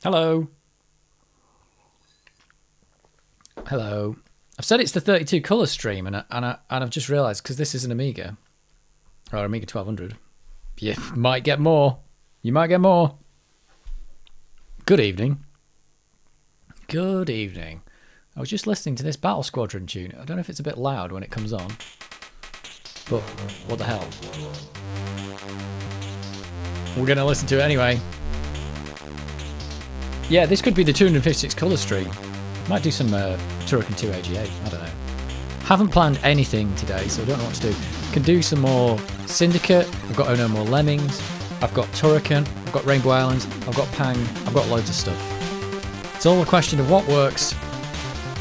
Hello. Hello. I've said it's the 32 colour stream, and I've just realised, because this is an Amiga, or Amiga 1200, you might get more. You might get more. Good evening. Good evening. I was just listening to this Battle Squadron tune. I don't know if it's a bit loud when it comes on, but what the hell. We're going to listen to it anyway. Yeah, this could be the 256 colour stream. Might do some Turrican 2 AGA, I don't know. Haven't planned anything today, so I don't know what to do. Can do some more Syndicate, I've got Oh No More Lemmings, I've got Turrican, I've got Rainbow Islands, I've got Pang, I've got loads of stuff. It's all a question of what works.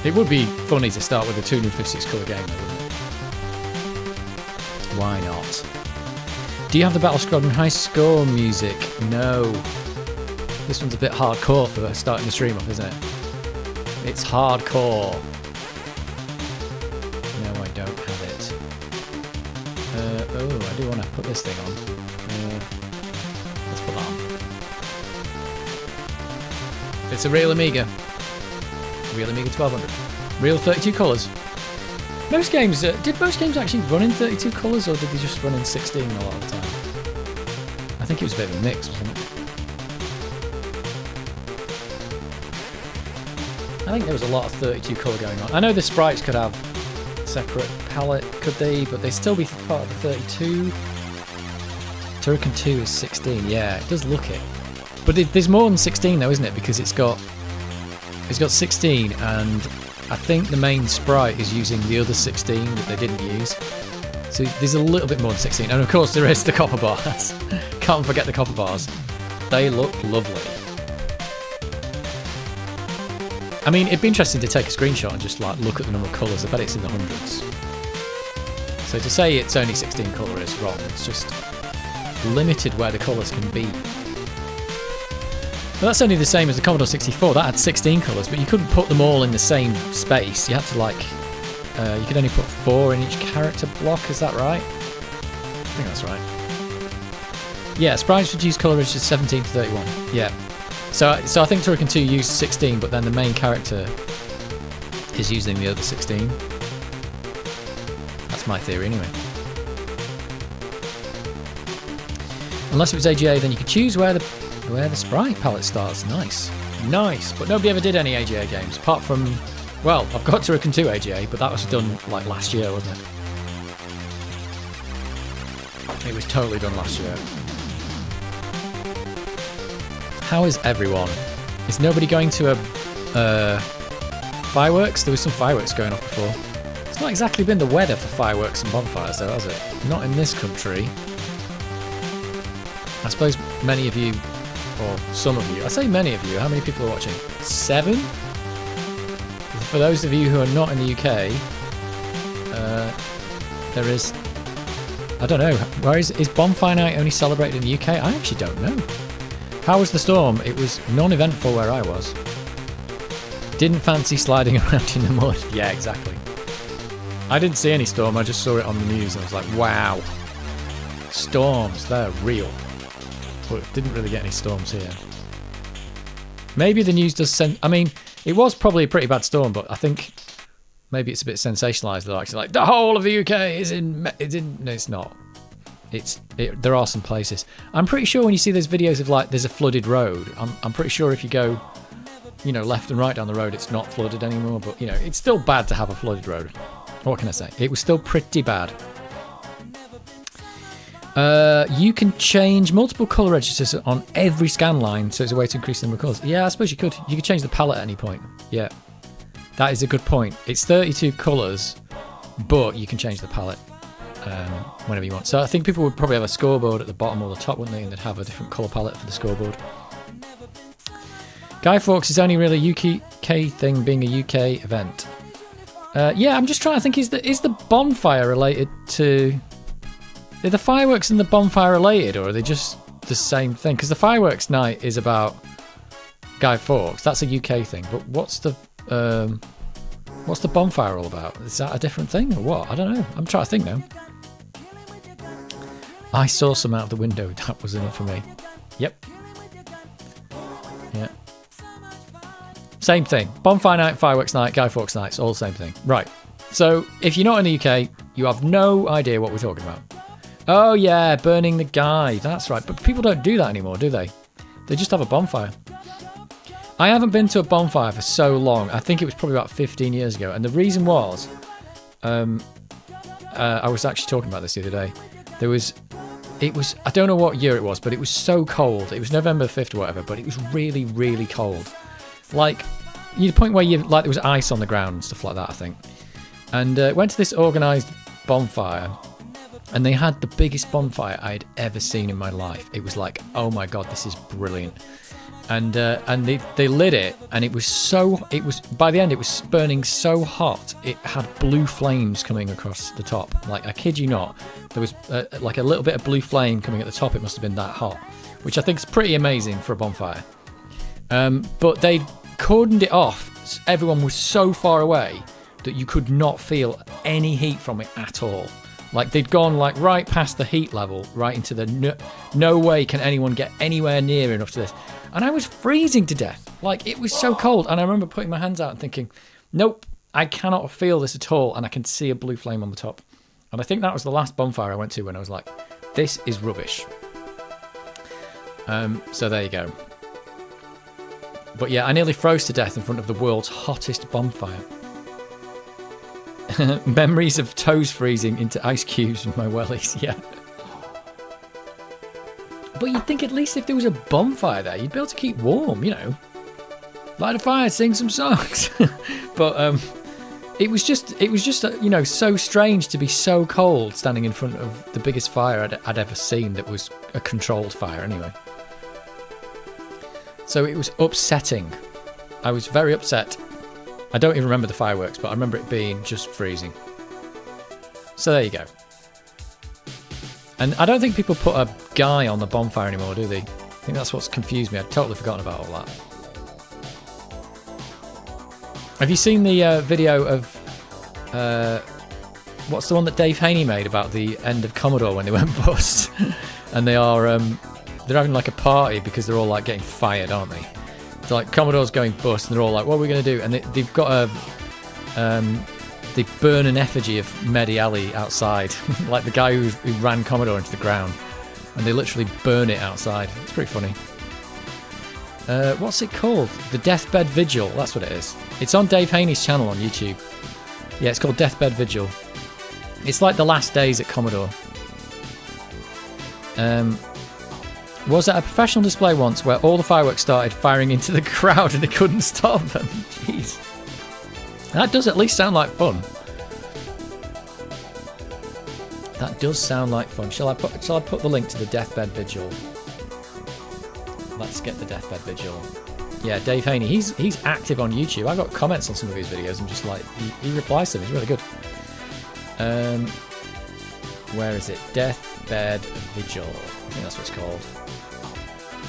It would be funny to start with a 256 colour game though, wouldn't it? Why not? Do you have the Battle Squadron High Score music? No. This one's a bit hardcore for starting the stream off, isn't it? It's hardcore. No, I don't have it. Oh, I do want to put this thing on. Let's put that on. It's a real Amiga. Real Amiga 1200. Real 32 colours. Most games, did most games actually run in 32 colours, or did they just run in 16 a lot of the time? I think it was a bit of a mix, wasn't it? I think there was a lot of 32 colour going on. I know the sprites could have separate palette, could they? But they still be part of the 32. Turrican 2 is 16. Yeah, it does look it. But there's more than 16 though, isn't it? Because it's got 16, and I think the main sprite is using the other 16 that they didn't use. So there's a little bit more than 16. And of course there is the copper bars. Can't forget the copper bars. They look lovely. I mean, it'd be interesting to take a screenshot and just like look at the number of colours. I bet it's in the hundreds. So to say it's only 16 colour is wrong. It's just limited where the colours can be. But that's only the same as the Commodore 64. That had 16 colours, but you couldn't put them all in the same space. You had to like, you could only put 4 in each character block. Is that right? I think that's right. Yeah, sprites reduce colour registers 17 to 31. Yeah. So I think Turrican 2 used 16, but then the main character is using the other 16. That's my theory anyway. Unless it was AGA, then you could choose where the sprite palette starts. Nice. Nice. But nobody ever did any AGA games, apart from, well, I've got Turrican 2 AGA, but that was done like last year, wasn't it? It was totally done last year. How is everyone? Is nobody going to a fireworks? There was some fireworks going off before. It's not exactly been the weather for fireworks and bonfires though, has it? Not in this country. I suppose many of you, or some of you, I say many of you, how many people are watching? 7? For those of you who are not in the UK, there is, I don't know, where is Bonfire Night only celebrated in the UK? I actually don't know. How was the storm? It was non-eventful where I was. Didn't fancy sliding around in the mud. Yeah, exactly. I didn't see any storm, I just saw it on the news and I was like, wow. Storms, they're real. But didn't really get any storms here. Maybe the news does send... I mean, it was probably a pretty bad storm, but I think maybe it's a bit sensationalised. They're actually like, the whole of the UK is in... No, it's not. There are some places. I'm pretty sure when you see those videos of like there's a flooded road, I'm pretty sure if you go, you know, left and right down the road, it's not flooded anymore. But you know, it's still bad to have a flooded road. What can I say? It was still pretty bad. You can change multiple colour registers on every scan line, so it's a way to increase the number of colours. Yeah, I suppose you could. You could change the palette at any point. Yeah, that is a good point. It's 32 colours, but you can change the palette. Whenever you want. So I think people would probably have a scoreboard at the bottom or the top, wouldn't they? And they'd have a different colour palette for the scoreboard. Guy Fawkes is only really a UK thing, being a UK event. Yeah, I'm just trying to think, is the bonfire related to... Are the fireworks and the bonfire related, or are they just the same thing? Because the fireworks night is about Guy Fawkes. That's a UK thing. But what's the bonfire all about? Is that a different thing or what? I don't know. I'm trying to think now. I saw some out of the window. That was enough for me. Yep. Yeah. Same thing. Bonfire night, fireworks night, Guy Fawkes nights, all the same thing. Right. So if you're not in the UK, you have no idea what we're talking about. Oh yeah, burning the guy. That's right. But people don't do that anymore, do they? They just have a bonfire. I haven't been to a bonfire for so long. I think it was probably about 15 years ago. And the reason was, I was actually talking about this the other day. It was, I don't know what year it was, but it was so cold. It was November 5th or whatever, but it was really, really cold. Like, the point where there was ice on the ground and stuff like that, I think. And went to this organised bonfire, and they had the biggest bonfire I'd ever seen in my life. It was like, oh my god, this is brilliant. And they lit it, and by the end it was burning so hot it had blue flames coming across the top. Like, I kid you not, there was like a little bit of blue flame coming at the top. It must have been that hot, which I think is pretty amazing for a bonfire. But they cordoned it off. Everyone was so far away that you could not feel any heat from it at all. Like, they'd gone like right past the heat level, right into the no way can anyone get anywhere near enough to this. And I was freezing to death. Like, it was so cold. And I remember putting my hands out and thinking, nope, I cannot feel this at all. And I can see a blue flame on the top. And I think that was the last bonfire I went to when I was like, this is rubbish. So there you go. But yeah, I nearly froze to death in front of the world's hottest bonfire. Memories of toes freezing into ice cubes with my wellies, yeah. But you'd think at least if there was a bonfire there, you'd be able to keep warm, you know. Light a fire, sing some songs. But it was just you know, so strange to be so cold standing in front of the biggest fire I'd ever seen that was a controlled fire anyway. So it was upsetting. I was very upset. I don't even remember the fireworks, but I remember it being just freezing. So there you go. And I don't think people put a guy on the bonfire anymore, do they? I think that's what's confused me. I'd totally forgotten about all that. Have you seen the video of... what's the one that Dave Haney made about the end of Commodore when they went bust? And they are... they're having like a party because they're all like getting fired, aren't they? So like Commodore's going bust and they're all like, what are we going to do? And they've got they burn an effigy of Mehdi Ali outside, like the guy who ran Commodore into the ground, and they literally burn it outside. It's pretty funny. What's it called? The Deathbed Vigil, that's what it is. It's on Dave Haney's channel on YouTube. Yeah, it's called Deathbed Vigil. It's like the last days at Commodore. Was at a professional display once where all the fireworks started firing into the crowd and they couldn't stop them. Jeez. That does at least sound like fun. That does sound like fun. Shall I put the link to the Deathbed Vigil? Let's get the Deathbed Vigil. Yeah, Dave Haney. He's active on YouTube. I got comments on some of his videos and just like he replies to them. He's really good. Where is it? Deathbed Vigil. I think that's what it's called.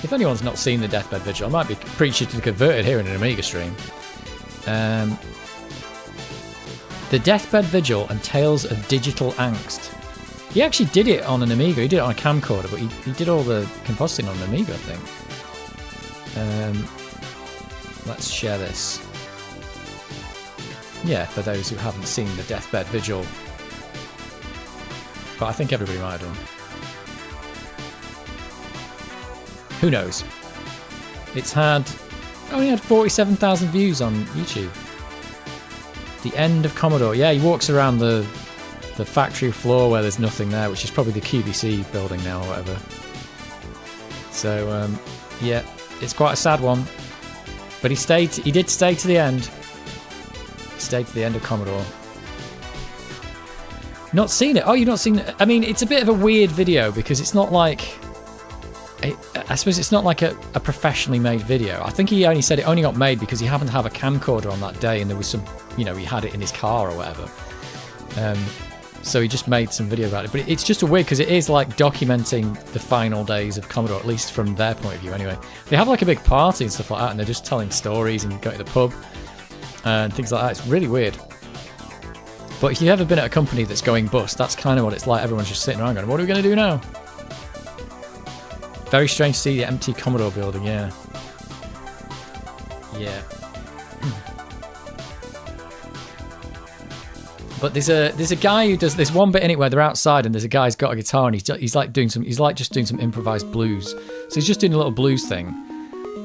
If anyone's not seen the Deathbed Vigil, I might be preaching to the converted here in an Amiga stream. The Deathbed Vigil and Tales of Digital Angst. He actually did it on an Amiga. He did it on a camcorder, but he did all the compositing on an Amiga, I think. Let's share this. Yeah, for those who haven't seen the Deathbed Vigil. But I think everybody might have done. Who knows? It's only had 47,000 views on YouTube. The end of Commodore. Yeah, he walks around the factory floor where there's nothing there, which is probably the QVC building now or whatever. So, yeah, it's quite a sad one. But he did stay to the end. He stayed to the end of Commodore. Not seen it? Oh, you've not seen it? I mean, it's a bit of a weird video because it's not like... I suppose it's not like a professionally made video. I think he only said it only got made because he happened to have a camcorder on that day and there was some, you know, he had it in his car or whatever. So he just made some video about it. But it's just a weird because it is like documenting the final days of Commodore, at least from their point of view anyway. They have like a big party and stuff like that and they're just telling stories and going to the pub and things like that. It's really weird. But if you've ever been at a company that's going bust, that's kind of what it's like. Everyone's just sitting around going, what are we going to do now? Very strange to see the empty Commodore building, yeah. Yeah. But there's a guy who does this one bit in it where they're outside and there's a guy who's got a guitar and he's like just doing some improvised blues. So he's just doing a little blues thing,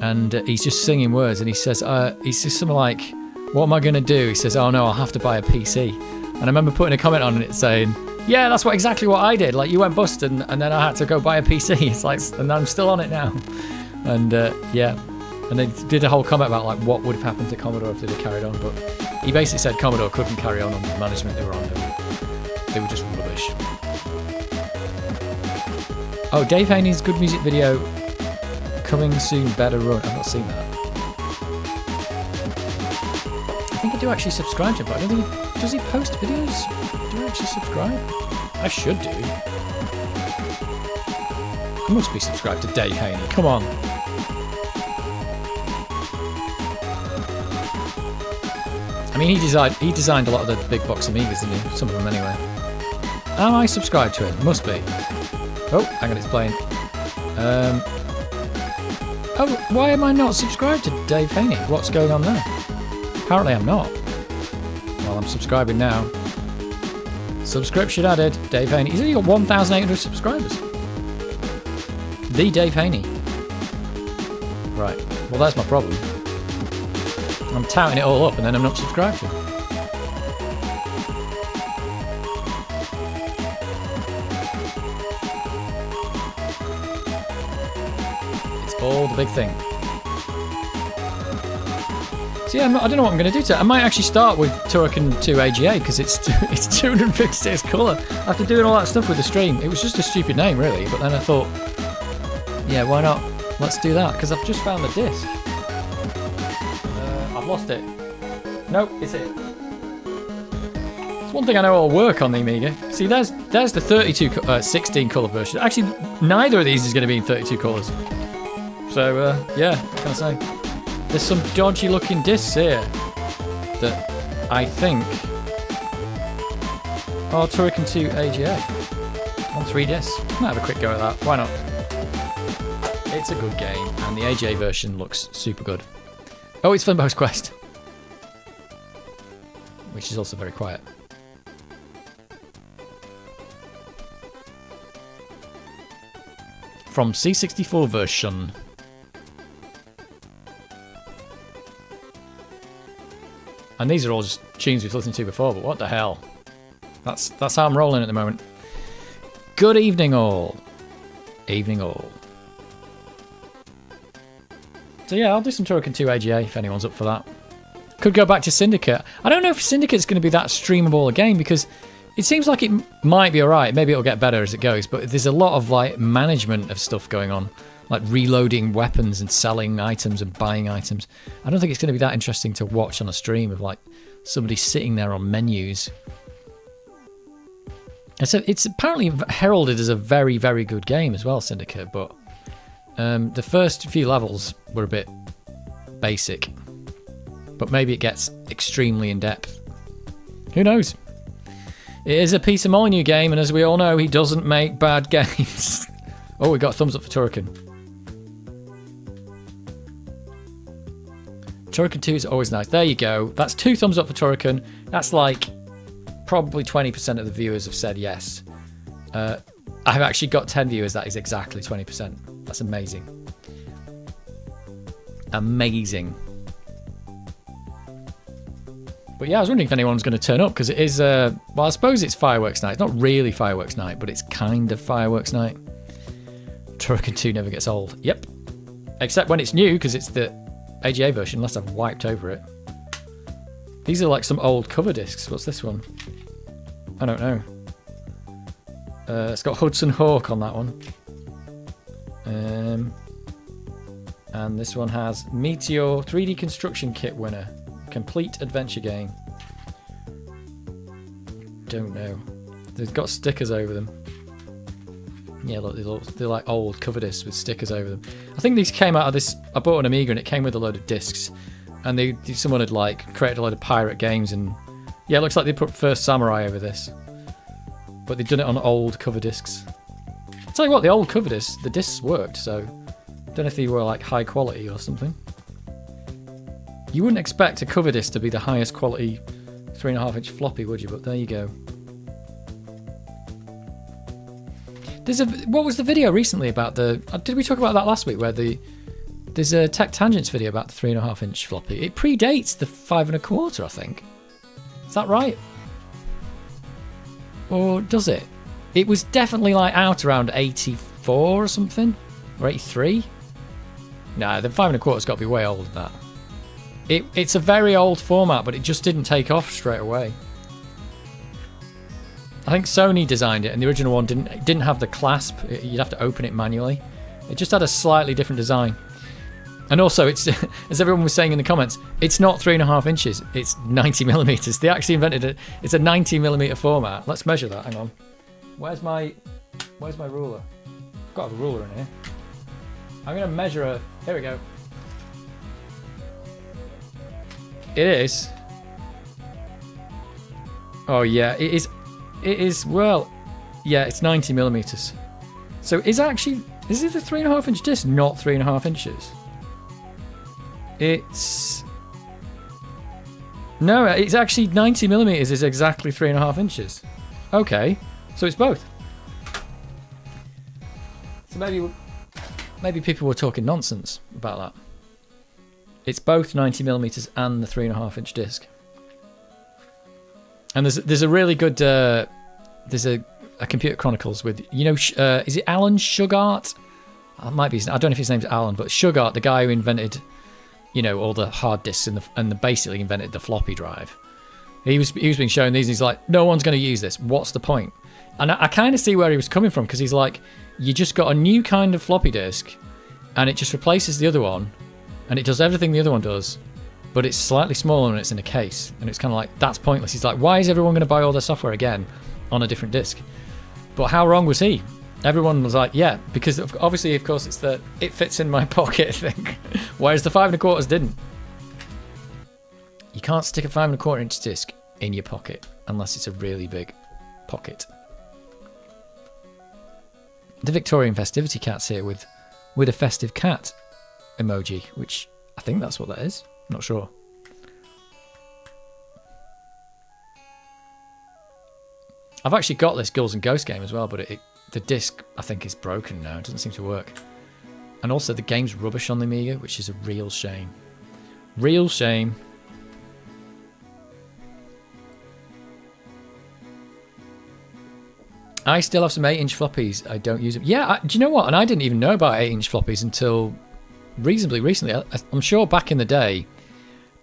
and he's just singing words. And he says something like, "What am I gonna do?" He says, "Oh no, I'll have to buy a PC." And I remember putting a comment on it saying, "Yeah, that's exactly what I did. Like, you went bust and then I had to go buy a PC." It's like, and I'm still on it now. And yeah. And they did a whole comment about like what would have happened to Commodore if they'd have carried on, but he basically said Commodore couldn't carry on the management they were on. They were just rubbish. Oh, Dave Haney's good music video coming soon, better run. I've not seen that. I think I do actually subscribe to him, but I don't think does he post videos? Do I actually subscribe? I should do. I must be subscribed to Dave Haney. Come on. I mean, he designed a lot of the big box Amigas, didn't he? Some of them anyway. Am I subscribed to him? Must be. Oh, hang on, it's playing. Oh, why am I not subscribed to Dave Haney? What's going on there? Apparently I'm not. Well, I'm subscribing now. Subscription added. Dave Haney. He's only got 1,800 subscribers. The Dave Haney. Right. Well, that's my problem. I'm touting it all up and then I'm not subscribed to it. It's all the big thing. So yeah, I don't know what I'm going to do to it. I might actually start with Turrican 2 AGA because it's 256 colour. After doing all that stuff with the stream, it was just a stupid name really, but then I thought, yeah, why not? Let's do that because I've just found the disc. Lost it. Nope, it's it. It's one thing I know will work on the Amiga. See, there's the 16 colour version. Actually, neither of these is going to be in 32 colours. So, yeah, what can I say? There's some dodgy looking discs here that I think are Turrican 2 AGA on 3 discs. Might have a quick go at that. Why not? It's a good game, and the AGA version looks super good. Oh, it's Flimbo's Quest, which is also very quiet. From C64 version. And these are all just tunes we've listened to before, but what the hell? That's how I'm rolling at the moment. Good evening all. Evening all. So yeah, I'll do some Turrican 2 AGA if anyone's up for that. Could go back to Syndicate. I don't know if Syndicate's going to be that streamable again because it seems like it might be alright. Maybe it'll get better as it goes, but there's a lot of like management of stuff going on, like reloading weapons and selling items and buying items. I don't think it's going to be that interesting to watch on a stream of like somebody sitting there on menus. And so it's apparently heralded as a very, very good game as well, Syndicate, but the first few levels were a bit basic, but maybe it gets extremely in-depth. Who knows? It is a Peter Molyneux game, and as we all know, he doesn't make bad games. Oh, we got a thumbs up for Turrican. Turrican 2 is always nice. There you go. That's 2 thumbs up for Turrican. That's like probably 20% of the viewers have said yes. I've actually got 10 viewers. That is exactly 20%. That's amazing. Amazing. But yeah, I was wondering if anyone's going to turn up because it is, well, I suppose it's Fireworks Night. It's not really Fireworks Night, but it's kind of Fireworks Night. Turrican 2 never gets old. Yep. Except when it's new because it's the AGA version, unless I've wiped over it. These are like some old cover discs. What's this one? I don't know. It's got Hudson Hawk on that one. And this one has Meteor 3D Construction Kit winner. Complete adventure game. Don't know. They've got stickers over them. Yeah, look, they're like old cover discs with stickers over them. I think these came out of this. I bought an Amiga and it came with a load of discs. And someone had like created a load of pirate games and yeah, it looks like they put First Samurai over this. But they've done it on old cover discs. I'll tell you what, the old cover discs, the discs worked, so I don't know if they were like high quality or something. You wouldn't expect a cover disc to be the highest quality 3.5-inch floppy, would you? But there you go. What was the video recently about the? Did we talk about that last week? Where there's a Tech Tangents video about the 3.5-inch floppy. It predates the 5.25, I think. Is that right? Or does it? It was definitely like out around 84 or something, or 83. Nah, the 5.25's got to be way older than that. It's a very old format, but it just didn't take off straight away. I think Sony designed it, and the original one didn't have the clasp. You'd have to open it manually. It just had a slightly different design. And also, it's as everyone was saying in the comments, it's not 3.5 inches. It's 90 millimeters. They actually invented it. It's a 90 millimeter format. Let's measure that. Hang on. Where's my ruler? I've got a ruler in here. I'm gonna measure a. Here we go. It is. Oh yeah, it is. It is. Well, yeah, it's 90 millimeters. So is it a 3.5-inch disc? Not 3.5 inches. No, it's actually 90 millimeters is exactly 3.5 inches. Okay, so it's both. So maybe people were talking nonsense about that. It's both 90 millimeters and the 3.5-inch disc. And there's a really good there's a Computer Chronicles with, you know, is it Alan Shugart? It might be. I don't know if his name's Alan, but Shugart, the guy who invented, you know, all the hard disks and basically invented the floppy drive. He was being shown these. And he's like, no one's going to use this. What's the point? And I kind of see where he was coming from, because he's like, you just got a new kind of floppy disk, and it just replaces the other one, and it does everything the other one does, but it's slightly smaller and it's in a case, and it's kind of like, that's pointless. He's like, why is everyone going to buy all their software again on a different disk? But how wrong was he? Everyone was like, yeah, because obviously, of course, it's the it fits in my pocket thing, whereas the 5.25 didn't. You can't stick a 5.25-inch disc in your pocket unless it's a really big pocket. The Victorian festivity cat's here with a festive cat emoji, which I think that's what that is. I'm not sure. I've actually got this Ghouls and Ghosts game as well, but the disc, I think, is broken now. It doesn't seem to work. And also the game's rubbish on the Amiga, which is a real shame. Real shame. I still have some 8-inch floppies. I don't use them. Yeah, do you know what? And I didn't even know about 8-inch floppies until reasonably recently. I'm sure back in the day,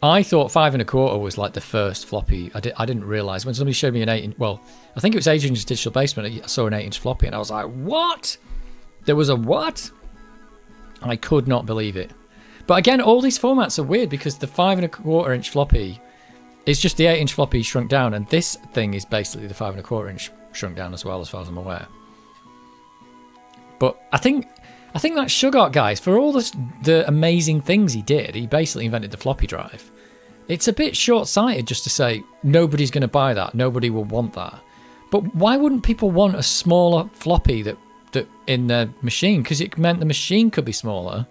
I thought 5.25 was like the first floppy. I didn't realise. When somebody showed me an 8-inch... Well, I think it was Adrian's Digital Basement. I saw an 8-inch floppy and I was like, what? There was a what? I could not believe it. But again, all these formats are weird because the 5.25-inch floppy is just the 8-inch floppy shrunk down, and this thing is basically the 5.25-inch shrunk down as well, as far as I'm aware. But I think that Shugart, guys, for all the amazing things he did, he basically invented the floppy drive. It's a bit short-sighted just to say nobody's going to buy that, nobody will want that. But why wouldn't people want a smaller floppy that in their machine? Because it meant the machine could be smaller,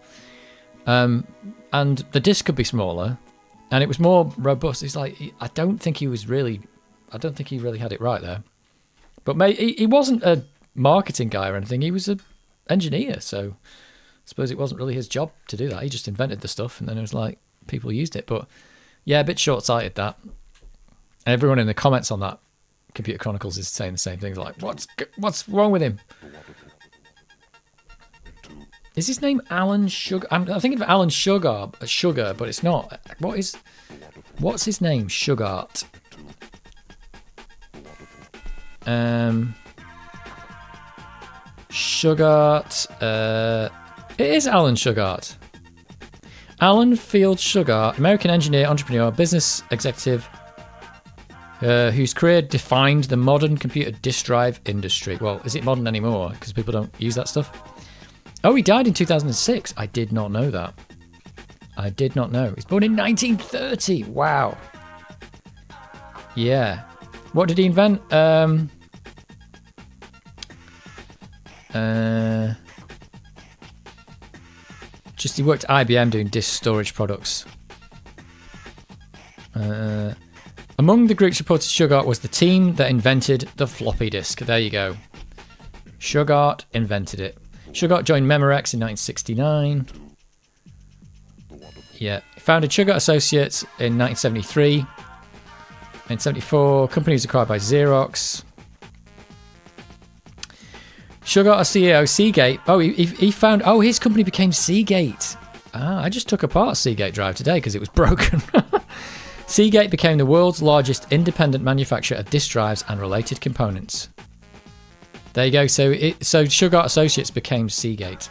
and the disc could be smaller, and it was more robust. It's like, I don't think he really had it right there. But he wasn't a marketing guy or anything. He was an engineer, so I suppose it wasn't really his job to do that. He just invented the stuff, and then it was like people used it. But yeah, a bit short-sighted that. Everyone in the comments on that Computer Chronicles is saying the same things, like, what's wrong with him? Is his name Alan Sugar? I'm thinking of Alan Sugar, but it's not. What's his name? Shugart. Shugart. It is Alan Shugart. Alan Field Shugart, American engineer, entrepreneur, business executive, whose career defined the modern computer disk drive industry. Well, is it modern anymore? Because people don't use that stuff. Oh, he died in 2006. I did not know that. I did not know. He's born in 1930. Wow. Yeah. What did he invent? Just he worked at IBM doing disk storage products. Among the groups reported Shugart was the team that invented the floppy disk. There you go. Shugart invented it. Shugart joined Memorex in 1969. Yeah. Founded Shugart Associates in 1973. In 1974, company was acquired by Xerox. Shugart CEO, Seagate. Oh, he found... Oh, his company became Seagate. Ah, I just took apart a Seagate drive today because it was broken. Seagate became the world's largest independent manufacturer of disk drives and related components. There you go. So Shugart Associates became Seagate.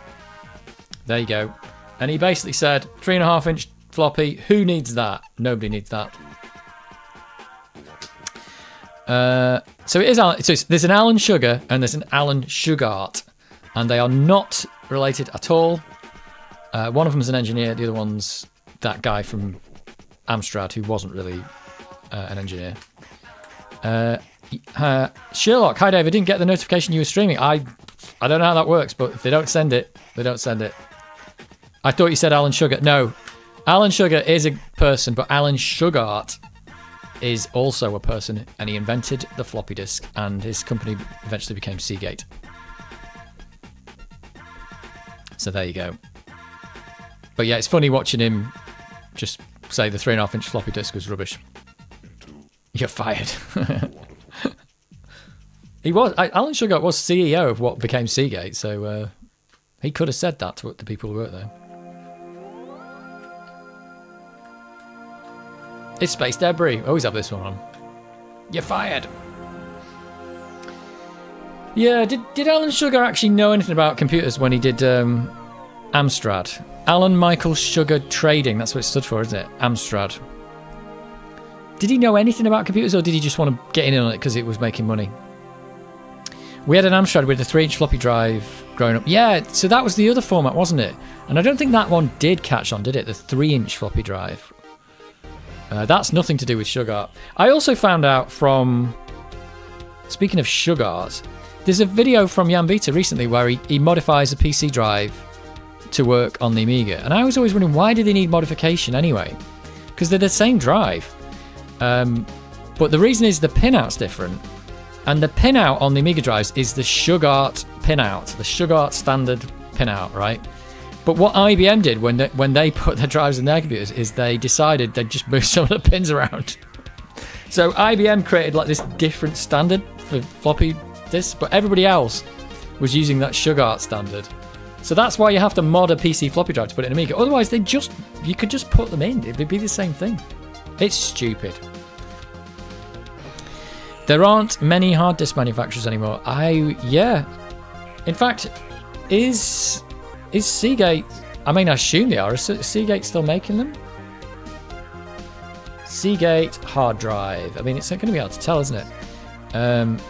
There you go. And he basically said, 3.5-inch floppy, who needs that? Nobody needs that. So it is. So there's an Alan Sugar and there's an Alan Shugart, and they are not related at all. One of them is an engineer. The other one's that guy from Amstrad who wasn't really an engineer. Sherlock, hi Dave. I didn't get the notification you were streaming. I don't know how that works, but if they don't send it, they don't send it. I thought you said Alan Sugar. No, Alan Sugar is a person, but Alan Shugart is also a person, and he invented the floppy disk, and his company eventually became Seagate. So there you go. But yeah, it's funny watching him just say the 3.5-inch floppy disk was rubbish. You're fired. Alan Shugart was CEO of what became Seagate, so he could have said that to the people who worked there. It's Space Debris. Always have this one on. You're fired. Yeah, did Alan Sugar actually know anything about computers when he did Amstrad? Alan Michael Sugar Trading, that's what it stood for, isn't it? Amstrad. Did he know anything about computers, or did he just want to get in on it because it was making money? We had an Amstrad with a 3-inch floppy drive growing up. Yeah, so that was the other format, wasn't it? And I don't think that one did catch on, did it? The 3-inch floppy drive. That's nothing to do with Shugart. I also found out from... Speaking of Shugart, there's a video from Jan Beta recently where he modifies a PC drive to work on the Amiga. And I was always wondering, why do they need modification anyway? Because they're the same drive. But the reason is the pinout's different. And the pinout on the Amiga drives is the Shugart pinout, the Shugart standard pinout, right? But what IBM did when they put their drives in their computers is they decided they'd just move some of the pins around. So IBM created like this different standard for floppy disks, but everybody else was using that Shugart standard. So that's why you have to mod a PC floppy drive to put it in Amiga. Otherwise, you could just put them in. It would be the same thing. It's stupid. There aren't many hard disk manufacturers anymore. Yeah. In fact, is Seagate... I mean, I assume they are. Is Seagate still making them? Seagate hard drive. I mean, it's going to be hard to tell, isn't it?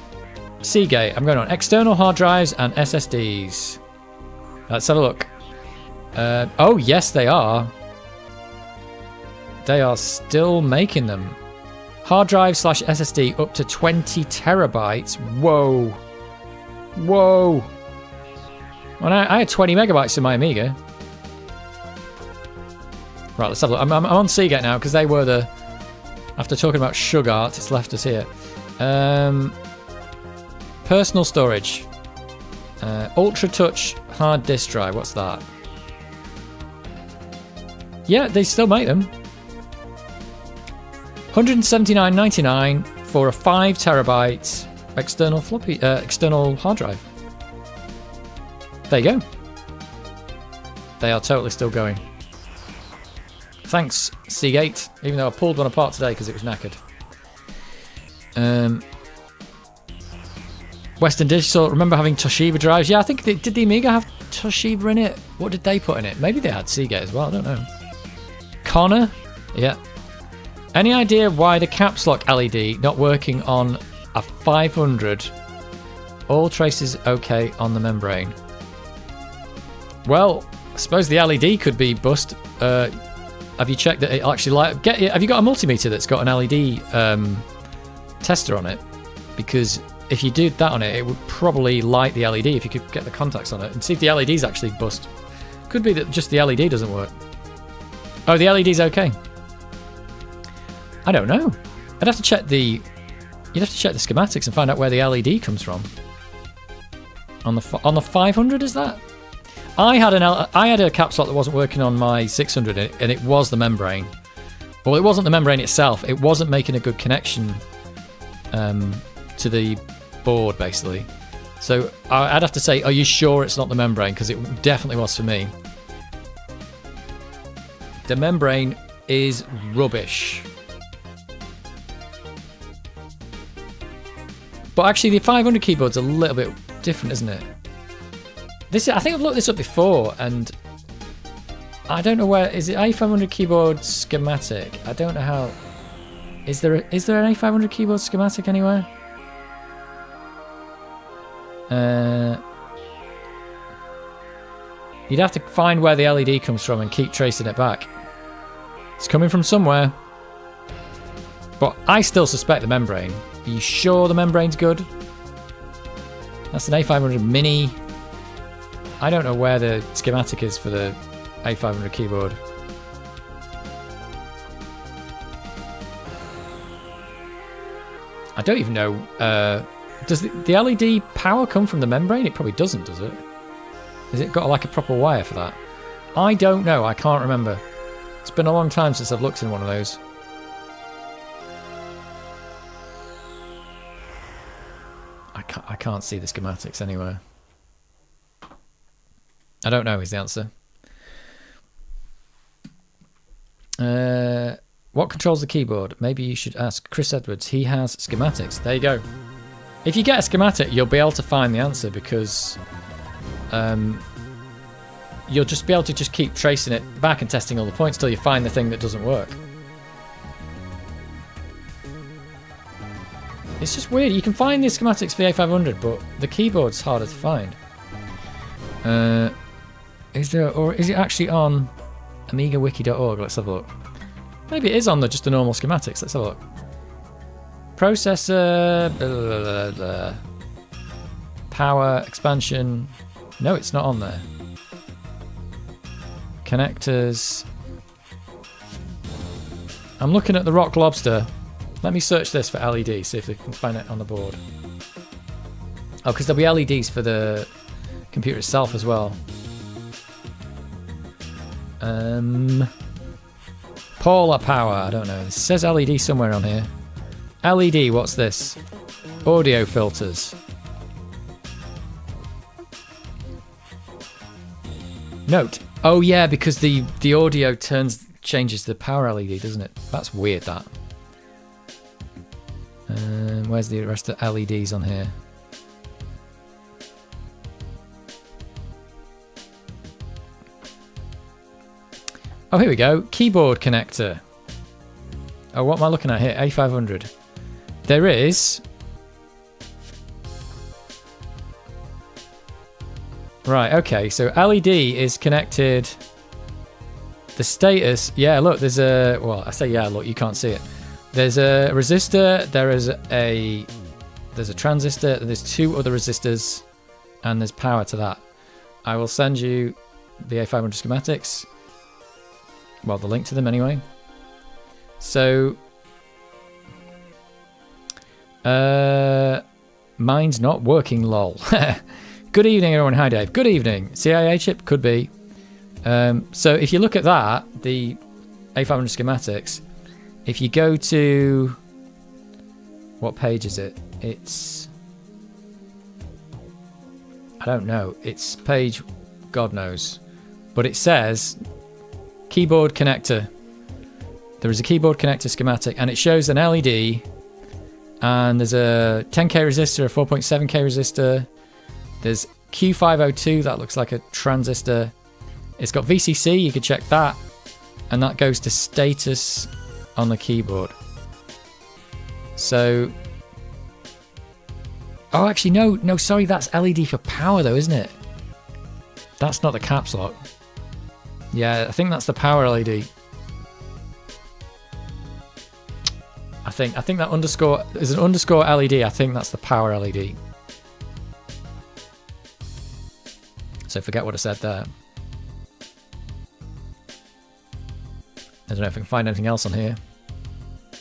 Seagate. I'm going on external hard drives and SSDs. Let's have a look. Oh, yes, they are. They are still making them. Hard drive / SSD up to 20 terabytes. Whoa. Whoa. Well, I had 20 megabytes in my Amiga. Right, let's have a look. I'm on Seagate now because they were the... After talking about Shugart, it's left us here. Personal storage. Ultra Touch hard disk drive. What's that? Yeah, they still make them. $179.99 for a 5 terabyte external hard drive. There you go. They are totally still going. Thanks, Seagate. Even though I pulled one apart today because it was knackered. Western Digital. Remember having Toshiba drives? Yeah, I think did the Amiga have Toshiba in it? What did they put in it? Maybe they had Seagate as well. I don't know. Connor. Yeah. Any idea why the caps lock LED not working on a 500? All traces okay on the membrane. Well, I suppose the LED could be bust. Have you checked that it actually light? Have you got a multimeter that's got an LED tester on it? Because if you did that on it, it would probably light the LED if you could get the contacts on it and see if the LED's actually bust. Could be that just the LED doesn't work. Oh, the LED's okay. I don't know. I'd have to check the... You'd have to check the schematics and find out where the LED comes from. On the 500, is that? I had a cap slot that wasn't working on my 600, and it was the membrane. Well, it wasn't the membrane itself. It wasn't making a good connection to the board, basically. So I'd have to say, are you sure it's not the membrane? Because it definitely was for me. The membrane is rubbish. But actually, the 500 keyboard's a little bit different, isn't it? I think I've looked this up before, and I don't know where is it. A500 keyboard schematic. I don't know how. Is there an A500 keyboard schematic anywhere? You'd have to find where the LED comes from and keep tracing it back. It's coming from somewhere, but I still suspect the membrane. Are you sure the membrane's good? That's an A500 Mini. I don't know where the schematic is for the A500 keyboard. I don't even know. Does the LED power come from the membrane? It probably doesn't, does it? Has it got like a proper wire for that? I don't know. I can't remember. It's been a long time since I've looked in one of those. I can't see the schematics anywhere. I don't know is the answer. What controls the keyboard? Maybe you should ask Chris Edwards. He has schematics. There you go. If you get a schematic, you'll be able to find the answer because you'll just be able to just keep tracing it back and testing all the points till you find the thing that doesn't work. It's just weird. You can find the schematics for the A500, but the keyboard's harder to find. Is it actually on amigawiki.org? Let's have a look. Maybe it is on just the normal schematics. Let's have a look. Processor, blah, blah, blah, blah. Power, expansion. No, it's not on there. Connectors. I'm looking at the Rock Lobster. Let me search this for LED, see if we can find it on the board. Oh, because there'll be LEDs for the computer itself as well. Polar power, I don't know. It says LED somewhere on here. LED, what's this? Audio filters. Note. Oh yeah, because the audio changes the power LED, doesn't it? That's weird, that. Where's the rest of the LEDs on here? Oh, here we go. Keyboard connector. Oh, what am I looking at here? A500. There is... Right, okay. So LED is connected... The status... Yeah, look, there's a... Well, I say yeah, look, you can't see it. There's a resistor, there's a transistor, there's two other resistors, and there's power to that. I will send you the A500 schematics. Well, the link to them anyway. So, mine's not working, lol. Good evening, everyone. Hi, Dave. Good evening. CIA chip? Could be. So if you look at that, the A500 schematics, if you go to... What page is it? It's... I don't know. It's page... God knows. But it says... Keyboard connector. There is a keyboard connector schematic, and it shows an LED, and there's a 10k resistor, a 4.7k resistor. There's Q502, that looks like a transistor. It's got VCC, you could check that, and that goes to status on the keyboard. So, oh, actually, no, sorry, that's LED for power though, isn't it? That's not the caps lock. Yeah, I think that's the power LED. I think that underscore is an underscore LED. I think that's the power LED. So forget what I said there. I don't know if I can find anything else on here.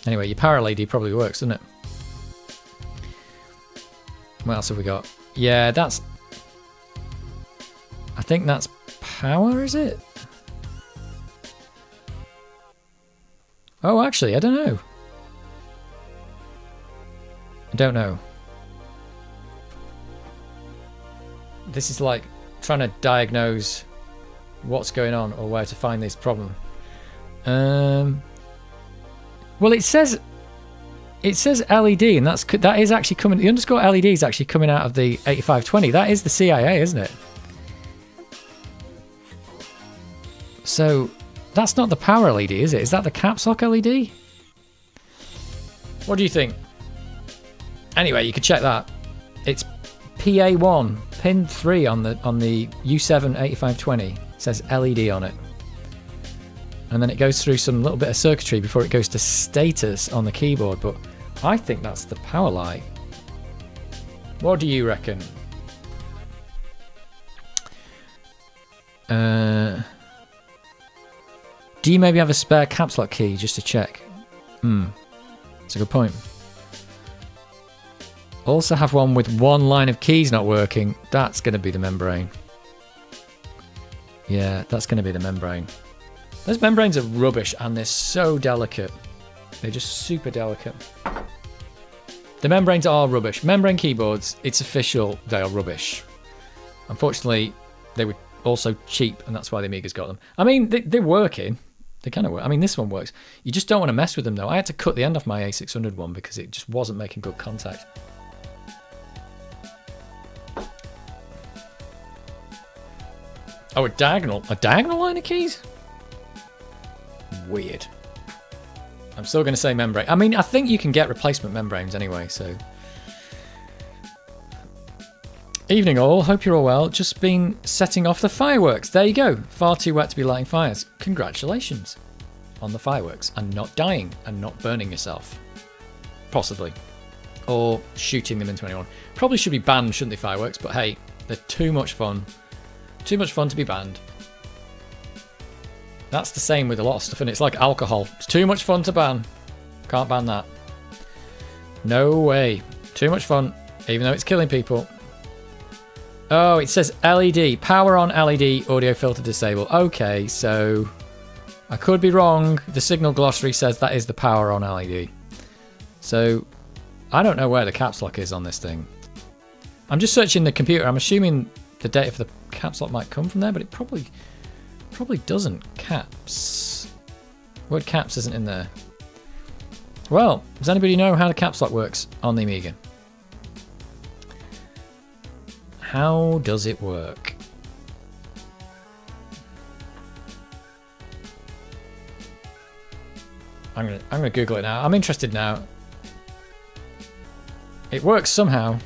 Anyway, your power LED probably works, doesn't it? What else have we got? Yeah, that's... I think that's power, is it? Oh, actually, I don't know. I don't know. This is like trying to diagnose what's going on or where to find this problem. Well, it says LED, and that is actually coming. The underscore LED is actually coming out of the 8520. That is the CIA, isn't it? So that's not the power LED, is it? Is that the caps lock LED? What do you think? Anyway, you can check that. It's PA1 pin 3 on the U7 8520. It says LED on it. And then it goes through some little bit of circuitry before it goes to status on the keyboard, but I think that's the power light. What do you reckon? Do you maybe have a spare caps lock key just to check? That's a good point. Also have one with one line of keys not working. That's going to be the membrane. Yeah, that's going to be the membrane. Those membranes are rubbish and they're so delicate. They're just super delicate. The membranes are rubbish. Membrane keyboards, it's official, they are rubbish. Unfortunately, they were also cheap and that's why the Amiga's got them. I mean, they're working. They kind of work. I mean, this one works. You just don't want to mess with them though. I had to cut the end off my A600 one because it just wasn't making good contact. Oh, a diagonal line of keys? Weird. I'm still going to say membrane. I mean, I think you can get replacement membranes anyway, so. Evening all, hope you're all well. Just been setting off the fireworks. There you go. Far too wet to be lighting fires. Congratulations on the fireworks and not dying and not burning yourself. Possibly. Or shooting them into anyone. Probably should be banned, shouldn't they, fireworks? But hey, they're too much fun. Too much fun to be banned. That's the same with a lot of stuff, and it's like alcohol. It's too much fun to ban. Can't ban that. No way. Too much fun, even though it's killing people. Oh, it says LED. Power on LED, audio filter disable. Okay, so I could be wrong. The signal glossary says that is the power on LED. So I don't know where the caps lock is on this thing. I'm just searching the computer. I'm assuming the data for the caps lock might come from there, but it probably doesn't. Caps. Word caps isn't in there. Well, does anybody know how the caps lock works on the Amiga? How does it work? I'm gonna Google it now. I'm interested now. It works somehow.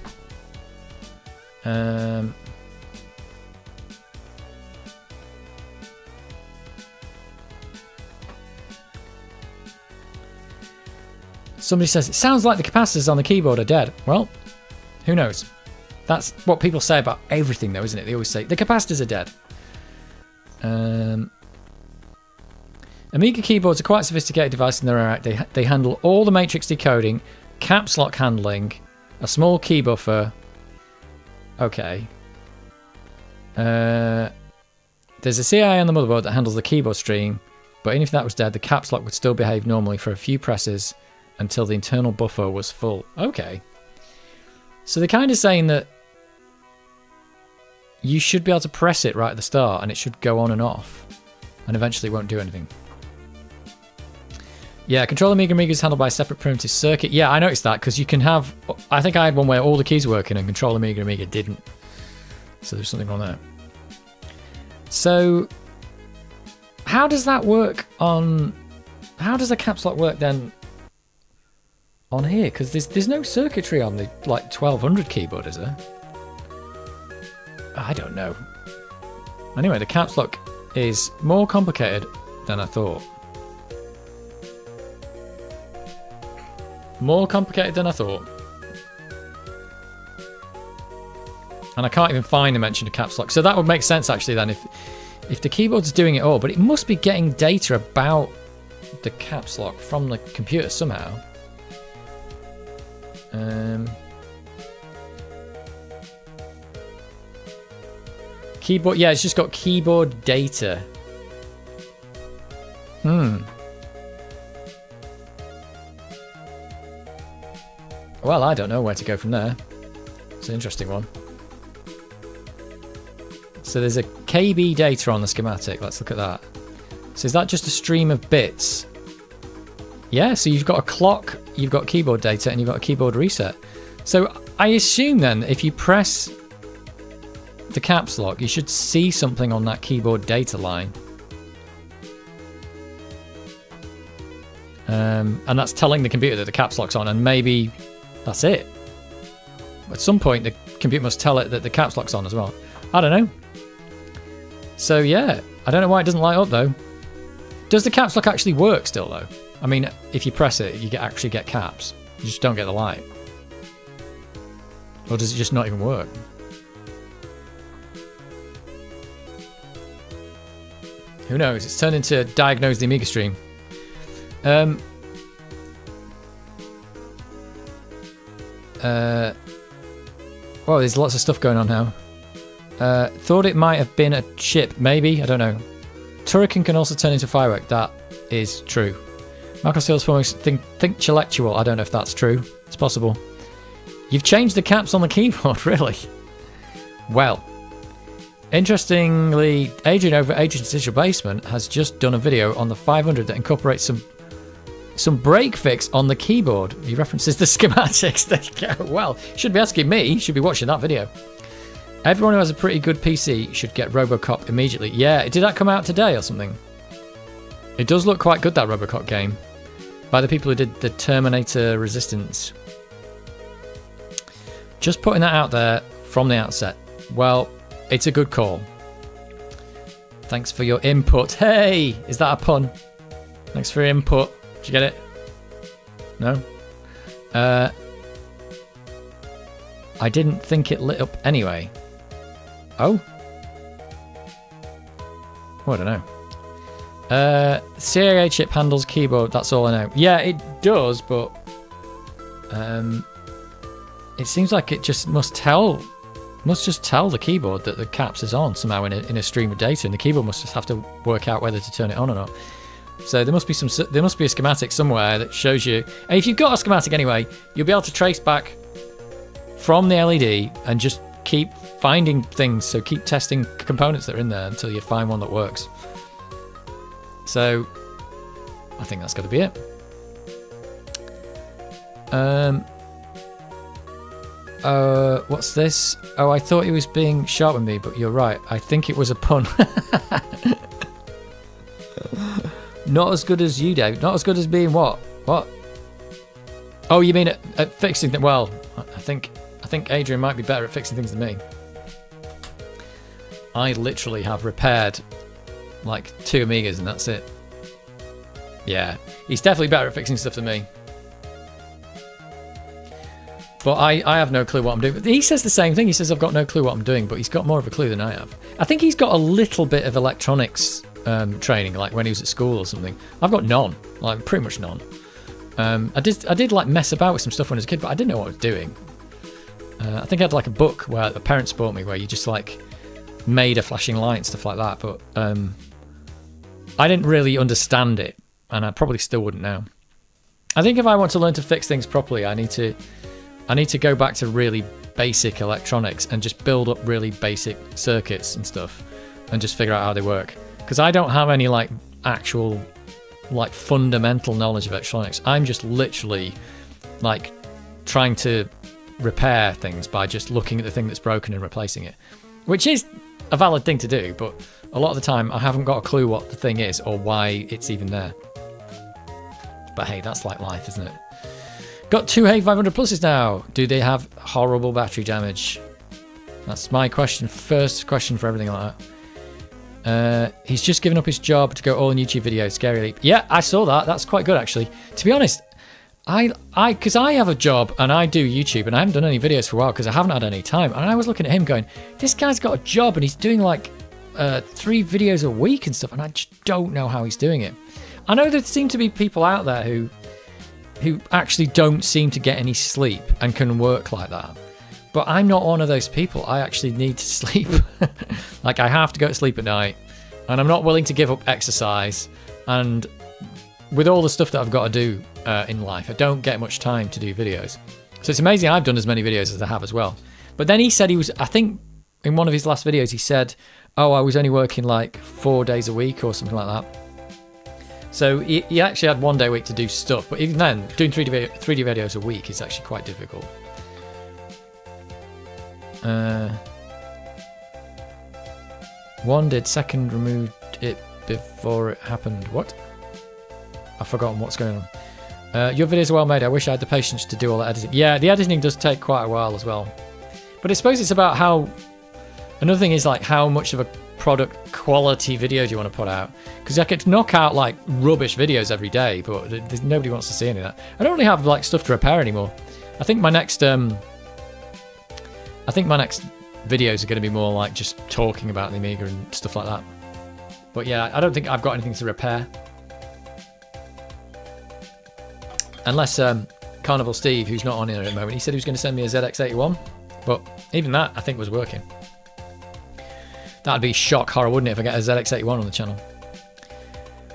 Somebody says, it sounds like the capacitors on the keyboard are dead. Well, who knows? That's what people say about everything though, isn't it? They always say, the capacitors are dead. Amiga keyboards are quite a sophisticated device in their own right. They handle all the matrix decoding, caps lock handling, a small key buffer. Okay. There's a CIA on the motherboard that handles the keyboard stream, but even if that was dead, the caps lock would still behave normally for a few presses until the internal buffer was full. Okay. So they're kind of saying that you should be able to press it right at the start and it should go on and off and eventually won't do anything. Yeah, Control Amiga is handled by a separate primitive circuit. Yeah, I noticed that because you can have... I think I had one where all the keys were working and Control Amiga didn't. So there's something wrong there. So how does that work on... How does the caps lock work then on here? Because there's no circuitry on the like 1200 keyboard, is there? I don't know. Anyway, the caps lock is more complicated than I thought. More complicated than I thought. And I can't even find a mention of caps lock. So that would make sense actually then if the keyboard's doing it all, but it must be getting data about the caps lock from the computer somehow. Keyboard, yeah, it's just got keyboard data. Well, I don't know where to go from there. It's an interesting one. So there's a KB data on the schematic. Let's look at that. So is that just a stream of bits? Yeah, so you've got a clock, you've got keyboard data, and you've got a keyboard reset. So I assume then if you press the caps lock, you should see something on that keyboard data line. And that's telling the computer that the caps lock's on, and maybe that's it. At some point, the computer must tell it that the caps lock's on as well. I don't know. So yeah, I don't know why it doesn't light up though. Does the caps lock actually work still though? I mean, if you press it, you actually get caps. You just don't get the light. Or does it just not even work? Who knows? It's turned into Diagnose the Amiga stream. Well, there's lots of stuff going on now. Thought it might have been a chip. Maybe. I don't know. Turrican can also turn into firework. That is true. Michael Steele's forming think intellectual. I don't know if that's true. It's possible. You've changed the caps on the keyboard, really? Well, interestingly, Adrian over at Adrian's Digital Basement has just done a video on the 500 that incorporates some break fix on the keyboard. He references the schematics. There you go. Well, you should be asking me. You should be watching that video. Everyone who has a pretty good PC should get RoboCop immediately. Yeah, did that come out today or something? It does look quite good, that RoboCop game. By the people who did the Terminator Resistance. Just putting that out there from the outset. Well, it's a good call. Thanks for your input. Hey, is that a pun? Thanks for your input. Did you get it? No? I didn't think it lit up anyway. Oh? Oh, I don't know. CIA chip handles keyboard, that's all I know. Yeah, it does, but it seems like it just must just tell the keyboard that the caps is on somehow in a stream of data, and the keyboard must just have to work out whether to turn it on or not. So there must be a schematic somewhere that shows you. And if you've got a schematic anyway, you'll be able to trace back from the LED and just keep finding things. So keep testing components that are in there until you find one that works. So I think that's got to be it. What's this? Oh, I thought he was being sharp with me, but you're right. I think it was a pun. Not as good as you, Dave. Not as good as being what? What? Oh, you mean at fixing them? Well, I think Adrian might be better at fixing things than me. I literally have repaired like 2 Amigas and that's it. Yeah, he's definitely better at fixing stuff than me. But I have no clue what I'm doing. He says the same thing. He says I've got no clue what I'm doing, but he's got more of a clue than I have. I think he's got a little bit of electronics training, like when he was at school or something. I've got none, like pretty much none. I did like mess about with some stuff when I was a kid, but I didn't know what I was doing. I think I had like a book where the parents bought me where you just like made a flashing light and stuff like that, but I didn't really understand it, and I probably still wouldn't now. I think if I want to learn to fix things properly, I need to go back to really basic electronics and just build up really basic circuits and stuff and just figure out how they work. Because I don't have any like actual like fundamental knowledge of electronics. I'm just literally like trying to repair things by just looking at the thing that's broken and replacing it, which is a valid thing to do, but a lot of the time I haven't got a clue what the thing is or why it's even there. But hey, that's like life, isn't it? Got 2 Hey 500 pluses now. Do they have horrible battery damage? That's my question. First question for everything like that. He's just given up his job to go all in YouTube videos. Scary leap. Yeah, I saw that. That's quite good actually. To be honest, because I have a job and I do YouTube and I haven't done any videos for a while because I haven't had any time. And I was looking at him going, this guy's got a job and he's doing like 3 videos a week and stuff, and I just don't know how he's doing it. I know there seem to be people out there who actually don't seem to get any sleep and can work like that. But I'm not one of those people. I actually need to sleep. Like, I have to go to sleep at night, and I'm not willing to give up exercise. And with all the stuff that I've got to do in life, I don't get much time to do videos. So it's amazing I've done as many videos as I have as well. But then he said he was, I think in one of his last videos, he said, oh, I was only working like 4 days a week or something like that. So he actually had 1 day a week to do stuff. But even then, doing 3D videos a week is actually quite difficult. One did, second removed it before it happened. What? I've forgotten what's going on. Your videos are well made. I wish I had the patience to do all the editing. Yeah, the editing does take quite a while as well. But I suppose it's about how... Another thing is like how much of a product quality video do you want to put out? Because I could knock out like rubbish videos every day, but nobody wants to see any of that. I don't really have like stuff to repair anymore. I think my next videos are going to be more like just talking about the Amiga and stuff like that. But yeah, I don't think I've got anything to repair. Unless Carnival Steve, who's not on here at the moment, he said he was going to send me a ZX81. But even that, I think, was working. That'd be shock horror, wouldn't it, if I get a ZX81 on the channel?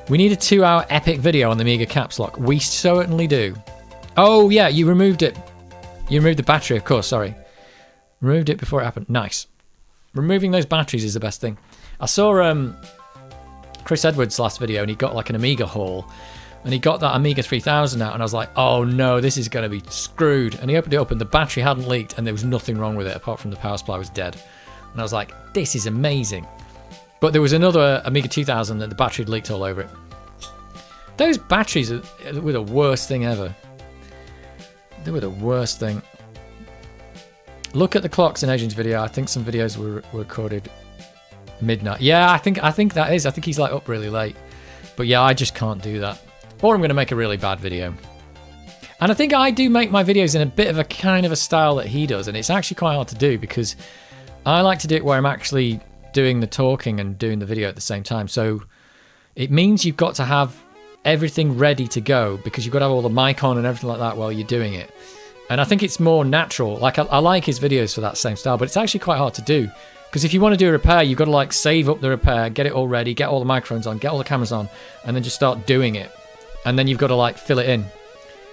We need a 2-hour epic video on the Amiga caps lock. We certainly do. Oh, yeah, you removed it. You removed the battery, of course, sorry. Removed it before it happened. Nice. Removing those batteries is the best thing. I saw Chris Edwards' last video, and he got like an Amiga haul. And he got that Amiga 3000 out, and I was like, oh no, this is going to be screwed. And he opened it up, and the battery hadn't leaked, and there was nothing wrong with it, apart from the power supply was dead. And I was like, this is amazing. But there was another Amiga 2000 that the battery had leaked all over it. Those batteries were the worst thing ever. They were the worst thing. Look at the clocks in Adrian's video. I think some videos were recorded midnight. Yeah, I think that is. I think he's like up really late. But yeah, I just can't do that. Or I'm going to make a really bad video. And I think I do make my videos in a bit of a kind of a style that he does. And it's actually quite hard to do because I like to do it where I'm actually doing the talking and doing the video at the same time. So it means you've got to have everything ready to go because you've got to have all the mic on and everything like that while you're doing it. And I think it's more natural. Like I like his videos for that same style, but it's actually quite hard to do. Because if you want to do a repair, you've got to like save up the repair, get it all ready, get all the microphones on, get all the cameras on, and then just start doing it. And then you've got to like fill it in.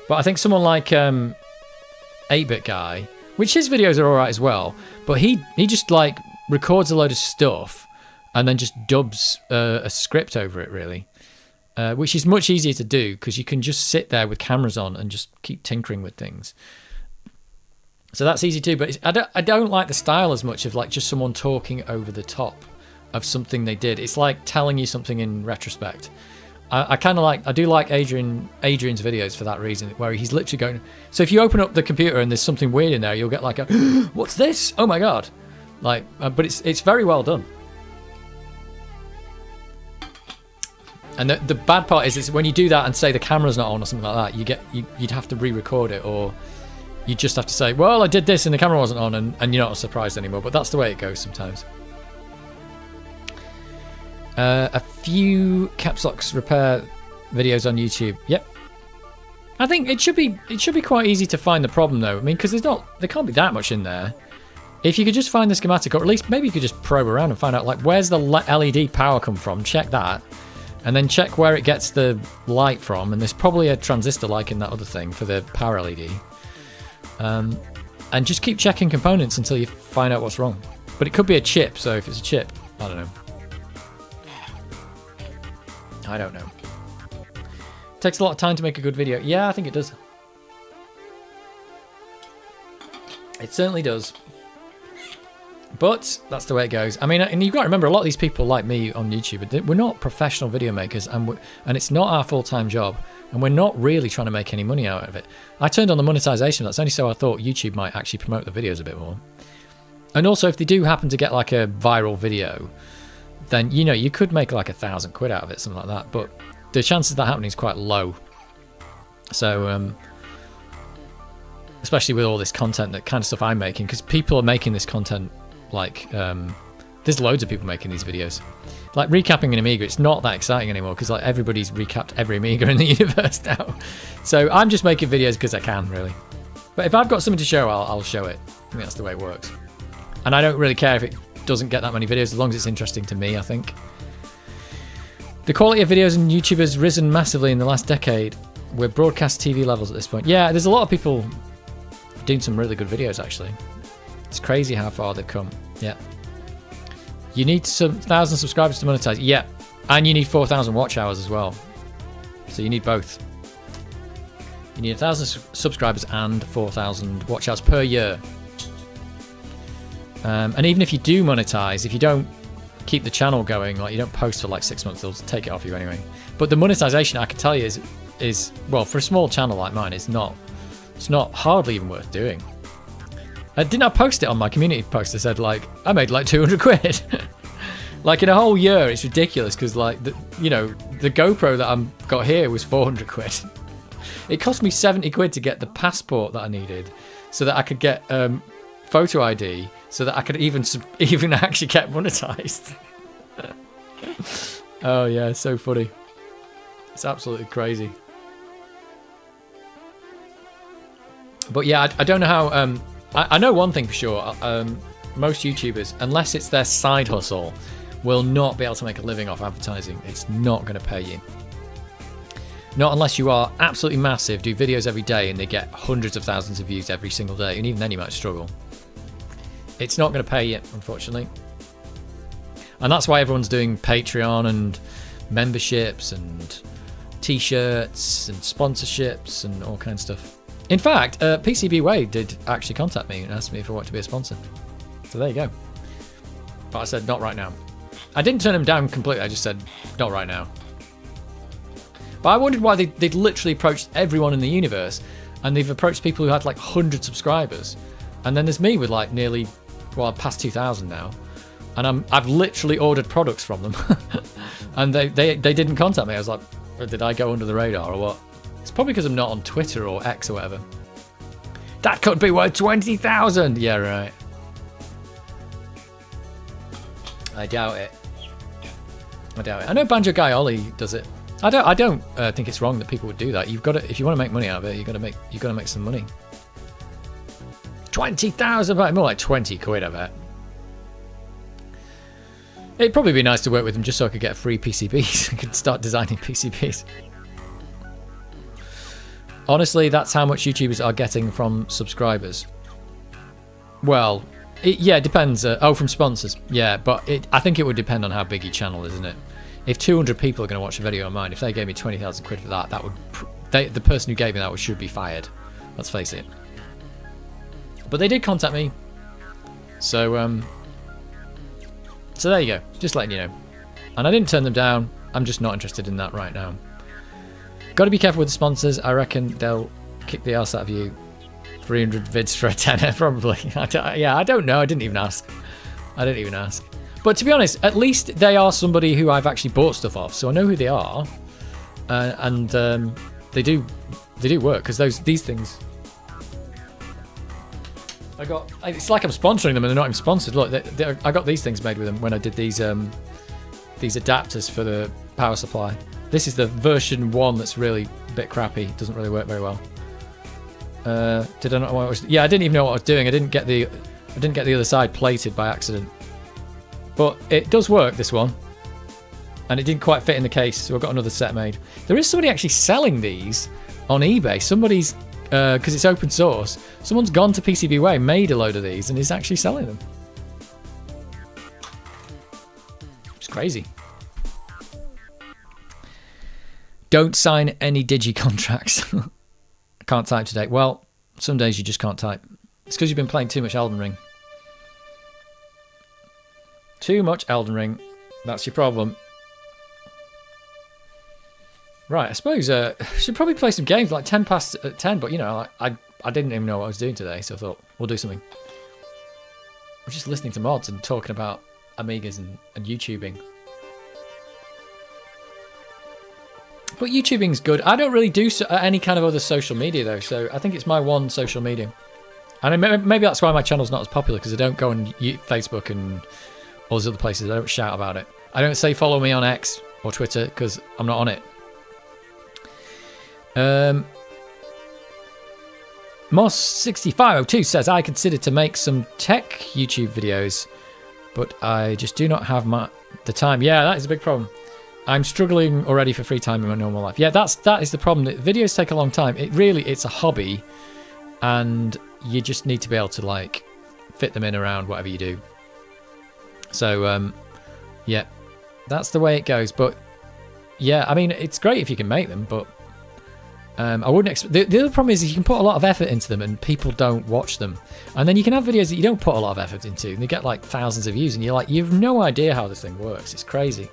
But I think someone like 8-Bit Guy, which his videos are alright as well, but he just like records a load of stuff and then just dubs a script over it really. Which is much easier to do because you can just sit there with cameras on and just keep tinkering with things. So that's easy too, but I don't like the style as much of like just someone talking over the top of something they did. It's like telling you something in retrospect. I do like Adrian's videos for that reason, where he's literally going. So if you open up the computer and there's something weird in there, you'll get like a, what's this? Oh my god! Like, but it's very well done. And the bad part is when you do that and say the camera's not on or something like that, you'd have to re-record it, or you just have to say, well, I did this and the camera wasn't on, and you're not surprised anymore. But that's the way it goes sometimes. A few caps locks repair videos on YouTube. Yep. I think it should be quite easy to find the problem though. I mean, because there can't be that much in there. If you could just find the schematic, or at least maybe you could just probe around and find out like where's the LED power come from. Check that. And then check where it gets the light from, and there's probably a transistor like in that other thing for the power LED. And just keep checking components until you find out what's wrong. But it could be a chip, so if it's a chip, I don't know. I don't know. Takes a lot of time to make a good video. Yeah, I think it does. It certainly does. But that's the way it goes. I mean, and you've got to remember, a lot of these people like me on YouTube, we're not professional video makers, and it's not our full-time job, and we're not really trying to make any money out of it. I turned on the monetization. That's only so I thought YouTube might actually promote the videos a bit more. And also, if they do happen to get like a viral video, then you could make like £1,000 out of it, something like that. But the chances of that happening is quite low. So, especially with all this content, that kind of stuff I'm making, because people are making this content like There's loads of people making these videos. Like recapping an Amiga, it's not that exciting anymore because like everybody's recapped every Amiga in the universe now. So I'm just making videos because I can, really. But if I've got something to show, I'll show it. I think that's the way it works. And I don't really care if it doesn't get that many videos, as long as it's interesting to me, I think. The quality of videos on YouTube has risen massively in the last decade. We're broadcast TV levels at this point. Yeah, there's a lot of people doing some really good videos, actually. It's crazy how far they've come. Yeah. You need some 1,000 subscribers to monetize. Yeah. And you need 4,000 watch hours as well. So you need both. You need 1,000 subscribers and 4,000 watch hours per year. And even if you do monetize, if you don't keep the channel going, like you don't post for like 6 months, they'll take it off you anyway. But the monetization, I can tell you, is well, for a small channel like mine, it's not hardly even worth doing. Didn't I post it on my community post? I said like I made like 200 quid. Like in a whole year, it's ridiculous because like the GoPro that I've got here was 400 quid. It cost me 70 quid to get the passport that I needed, so that I could get photo ID, so that I could even actually get monetized. Oh yeah, it's so funny. It's absolutely crazy. But yeah, I don't know how. I know one thing for sure. Most YouTubers, unless it's their side hustle, will not be able to make a living off advertising. It's not going to pay you. Not unless you are absolutely massive, do videos every day, and they get hundreds of thousands of views every single day, and even then you might struggle. It's not going to pay you, unfortunately. And that's why everyone's doing Patreon and memberships and t-shirts and sponsorships and all kinds of stuff. In fact, PCBWay did actually contact me and asked me if I want to be a sponsor. So there you go. But I said, not right now. I didn't turn them down completely, I just said, not right now. But I wondered why they'd literally approached everyone in the universe, and they've approached people who had like 100 subscribers. And then there's me with like nearly, well, past 2,000 now. And I've literally ordered products from them. And they didn't contact me. I was like, did I go under the radar or what? It's probably because I'm not on Twitter or X or whatever. That could be worth 20,000. Yeah, right. I doubt it. I know Banjo Guy Ollie does it. I don't think it's wrong that people would do that. You've got to, if you want to make money out of it, you've got to make some money. 20,000, more like 20 quid, I bet. It'd probably be nice to work with them just so I could get free PCBs. I could start designing PCBs. Honestly, that's how much YouTubers are getting from subscribers. Well, it depends. From sponsors. Yeah, but I think it would depend on how big your channel is, isn't it? If 200 people are going to watch a video of mine, if they gave me 20,000 quid for that, the person who gave me that should be fired. Let's face it. But they did contact me. So there you go. Just letting you know. And I didn't turn them down. I'm just not interested in that right now. Got to be careful with the sponsors. I reckon they'll kick the arse out of you. 300 vids for a tenner, probably. I don't know. I didn't even ask. But to be honest, at least they are somebody who I've actually bought stuff off, so I know who they are, and they do work because these things. It's like I'm sponsoring them and they're not even sponsored. Look, I got these things made with them when I did these adapters for the power supply. This is the version 1 that's really a bit crappy. It doesn't really work very well. Did I not know what I was? Yeah, I didn't even know what I was doing. I didn't get the other side plated by accident. But it does work, this one. And it didn't quite fit in the case, so I've got another set made. There is somebody actually selling these on eBay. Somebody's, because it's open source, someone's gone to PCBWay, made a load of these, and is actually selling them. It's crazy. Don't sign any digi contracts. I can't type today. Well, some days you just can't type. It's because you've been playing too much Elden Ring. Too much Elden Ring. That's your problem. Right, I suppose I should probably play some games like 10 past 10, but you know, I didn't even know what I was doing today, so I thought, we'll do something. We're just listening to mods and talking about Amigas and YouTubing. But YouTubing's good. I don't really do any kind of other social media though, so I think it's my one social media. And maybe that's why my channel's not as popular, because I don't go on Facebook all those other places. I don't shout about it. I don't say follow me on X or Twitter because I'm not on it. Moss6502 says, I consider to make some tech YouTube videos, but I just do not have the time. Yeah, that is a big problem. I'm struggling already for free time in my normal life. Yeah, that is the problem. Videos take a long time. It's a hobby, and you just need to be able to like fit them in around whatever you do. So yeah, that's the way it goes. But yeah, I mean, it's great if you can make them, but I wouldn't expect. The other problem is you can put a lot of effort into them and people don't watch them, and then you can have videos that you don't put a lot of effort into and they get like thousands of views, and you're like, you have no idea how this thing works. It's crazy.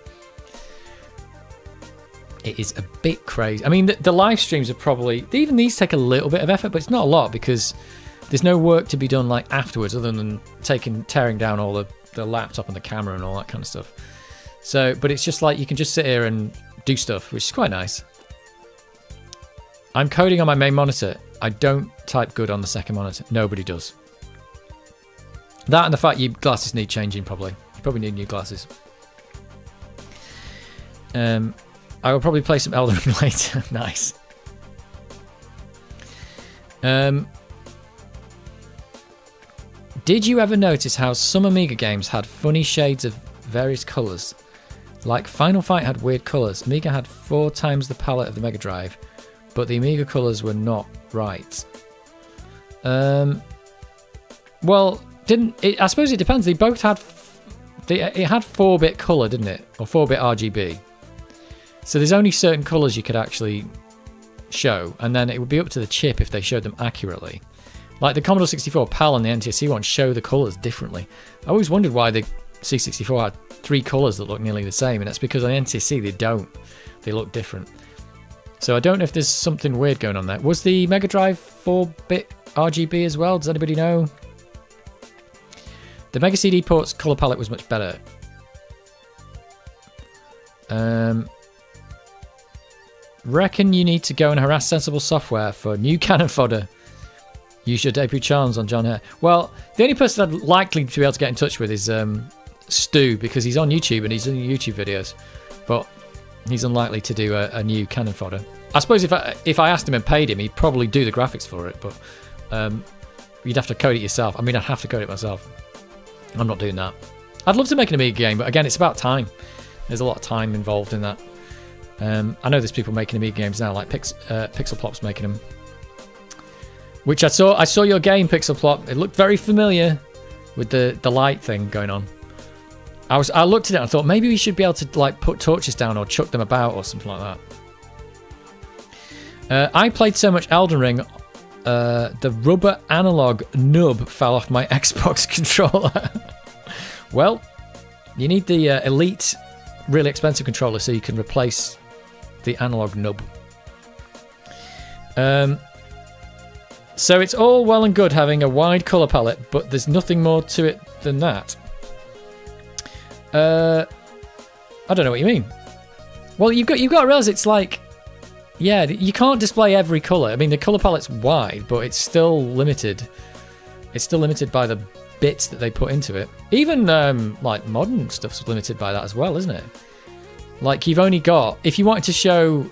It is a bit crazy. I mean, the live streams are probably, even these take a little bit of effort, but it's not a lot because there's no work to be done like afterwards other than tearing down all the laptop and the camera and all that kind of stuff. So, but it's just like you can just sit here and do stuff, which is quite nice. I'm coding on my main monitor. I don't type good on the second monitor. Nobody does. That and the fact your glasses need changing probably. You probably need new glasses. I will probably play some Elden Ring later. Nice. Did you ever notice how some Amiga games had funny shades of various colours? Like Final Fight had weird colours. Amiga had 4 times the palette of the Mega Drive, but the Amiga colours were not right. Well, I suppose it depends. They both had. It had 4-bit colour, didn't it? Or 4-bit RGB. So there's only certain colours you could actually show, and then it would be up to the chip if they showed them accurately. Like the Commodore 64 PAL and the NTSC one show the colours differently. I always wondered why the C64 had 3 colours that look nearly the same, and that's because on the NTSC they don't. They look different. So I don't know if there's something weird going on there. Was the Mega Drive 4-bit RGB as well? Does anybody know? The Mega CD port's colour palette was much better. Reckon you need to go and harass Sensible Software for new cannon fodder. Use your debut charms on John Hare. Well, the only person I'd likely to be able to get in touch with is Stu, because he's on YouTube and he's doing YouTube videos, but he's unlikely to do a new cannon fodder. I suppose if I asked him and paid him, he'd probably do the graphics for it, but you'd have to code it yourself. I mean, I'd have to code it myself. I'm not doing that. I'd love to make an Amiga game, but again, it's about time. There's a lot of time involved in that. I know there's people making Amiga games now, like Pixelplop's making them. Which I saw your game, Pixelplop. It looked very familiar with the light thing going on. I looked at it and I thought maybe we should be able to like put torches down or chuck them about or something like that. I played so much Elden Ring, the rubber analog nub fell off my Xbox controller. Well, you need the Elite, really expensive controller so you can replace the analog nub. So it's all well and good having a wide colour palette, but there's nothing more to it than that. I don't know what you mean. Well, you've got to realise it's like, yeah, you can't display every colour. I mean, the colour palette's wide, but it's still limited. It's still limited by the bits that they put into it. Even like modern stuff's limited by that as well, isn't it? Like you've only got, if you wanted to show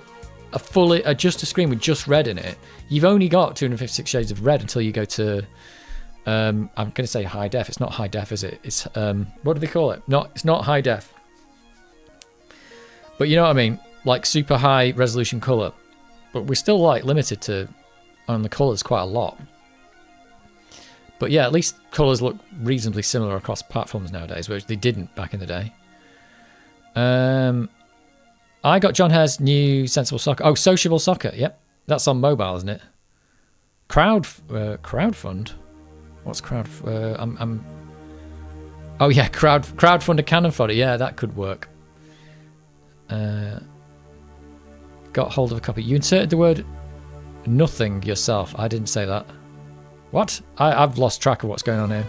just a screen with just red in it, you've only got 256 shades of red until you go to I'm going to say high def. It's not high def, is it? It's what do they call it? It's not high def, but you know what I mean, like super high resolution color. But we're still like limited on the colors quite a lot. But yeah, at least colors look reasonably similar across platforms nowadays, which they didn't back in the day. I got John Hare's new Sensible Soccer. Oh, Sociable Soccer. Yep, that's on mobile, isn't it? Crowdfund. What's crowd? Oh yeah, crowdfund a cannon fodder. Yeah, that could work. Got hold of a copy. You inserted the word nothing yourself. I didn't say that. What? I've lost track of what's going on here.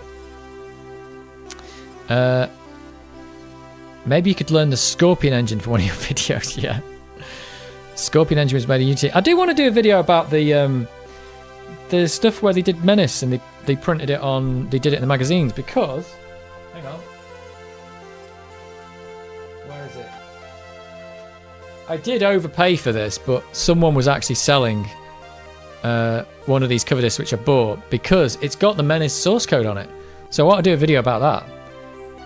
Maybe you could learn the Scorpion engine for one of your videos. Yeah, Scorpion engine was made in Unity. I do want to do a video about the stuff where they did Menace and they printed it on. They did it in the magazines because. Hang on. I did overpay for this, but someone was actually selling one of these cover discs which I bought because it's got the Menace source code on it. So I want to do a video about that.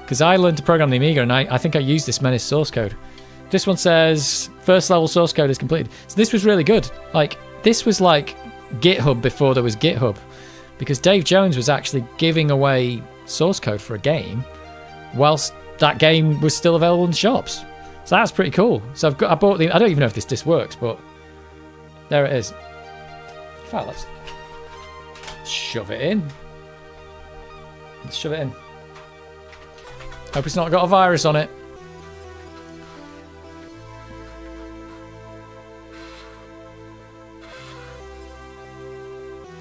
Because I learned to program the Amiga and I think I used this Menace source code. This one says first level source code is completed. So this was really good. Like, this was like GitHub before there was GitHub. Because Dave Jones was actually giving away source code for a game whilst that game was still available in shops. So that's pretty cool. So I bought the, I don't even know if this disc works, but there it is. In fact, let's shove it in. Let's shove it in. Hope it's not got a virus on it.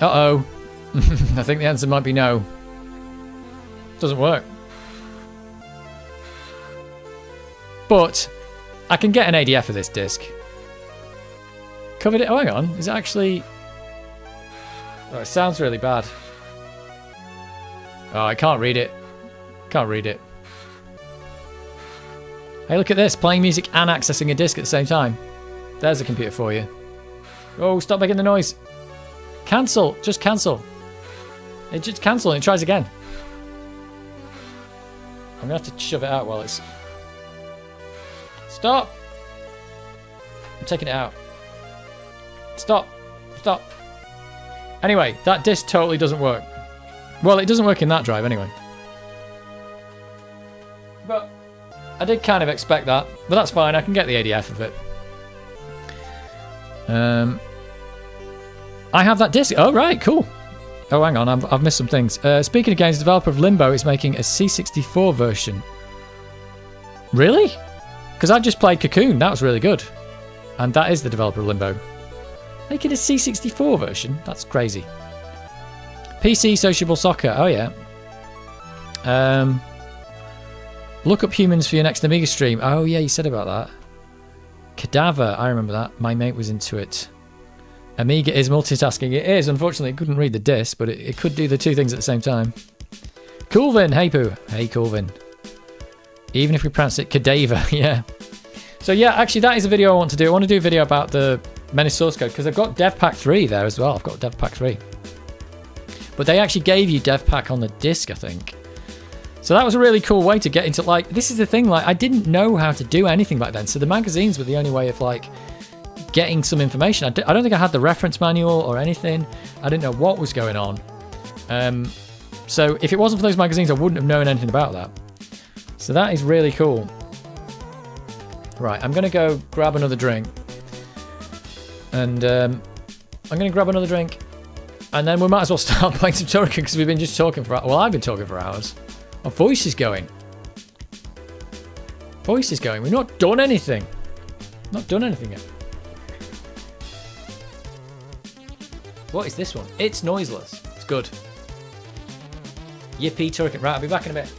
Uh-oh. I think the answer might be no. Doesn't work. But I can get an ADF for this disc. Covered it. Oh, hang on. Is it actually... Oh, it sounds really bad. Oh, I can't read it. Can't read it. Hey, look at this. Playing music and accessing a disc at the same time. There's a computer for you. Oh, stop making the noise. Cancel. Just cancel. It just cancel and it tries again. I'm going to have to shove it out while it's... Stop! I'm taking it out. Stop. Stop. Anyway, that disc totally doesn't work. Well, it doesn't work in that drive anyway. But I did kind of expect that. But that's fine. I can get the ADF of it. I have that disc. Oh, right. Cool. Oh, hang on. I've missed some things. Speaking of games, the developer of Limbo is making a C64 version. Really? Because I just played Cocoon. That was really good. And that is the developer of Limbo. Making a C64 version? That's crazy. PC Sociable Soccer. Oh, yeah. Look up humans for your next Amiga stream. Oh, yeah, you said about that. Cadaver. I remember that. My mate was into it. Amiga is multitasking. It is. Unfortunately, it couldn't read the disc, but it could do the two things at the same time. Coolvin. Hey, Pooh. Hey, Coolvin. Even if we pronounce it cadaver. Yeah. So, yeah, actually, that is a video I want to do. I want to do a video about the Menace source code because I've got DevPack 3 there as well. I've got DevPack 3. But they actually gave you DevPack on the disc, I think. So that was a really cool way to get into, like, this is the thing, like, I didn't know how to do anything back then. So the magazines were the only way of, like, getting some information. I don't think I had the reference manual or anything. I didn't know what was going on. So if it wasn't for those magazines, I wouldn't have known anything about that. So that is really cool. Right, I'm going to go grab another drink. And I'm going to grab another drink. And then we might as well start playing some Turrican because we've been just talking for... Well, I've been talking for hours. My voice is going. Voice is going. We've not done anything. Not done anything yet. What is this one? It's noiseless. It's good. Yippee Turrican. Right, I'll be back in a bit.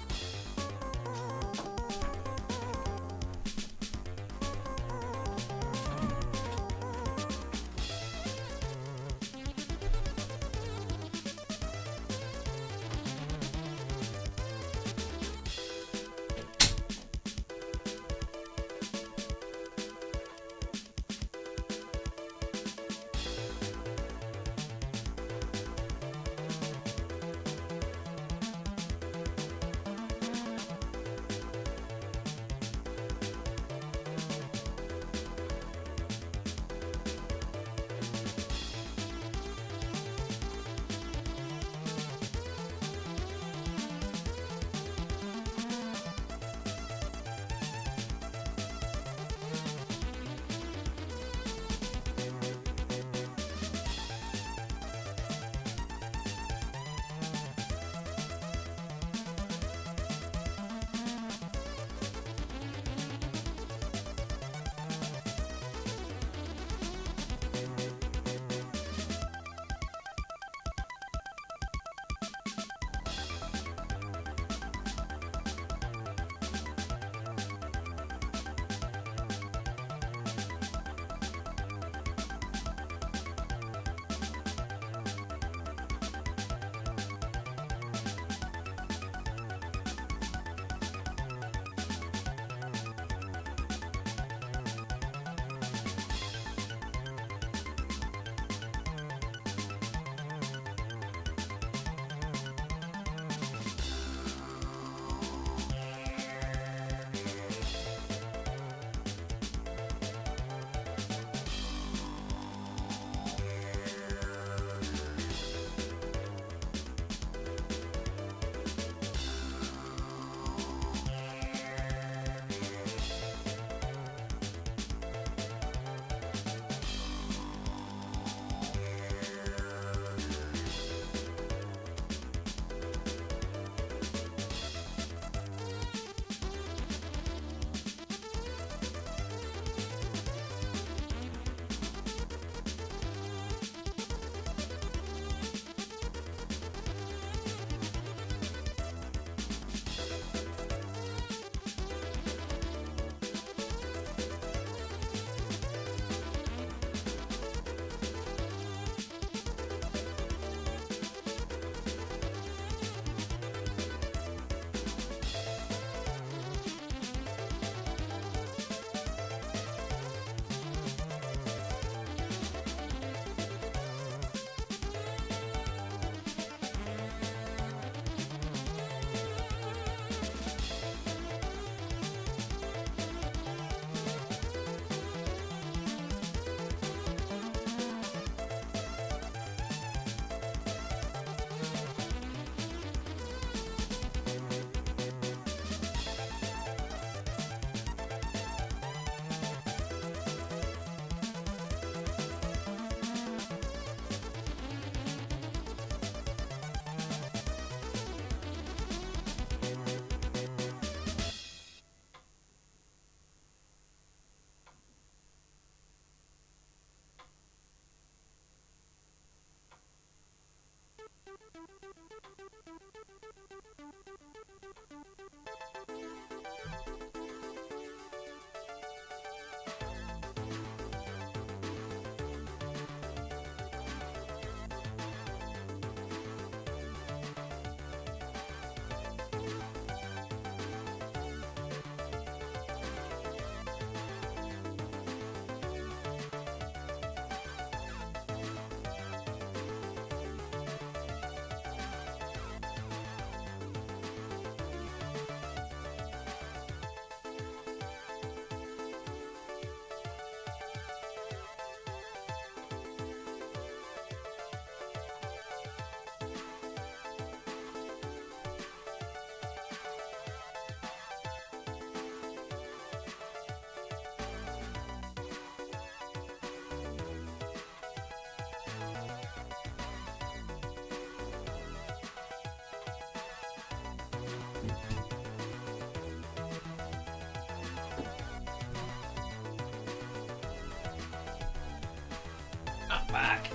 Back.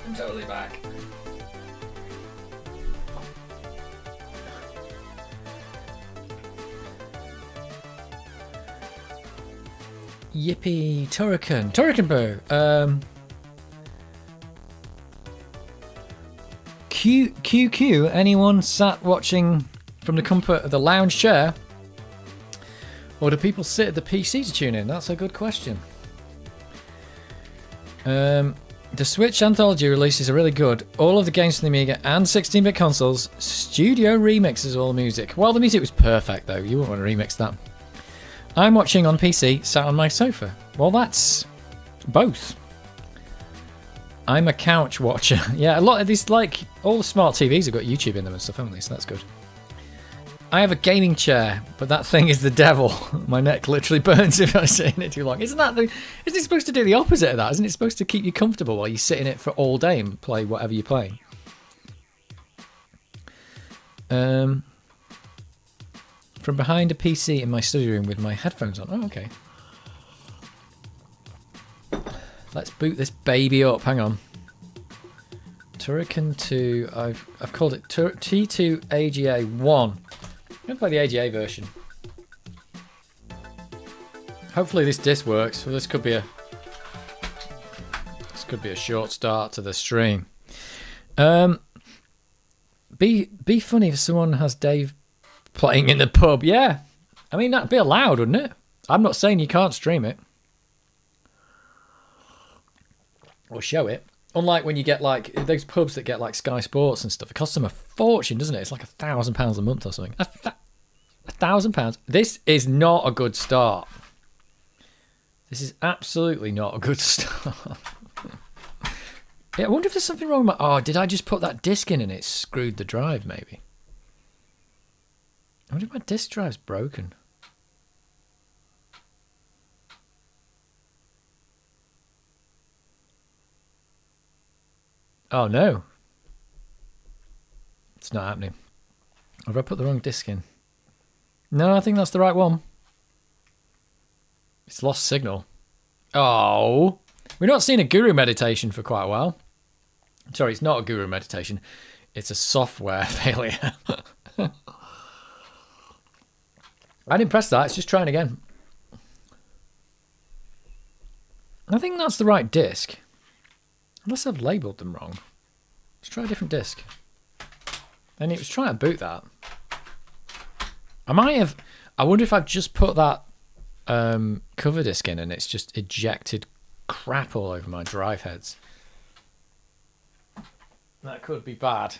I'm totally back. Yippee, Turrican Boo. QQ, anyone sat watching from the comfort of the lounge chair? Or do people sit at the PC to tune in? That's a good question. The Switch Anthology releases are really good. All of the games from the Amiga and 16-bit consoles. Studio remixes all the music. Well, the music was perfect, though. You wouldn't want to remix that. I'm watching on PC, sat on my sofa. Well, that's both. I'm a couch watcher. Yeah, a lot of these, like, all the smart TVs have got YouTube in them and stuff, haven't they? So that's good. I have a gaming chair, but that thing is the devil. My neck literally burns if I sit in it too long. Isn't it supposed to do the opposite of that? Isn't it supposed to keep you comfortable while you sit in it for all day and play whatever you're playing? From behind a PC in my study room with my headphones on. Oh, okay. Let's boot this baby up. Hang on. Turrican 2. I've called it T2 AGA 1. I'm going to play the AGA version. Hopefully this disc works. Well, this could be a short start to the stream. Be funny if someone has Dave playing in the pub. Yeah, I mean that'd be allowed, wouldn't it? I'm not saying you can't stream it or show it. Unlike when you get like those pubs that get like Sky Sports and stuff, it costs them a fortune, doesn't it? It's like £1,000 a month or something. £1,000. This is not a good start. This is absolutely not a good start. Yeah, I wonder if there's something wrong with my... Oh, did I just put that disc in and it screwed the drive, maybe? I wonder if my disc drive's broken. Oh, no. It's not happening. Or have I put the wrong disc in? No, I think that's the right one. It's lost signal. Oh. We've not seen a guru meditation for quite a while. Sorry, it's not a guru meditation. It's a software failure. I didn't press that. It's just trying again. I think that's the right disc. Unless I've labelled them wrong. Let's try a different disc. And it was trying to boot that. I might have... I wonder if I've just put that cover disc in and it's just ejected crap all over my drive heads. That could be bad.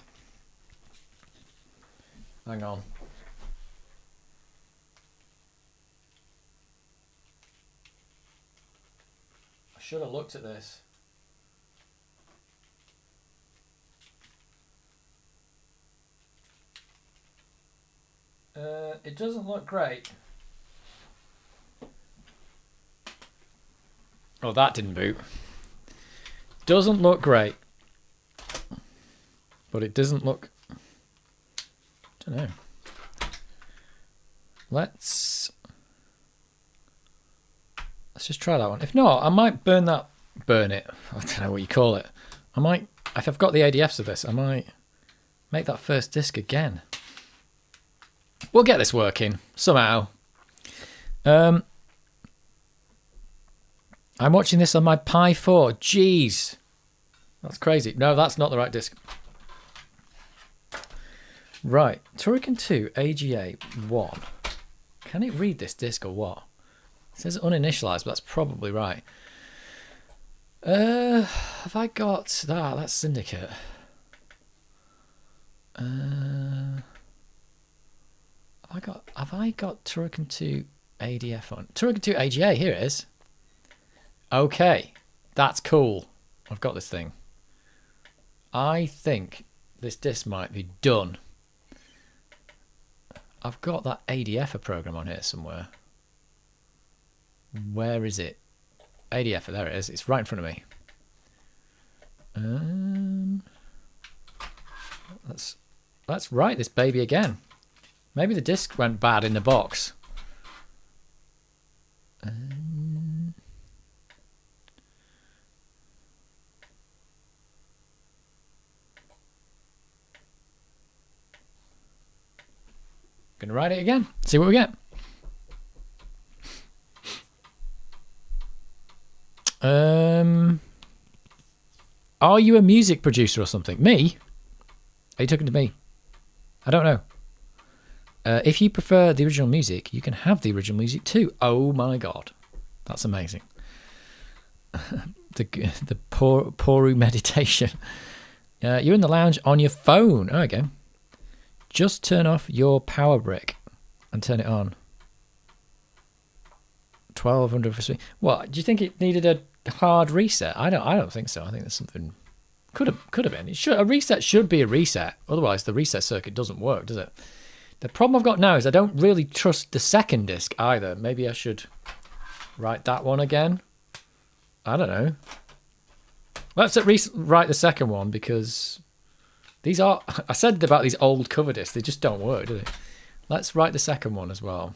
Hang on. I should have looked at this. It doesn't look great. Oh, that didn't boot. Doesn't look great. But it doesn't look... I don't know. Let's Let's just try that one. If not, I might burn it. I don't know what you call it. I might, if I've got the ADFs of this, I might make that first disc again. We'll get this working somehow. I'm watching this on my Pi 4. Jeez. That's crazy. No, that's not the right disc. Right. Turrican 2 AGA 1. Can it read this disc or what? It says uninitialized, but that's probably right. Have I got that? That's Syndicate. Have I got Turrican 2 ADF on? Turrican 2 AGA, here it is. Okay. That's cool. I've got this thing. I think this disc might be done. I've got that ADF program on here somewhere. Where is it? ADF, there it is. It's right in front of me. Let's write this baby again. Maybe the disc went bad in the box. Gonna write it again. See what we get. Are you a music producer or something? Me? Are you talking to me? I don't know. If you prefer the original music, you can have the original music too. Oh my god, that's amazing. the Poru meditation. You're in the lounge on your phone. Oh, okay. Just turn off your power brick and turn it on. 1200 for speed. What? Do you think it needed a hard reset? I don't think so. I think there's something. Could have been. A reset should be a reset. Otherwise, the reset circuit doesn't work, does it? The problem I've got now is I don't really trust the second disc either. Maybe I should write that one again. I don't know. Let's write the second one because these are. I said about these old cover discs. They just don't work, do they? Let's write the second one as well.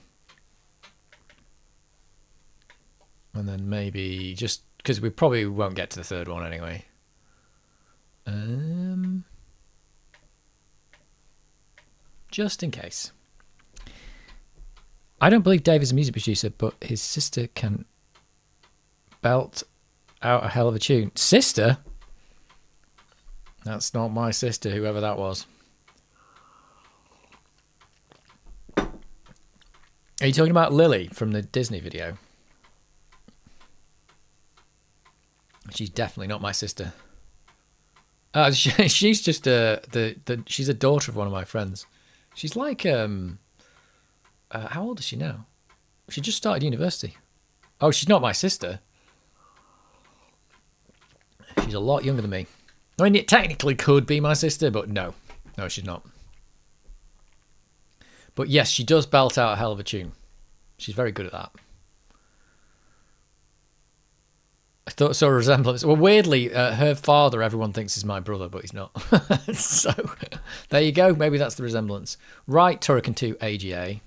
And then maybe just because we probably won't get to the third one anyway. Just in case. I don't believe Dave is a music producer, but his sister can belt out a hell of a tune. Sister? That's not my sister, whoever that was. Are you talking about Lily from the Disney video? She's definitely not my sister. She's just she's a daughter of one of my friends. She's like how old is she now? She just started university. Oh, she's not my sister. She's a lot younger than me. I mean, it technically could be my sister, but no, she's not. But yes, she does belt out a hell of a tune. She's very good at that. I thought I saw a resemblance. Well, weirdly, her father, everyone thinks is my brother, but he's not. So, there you go. Maybe that's the resemblance. Right, Turrican 2 AGA.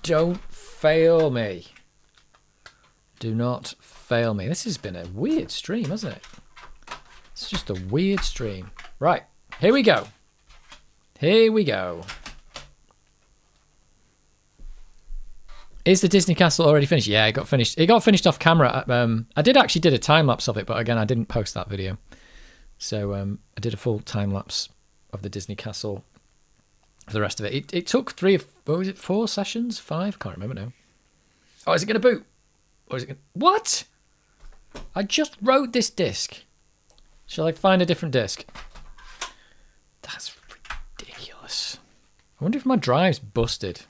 Don't fail me. Do not fail me. This has been a weird stream, hasn't it? It's just a weird stream. Right, here we go. Here we go. Is the Disney Castle already finished? Yeah, it got finished. It got finished off camera. I did a time lapse of it, but again, I didn't post that video. So I did a full time lapse of the Disney Castle. For the rest of it, it took 4 sessions, 5? Can't remember now. Oh, is it going to boot? Or is it? What? I just wrote this disc. Shall I find a different disc? That's ridiculous. I wonder if my drive's busted.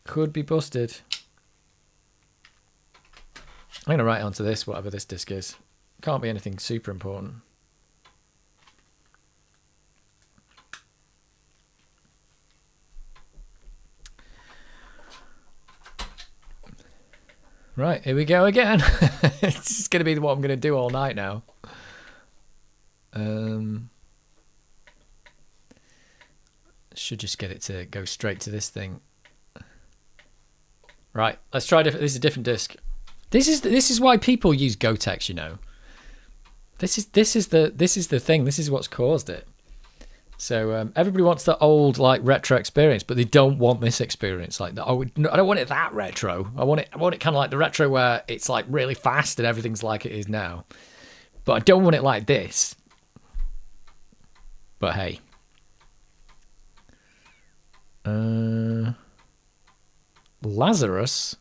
Could be busted. I'm going to write onto this, whatever this disc is. Can't be anything super important. Right, here we go again. It's going to be what I'm going to do all night now. Should just get it to go straight to this thing. Right, let's try different. This is a different disc. This is why people use Gotex, you know. This is the thing. This is what's caused it. So everybody wants the old like retro experience, but they don't want this experience. Like, I don't want it that retro. I want it kind of like the retro where it's like really fast and everything's like it is now. But I don't want it like this. But hey. Lazarus.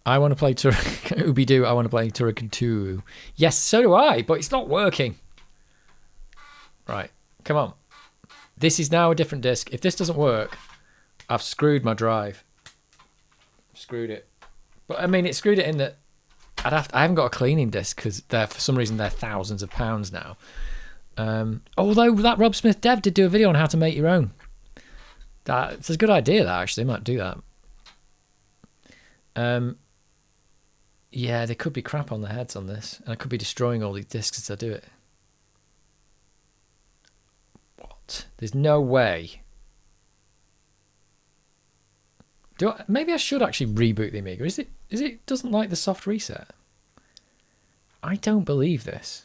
I want to play Ubi-Doo. I want to play Turrican 2. Yes, so do I, but it's not working. Right, come on. This is now a different disc. If this doesn't work, I've screwed my drive. Screwed it. But I mean, it screwed it in that I haven't got a cleaning disc because for some reason they're thousands of pounds now. Although that Rob Smith dev did do a video on how to make your own. It's a good idea. That actually might do that. Yeah, there could be crap on the heads on this, and I could be destroying all these discs as I do it. What? There's no way. Maybe I should actually reboot the Amiga. Is it doesn't like the soft reset? I don't believe this.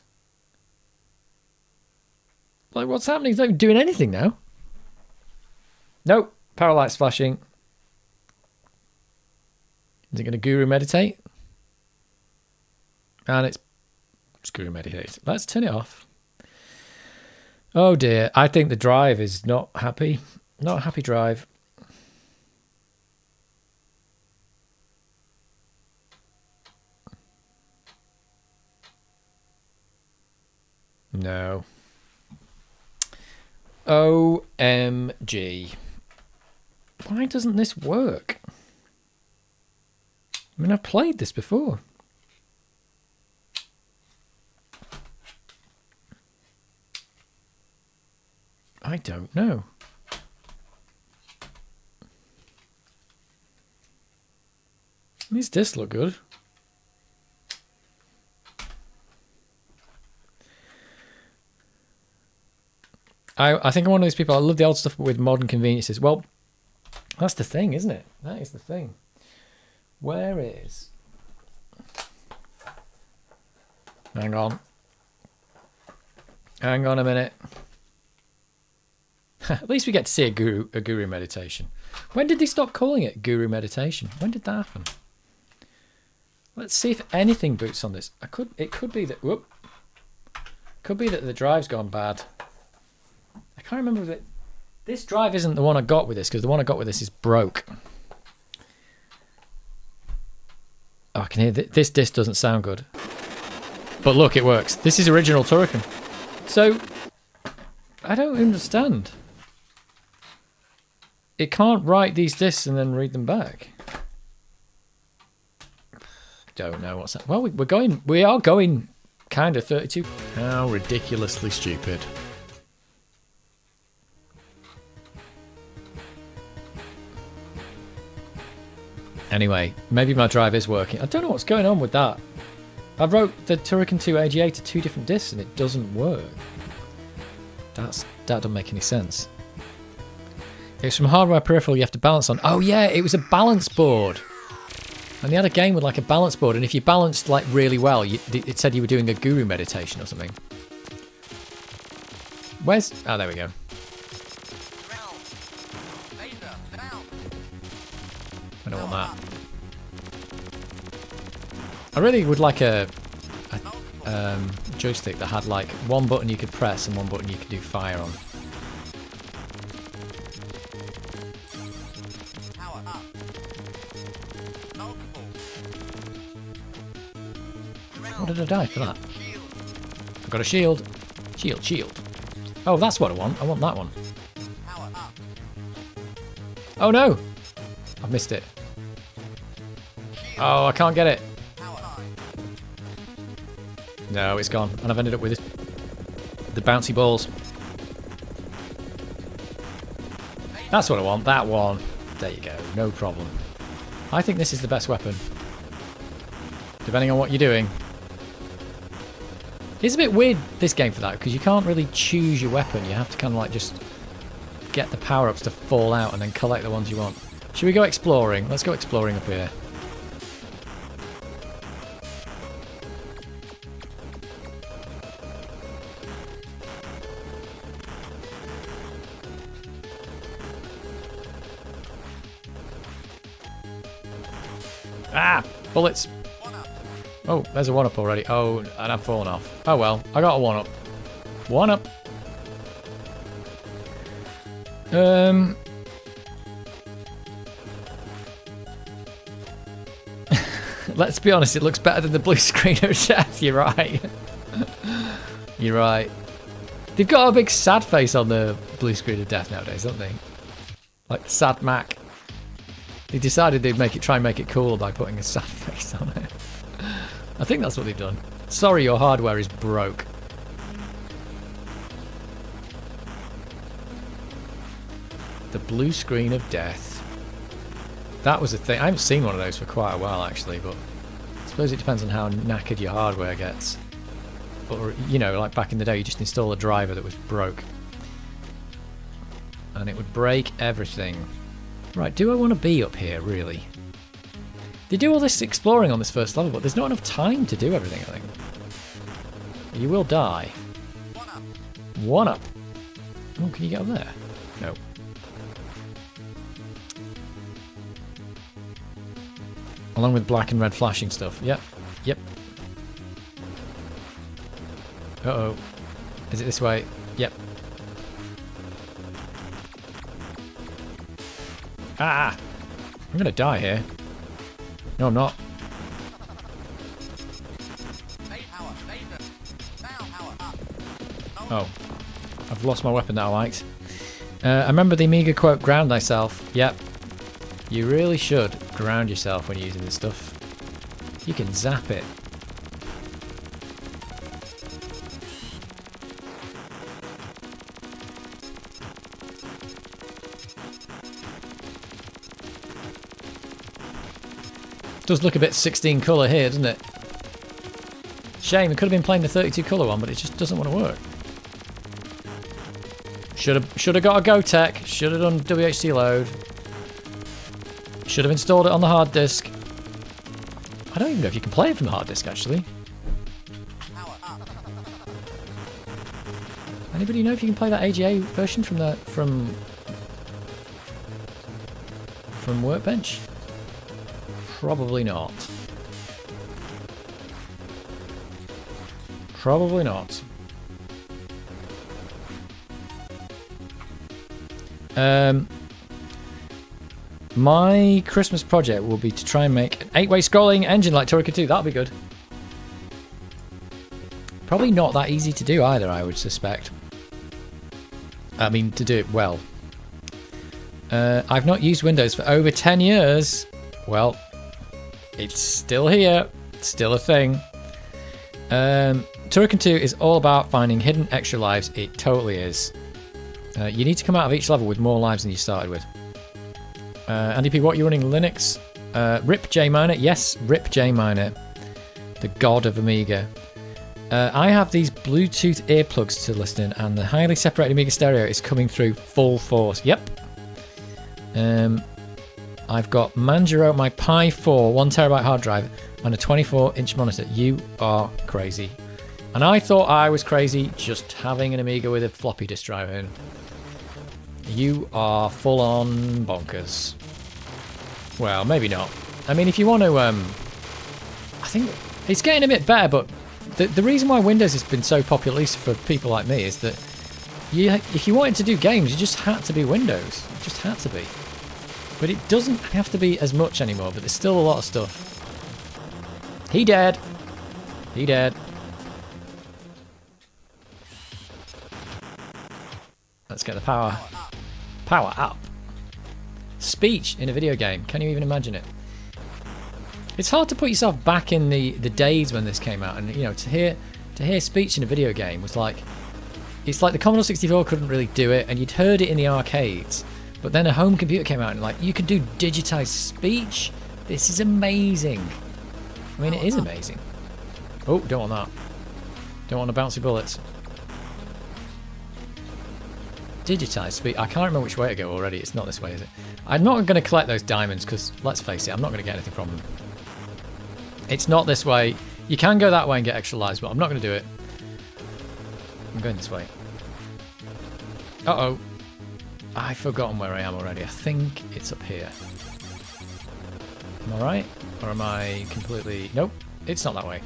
Like, what's happening? It's not even doing anything now. Nope. Power light's flashing. Is it going to guru meditate? And it's guru meditate. Let's turn it off. Oh dear. I think the drive is not happy. Not a happy drive. No. OMG. Why doesn't this work? I mean, I've played this before. I don't know. These discs look good. I think I'm one of those people. I love the old stuff with modern conveniences. Well, that's the thing, isn't it? That is the thing. Where is... Hang on. Hang on a minute. At least we get to see a guru meditation. When did they stop calling it guru meditation? When did that happen? Let's see if anything boots on this. It could be that... Whoop. Could be that the drive's gone bad. I can't remember if it... This drive isn't the one I got with this, because the one I got with this is broke. Oh, I can hear this disc doesn't sound good. But look, it works. This is original Turrican. So, I don't understand. It can't write these discs and then read them back. Don't know what's that. Well, we are going kind of 32. How ridiculously stupid. Anyway, maybe my drive is working. I don't know what's going on with that. I wrote the Turrican 2 AGA to 2 different discs and it doesn't work. That doesn't make any sense. It's from hardware peripheral you have to balance on. Oh yeah, it was a balance board. And they had a game with like a balance board, and if you balanced like really well, it said you were doing a guru meditation or something. Where's... Oh, there we go. I don't want that. I really would like a joystick that had like one button you could press and one button you could do fire on. What did I die for that? I got a shield. Shield. Oh, that's what I want. I want that one. Oh no! I've missed it. Oh, I can't get it. No, it's gone. And I've ended up with the bouncy balls. That's what I want. That one. There you go. No problem. I think this is the best weapon. Depending on what you're doing. It's a bit weird, this game, for that, because you can't really choose your weapon. You have to kind of like just get the power-ups to fall out and then collect the ones you want. Should we go exploring? Let's go exploring up here. Ah! Bullets! Oh, there's a 1-up already. Oh, and I've fallen off. Oh well, I got a 1-up. 1-up! Let's be honest, it looks better than the blue screen of death. You're right. You're right. They've got a big sad face on the blue screen of death nowadays, don't they? Like the sad Mac. They decided they'd try and make it cool by putting a sad face on it. I think that's what they've done. Sorry, your hardware is broke. The blue screen of death. That was a thing. I haven't seen one of those for quite a while, actually, but I suppose it depends on how knackered your hardware gets. Or, you know, like back in the day, you just install a driver that was broke. And it would break everything. Right, do I want to be up here, really? They do all this exploring on this first level, but there's not enough time to do everything, I think. You will die. 1-up. Oh, can you get up there? No. Along with black and red flashing stuff. Yep. Yep. Uh-oh. Is it this way? Yep. Ah! I'm gonna die here. No, I'm not. Oh. I've lost my weapon that I liked. I remember the Amiga quote, ground thyself. Yep. You really should ground yourself when you're using this stuff. You can zap it. Does look a bit 16 colour here, doesn't it? Shame, we could have been playing the 32 colour one, but it just doesn't want to work. Should have got a GoTech. Should have done WHC load. Should have installed it on the hard disk. I don't even know if you can play it from the hard disk, actually. Anybody know if you can play that AGA version from Workbench? Probably not. Probably not. My Christmas project will be to try and make an 8-way scrolling engine like Turrican 2. That'll be good. Probably not that easy to do either, I would suspect. I mean, to do it well. I've not used Windows for over 10 years. Well, it's still here. It's still a thing. Turrican 2 is all about finding hidden extra lives. It totally is. You need to come out of each level with more lives than you started with. Andy P, what are you running? Linux? RIP J Miner? Yes, RIP J Miner. The god of Amiga. I have these Bluetooth earplugs to listen in, and the highly separated Amiga stereo is coming through full force. Yep. I've got Manjaro, my Pi 4 1TB hard drive, and a 24-inch monitor. You are crazy. And I thought I was crazy just having an Amiga with a floppy disk drive in. You are full on bonkers. Well, maybe not. I mean, if you want to, I think it's getting a bit better, but the reason why Windows has been so popular, at least for people like me, is that if you wanted to do games, you just had to be Windows. It just had to be. But it doesn't have to be as much anymore, but there's still a lot of stuff. He dead. He dead. Let's get the power. Power up. Speech in a video game. Can you even imagine it? It's hard to put yourself back in the days when this came out, and you know, to hear speech in a video game was like, it's like the Commodore 64 couldn't really do it, and you'd heard it in the arcades, but then a home computer came out and like, you could do digitized speech. This is amazing. I mean, it is amazing. Oh, don't want that. Don't want the bouncy bullets. digitized speed. I can't remember which way to go already. It's not this way, is it? I'm not going to collect those diamonds because, let's face it, I'm not going to get anything from them. It's not this way. You can go that way and get extra lives, but I'm not going to do it. I'm going this way. Uh-oh. I've forgotten where I am already. I think it's up here. Am I right? Or am I completely... Nope, it's not that way.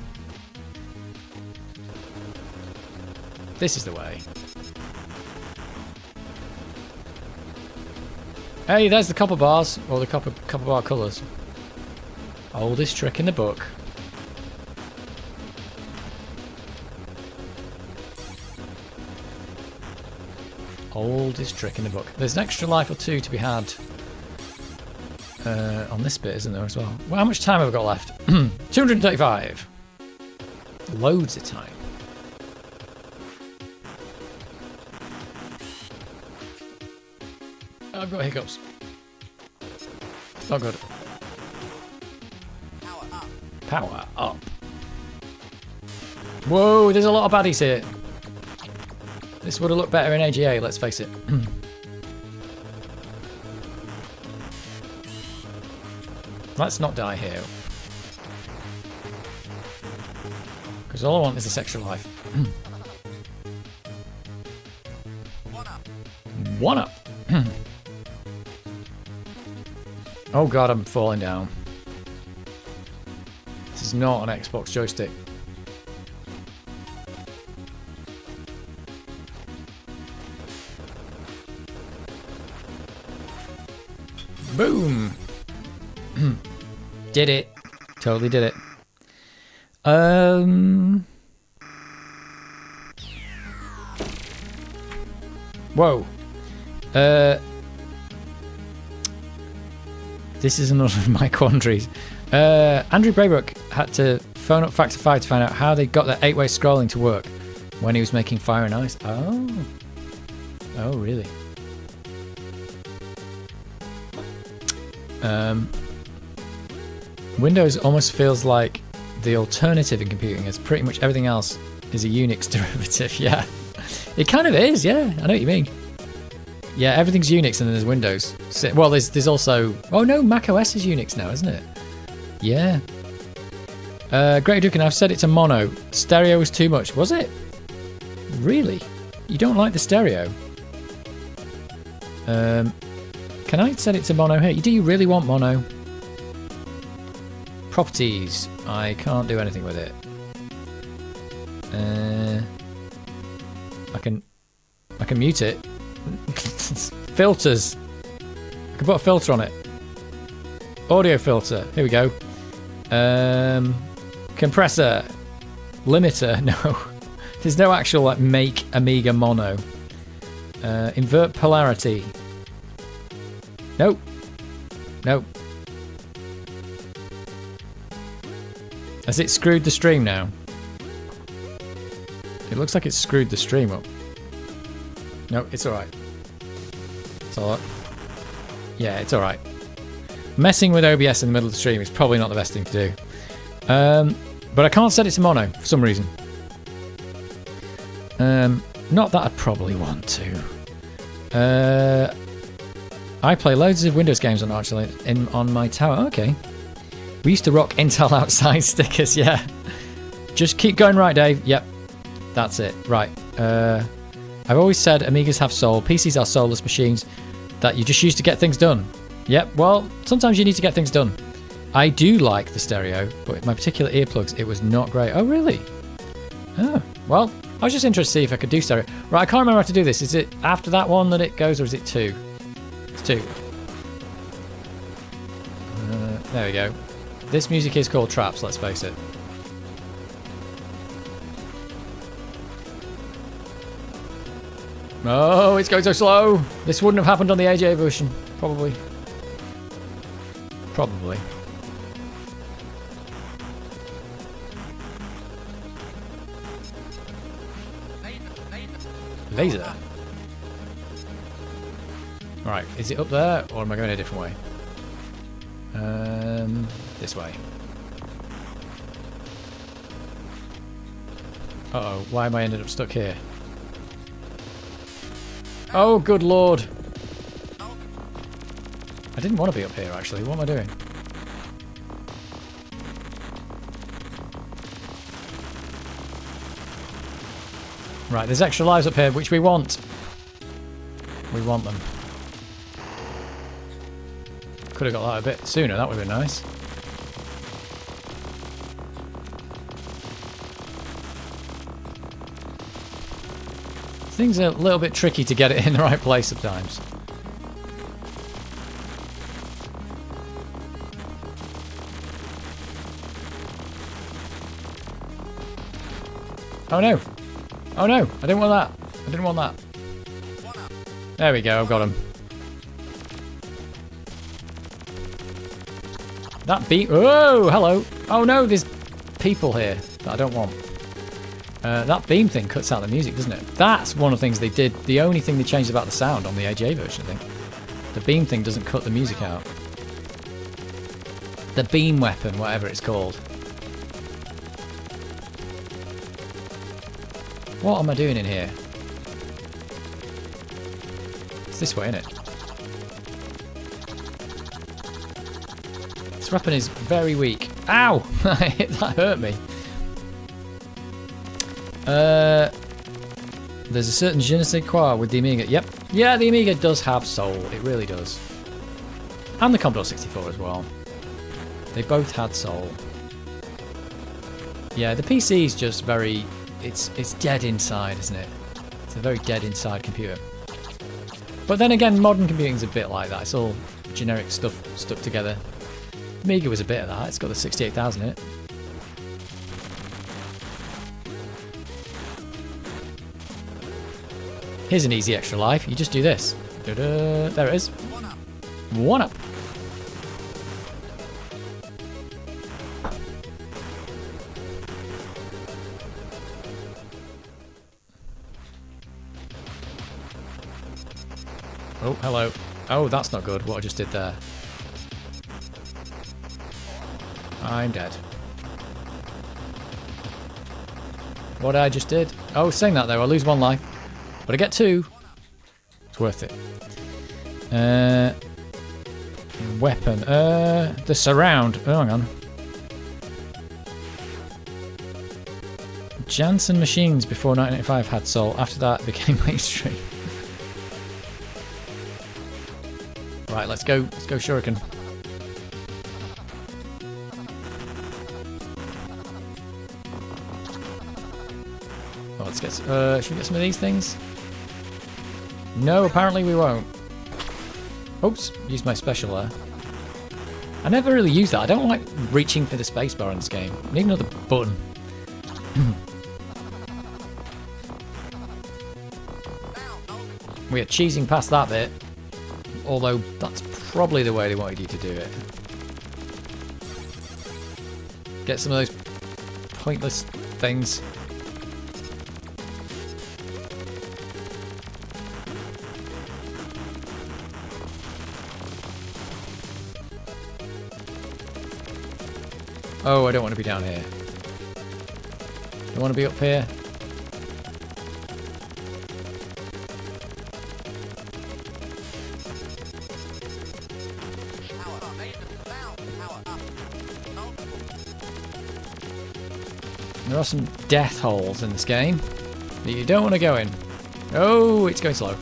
This is the way. Hey, there's the copper bars, or the copper bar colours. Oldest trick in the book. Oldest trick in the book. There's an extra life or two to be had on this bit, isn't there, as well? Well, how much time have I got left? 235. Loads of time. I've got hiccups. It's not good. Power up. Power up. Whoa, there's a lot of baddies here. This would have looked better in AGA, let's face it. Let's not die here. Because all I want is this extra life. One up. One up. Oh god, I'm falling down. This is not an Xbox joystick. Boom! Did it. Totally did it. Whoa. This is another of my quandaries. Andrew Braybrook had to phone up Factor 5 to find out how they got their 8-way scrolling to work when he was making Fire and Ice. Oh. Oh, really? Windows almost feels like the alternative in computing, as pretty much everything else is a Unix derivative. Yeah, it kind of is. Yeah, I know what you mean. Yeah, everything's Unix and then there's Windows. Well, there's also... Oh no, Mac OS is Unix now, isn't it? Yeah. Great Duke, and I've said it's a mono. Stereo was too much. Was it? Really? You don't like the stereo? Can I set it to mono here? Do you really want mono? Properties. I can't do anything with it. I can mute it. Filters. I can put a filter on it. Audio filter. Here we go. Compressor. Limiter. No. There's no actual like make Amiga mono. Invert polarity. Nope. Nope. Has it screwed the stream now? It looks like it's screwed the stream up. No, it's alright. It's alright. Yeah, it's alright. Messing with OBS in the middle of the stream is probably not the best thing to do. But I can't set it to mono for some reason. Not that I'd probably want to. I play loads of Windows games on actually on my tower. Okay. We used to rock Intel outside stickers, yeah. Just keep going right, Dave. Yep. That's it. Right. I've always said Amigas have soul. PCs are soulless machines that you just use to get things done. Yep. Well, sometimes you need to get things done. I do like the stereo, but my particular earplugs, it was not great. Oh, really? Oh, well, I was just interested to see if I could do stereo. Right, I can't remember how to do this. Is it after that one that it goes, or is it 2? It's 2. There we go. This music is called Traps, let's face it. Oh, it's going so slow. This wouldn't have happened on the AJ version. Probably. Probably. Laser. Right, is it up there or am I going a different way? This way. Uh-oh, why am I ended up stuck here? Oh, good lord. I didn't want to be up here, actually. What am I doing? Right, there's extra lives up here, which we want. We want them. Could have got that a bit sooner, that would have been nice. Things are a little bit tricky to get it in the right place sometimes. Oh no! Oh no! I didn't want that! I didn't want that. There we go, I've got him. That beam... Oh, hello! Oh no, there's people here that I don't want. That beam thing cuts out the music, doesn't it? That's one of the things they did. The only thing they changed about the sound on the AJ version, I think. The beam thing doesn't cut the music out. The beam weapon, whatever it's called. What am I doing in here? It's this way, isn't it? This weapon is very weak. Ow! That hurt me. There's a certain je ne sais quoi with the Amiga. Yep. Yeah, the Amiga does have soul. It really does. And the Commodore 64 as well. They both had soul. Yeah, the PC is just very... It's dead inside, isn't it? It's a very dead inside computer. But then again, modern computing's a bit like that. It's all generic stuff stuck together. Amiga was a bit of that. It's got the 68,000 in it. Here's an easy extra life. You just do this. Da-da. There it is. 1 up. Oh, hello. Oh, that's not good, what I just did there. I'm dead. What I just did? Oh, saying that though, I lose 1 life. But I get 2. It's worth it. Weapon. The surround. Oh, hang on. Janssen machines before 1985 had soul. After that, it became mainstream. Right, let's go. Let's go shuriken. Oh, let's get. Should we get some of these things? No, apparently we won't. Oops, used my special there. I never really use that. I don't like reaching for the spacebar in this game. I need another button. We are cheesing past that bit. Although that's probably the way they wanted you to do it. Get some of those pointless things. Oh, I don't want to be down here. I want to be up here. There are some death holes in this game that you don't want to go in. Oh, it's going slow.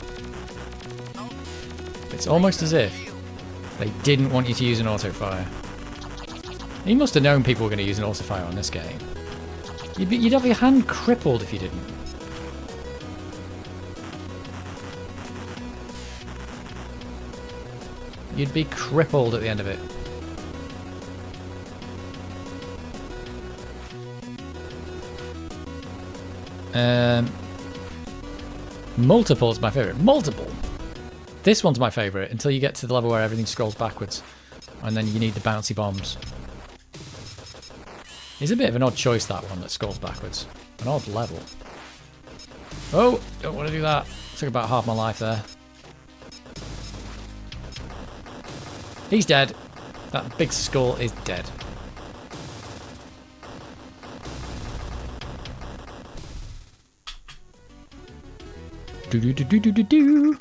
It's almost as if they didn't want you to use an auto fire. He must have known people were going to use an auto fire on this game. You'd have your hand crippled if you didn't. You'd be crippled at the end of it. Multiple is my favourite. Multiple! This one's my favourite until you get to the level where everything scrolls backwards. And then you need the bouncy bombs. It's a bit of an odd choice, that one that scrolls backwards. An odd level. Oh! Don't want to do that. Took about half my life there. He's dead. That big skull is dead. Do do do do do do do.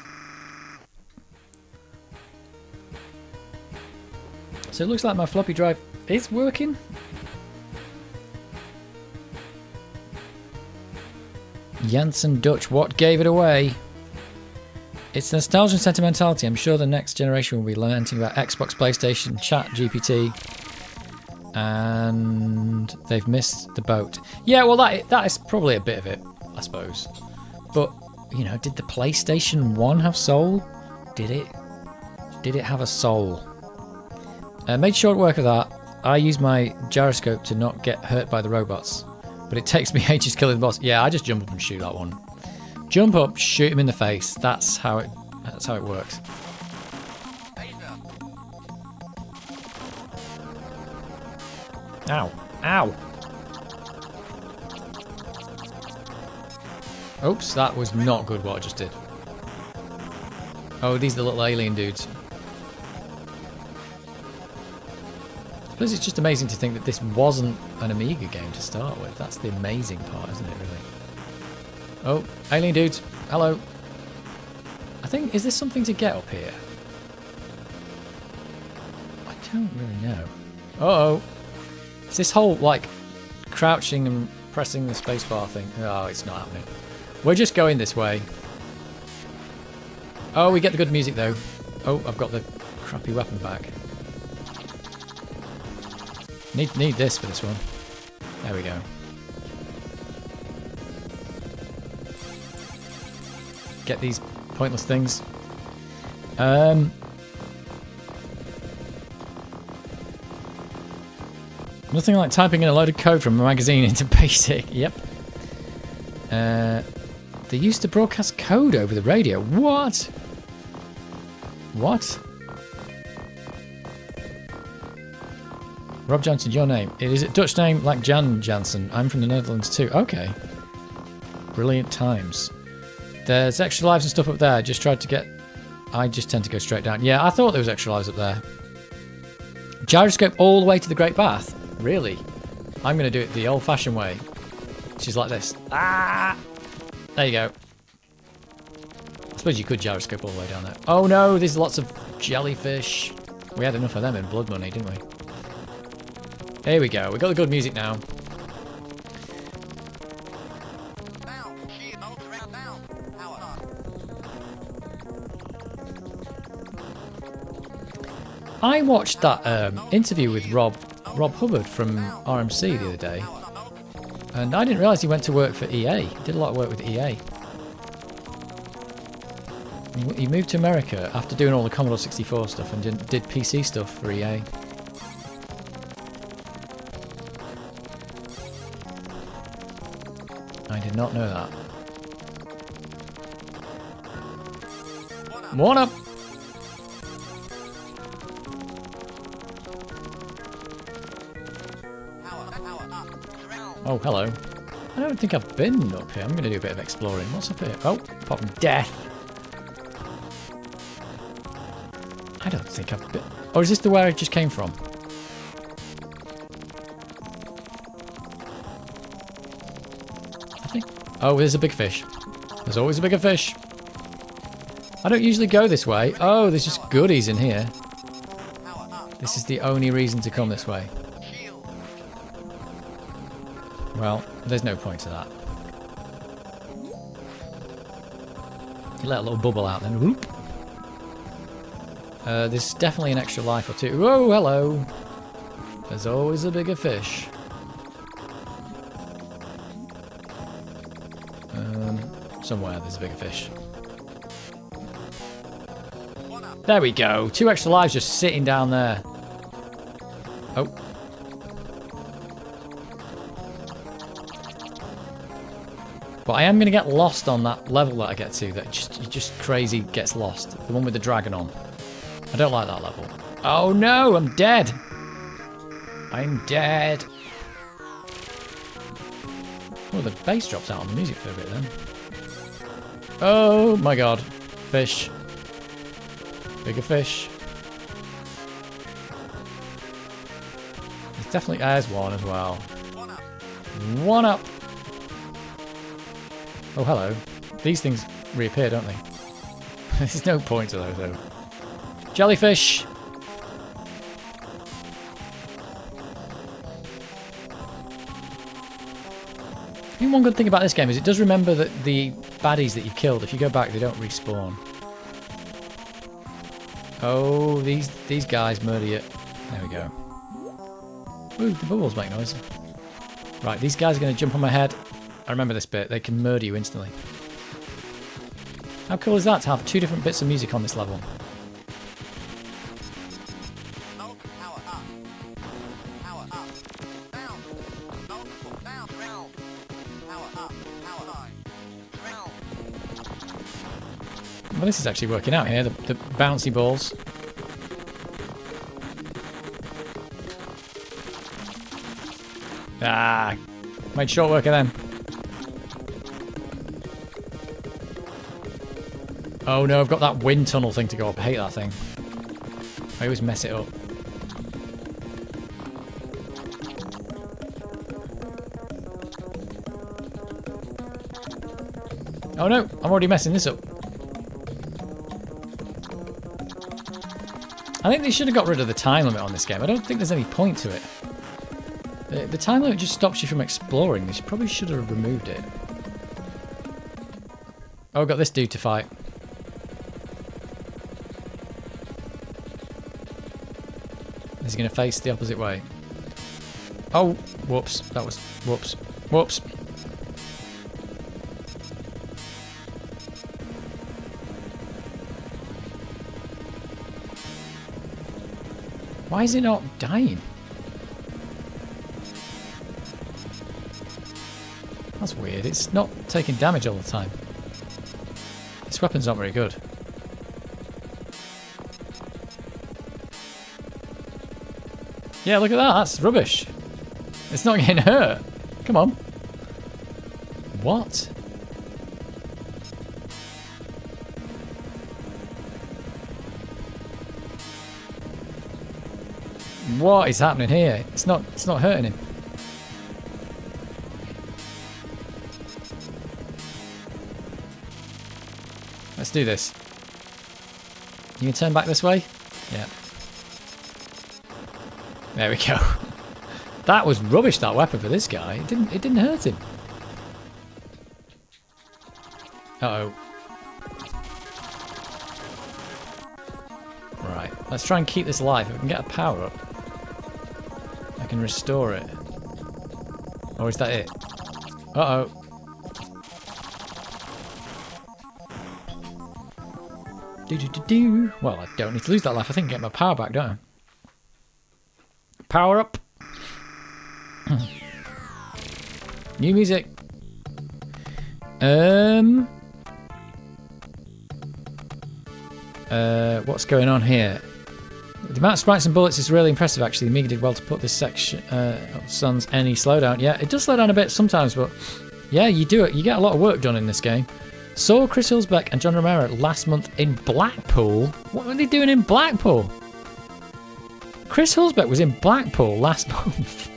So it looks like my floppy drive is working. Janssen Dutch, what gave it away? It's nostalgia and sentimentality. I'm sure the next generation will be lamenting about Xbox, PlayStation, Chat, GPT, and they've missed the boat. Yeah, well, that is probably a bit of it, I suppose. But you know, did the PlayStation 1 have soul? Did it? Did it have a soul? Made short work of that. I use my gyroscope to not get hurt by the robots, but it takes me ages killing the boss. Yeah, I just jump up and shoot that one. Jump up, shoot him in the face. That's how it works. Ow. Ow. Oops, that was not good what I just did. Oh, these are the little alien dudes. I suppose it's just amazing to think that this wasn't an Amiga game to start with. That's the amazing part, isn't it, really? Oh, alien dudes. Hello. I think, is there something to get up here? I don't really know. Uh-oh. Is this whole, like, crouching and pressing the spacebar thing? Oh, it's not happening. We're just going this way. Oh, we get the good music, though. Oh, I've got the crappy weapon back. Need this for this one. There we go. Get these pointless things. Nothing like typing in a load of code from a magazine into BASIC. Yep. They used to broadcast code over the radio. What? What? Rob Johnson, your name. It is a Dutch name like Jan Jansen. I'm from the Netherlands too. Okay. Brilliant times. There's extra lives and stuff up there. I just tend to go straight down. Yeah, I thought there was extra lives up there. Gyroscope all the way to the Great Bath. Really? I'm going to do it the old-fashioned way. She's like this. Ah! There you go. I suppose you could gyroscope all the way down there. Oh no, there's lots of jellyfish. We had enough of them in Blood Money, didn't we? Here we go. We got the good music now. I watched that interview with Rob Hubbard from RMC the other day, and I didn't realise he went to work for EA. He did a lot of work with EA. He moved to America after doing all the Commodore 64 stuff and did PC stuff for EA. I did not know that. One up! Oh, hello. I don't think I've been up here. I'm going to do a bit of exploring. What's up here? Oh, apart from death. I don't think I've been... Oh, is this the where I just came from? I think... Oh, there's a big fish. There's always a bigger fish. I don't usually go this way. Oh, there's just goodies in here. This is the only reason to come this way. Well, there's no point to that. You let a little bubble out then. Whoop. There's definitely an extra life or two. Oh, hello. There's always a bigger fish. Somewhere there's a bigger fish. There we go. 2 extra lives just sitting down there. Oh. But I am going to get lost on that level that I get to. That just crazy gets lost. The one with the dragon on. I don't like that level. Oh no, I'm dead. I'm dead. Oh, the bass drops out on the music for a bit then. Oh my god. Fish. Bigger fish. There's definitely... There's one as well. One up. Oh, hello. These things... reappear, don't they? There's no point to those, though. Jellyfish! I think one good thing about this game is it does remember that the baddies that you've killed, if you go back, they don't respawn. Oh, these guys murder you. There we go. Ooh, the bubbles make noise. Right, these guys are going to jump on my head. I remember this bit. They can murder you instantly. How cool is that to have 2 different bits of music on this level? Power up. Power up. Down. Down. Round. Power up. Power line. Round. Well, this is actually working out here. The bouncy balls. Ah, made short work of them. Oh no, I've got that wind tunnel thing to go up. I hate that thing. I always mess it up. Oh no, I'm already messing this up. I think they should have got rid of the time limit on this game. I don't think there's any point to it. The time limit just stops you from exploring. They probably should have removed it. Oh, I've got this dude to fight. Is he going to face the opposite way? Oh, whoops. That was... Whoops. Whoops. Why is it not dying? That's weird. It's not taking damage all the time. This weapon's not very good. Yeah, look at that. That's rubbish. It's not getting hurt. Come on. What? What is happening here? It's not hurting him. Let's do this. You can turn back this way? Yeah. There we go. That was rubbish, that weapon for this guy. It didn't hurt him. Uh-oh. Right. Let's try and keep this alive. If we can get a power up, I can restore it. Or is that it? Uh-oh. Do. Well, I don't need to lose that life. I think I get my power back, don't I? Power up. New music. What's going on here? The amount of sprites and bullets is really impressive, actually. Amiga did well to put this section Sun's any slowdown. Yeah, it does slow down a bit sometimes, but yeah, you do it. You get a lot of work done in this game. Saw Chris Hillsbeck and John Romero last month in Blackpool. What were they doing in Blackpool? Chris Hillsbeck was in Blackpool last month.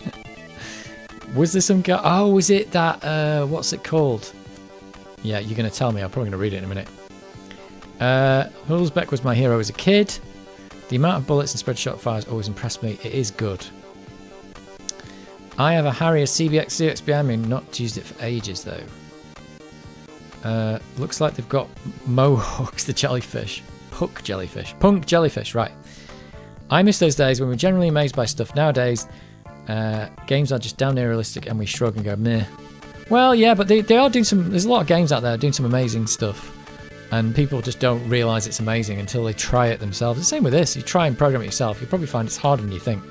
Was there some guy? Oh, was it that? What's it called? Yeah, you're going to tell me. I'm probably going to read it in a minute. Hillsbeck was my hero as a kid. The amount of bullets and spread shot fires always impressed me. It is good. I have a Harrier CX behind me. Not used it for ages though. Looks like they've got mohawks, the jellyfish. Punk jellyfish, right. I miss those days when we were generally amazed by stuff. Nowadays, games are just damn near realistic and we shrug and go, meh. Well, yeah, but they are doing some... There's a lot of games out there doing some amazing stuff. And people just don't realise it's amazing until they try it themselves. The same with this. You try and program it yourself, you'll probably find it's harder than you think.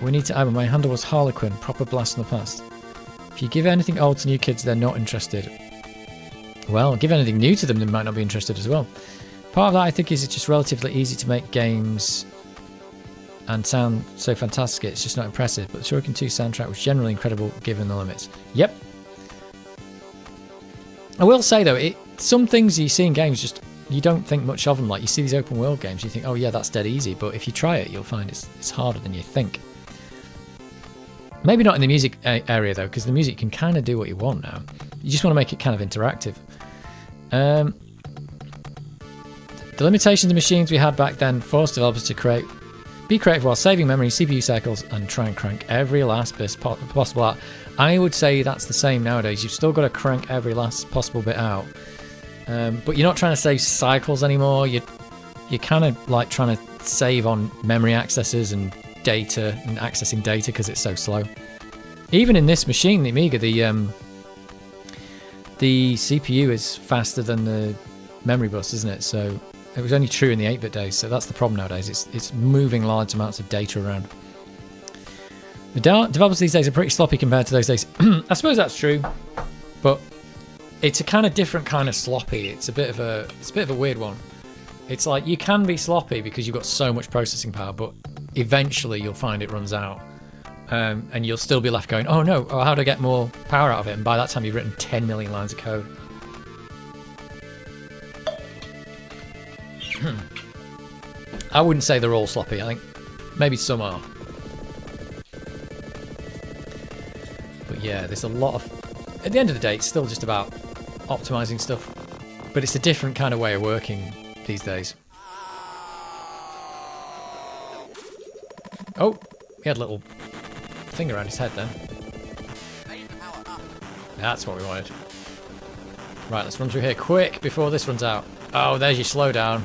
We need to add, my handle was Harlequin, proper blast from the past. If you give anything old to new kids, they're not interested. Well, give anything new to them, they might not be interested as well. Part of that, I think, is it's just relatively easy to make games and sound so fantastic, it's just not impressive. But the Shuriken 2 soundtrack was generally incredible given the limits. Yep. I will say, though, some things you see in games, just you don't think much of them. Like, you see these open world games, you think, oh yeah, that's dead easy. But if you try it, you'll find it's harder than you think. Maybe not in the music area though, because the music can kind of do what you want now. You just want to make it kind of interactive. The limitations of machines we had back then forced developers to be creative while saving memory, CPU cycles, and try and crank every last bit possible out. I would say that's the same nowadays. You've still got to crank every last possible bit out. But you're not trying to save cycles anymore. You're kind of like trying to save on memory accesses and data and accessing data because it's so slow. Even in this machine, the Amiga, the CPU is faster than the memory bus, isn't it? So it was only true in the 8-bit days. So that's the problem nowadays. It's moving large amounts of data around. The developers these days are pretty sloppy compared to those days. I suppose that's true, but it's a kind of different kind of sloppy. It's a bit of a weird one. It's like you can be sloppy because you've got so much processing power, but eventually you'll find it runs out, and you'll still be left going, oh no, how do I get more power out of it? And by that time you've written 10 million lines of code. I wouldn't say they're all sloppy. I think maybe some are. But yeah, there's a lot of... At the end of the day, it's still just about optimizing stuff. But it's a different kind of way of working these days. Oh, he had a little thing around his head then. That's what we wanted. Right, let's run through here quick before this runs out. Oh, there's your slowdown.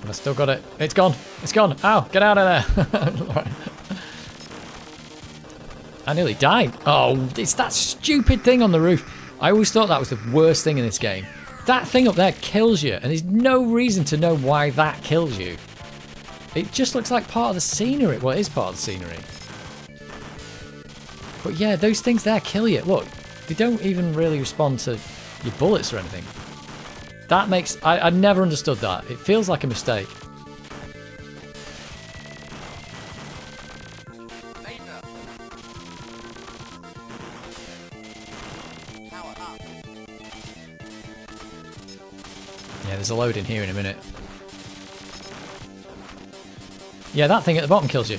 I still got it. It's gone. It's gone. Ow, get out of there. I nearly died. Oh, it's that stupid thing on the roof. I always thought that was the worst thing in this game. That thing up there kills you, and there's no reason to know why that kills you. It just looks like part of the scenery. Well, it is part of the scenery. But yeah, those things there kill you. Look, they don't even really respond to your bullets or anything. That makes... I never understood that. It feels like a mistake. Yeah, there's a load in here in a minute. Yeah, that thing at the bottom kills you.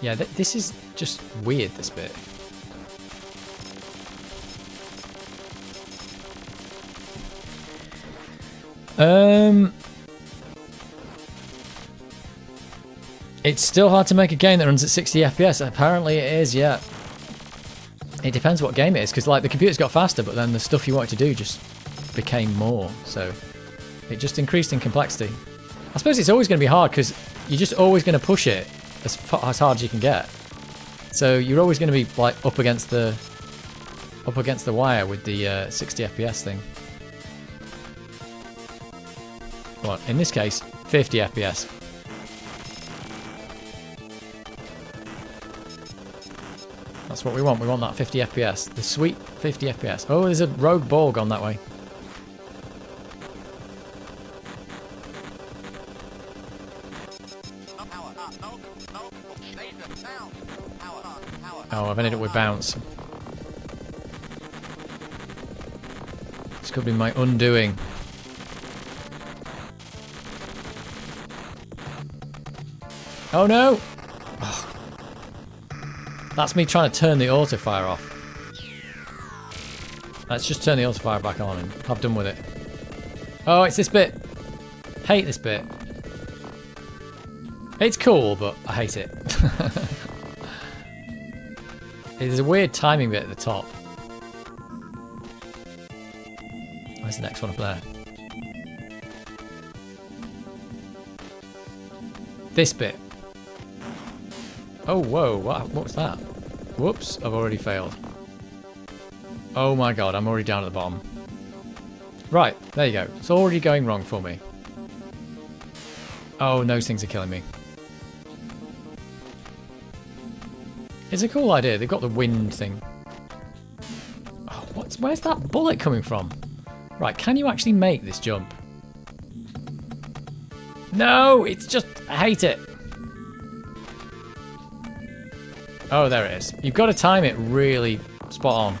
Yeah, this is just weird, this bit. It's still hard to make a game that runs at 60 FPS. Apparently it is, yeah. It depends what game it is, because like the computer's got faster, but then the stuff you wanted to do just became more. So it just increased in complexity. I suppose it's always going to be hard because you're just always going to push it as hard as you can get. So you're always going to be like up against the wire with the 60 FPS thing. Well, in this case, 50 FPS. That's what we want. We want that 50 FPS. The sweet 50 FPS. Oh, there's a rogue ball gone that way. Oh, I've ended up with bounce. This could be my undoing. Oh no! Oh. That's me trying to turn the auto fire off. Let's just turn the auto fire back on and have done with it. Oh, it's this bit. Hate this bit. It's cool, but I hate it. There's a weird timing bit at the top. Where's the next one up there? This bit. Oh, whoa, what was that? Whoops, I've already failed. Oh my god, I'm already down at the bottom. Right, there you go. It's already going wrong for me. Oh, and those things are killing me. It's a cool idea. They've got the wind thing. Oh, where's that bullet coming from? Right, can you actually make this jump? No, it's just... I hate it. Oh, there it is. You've got to time it really spot on.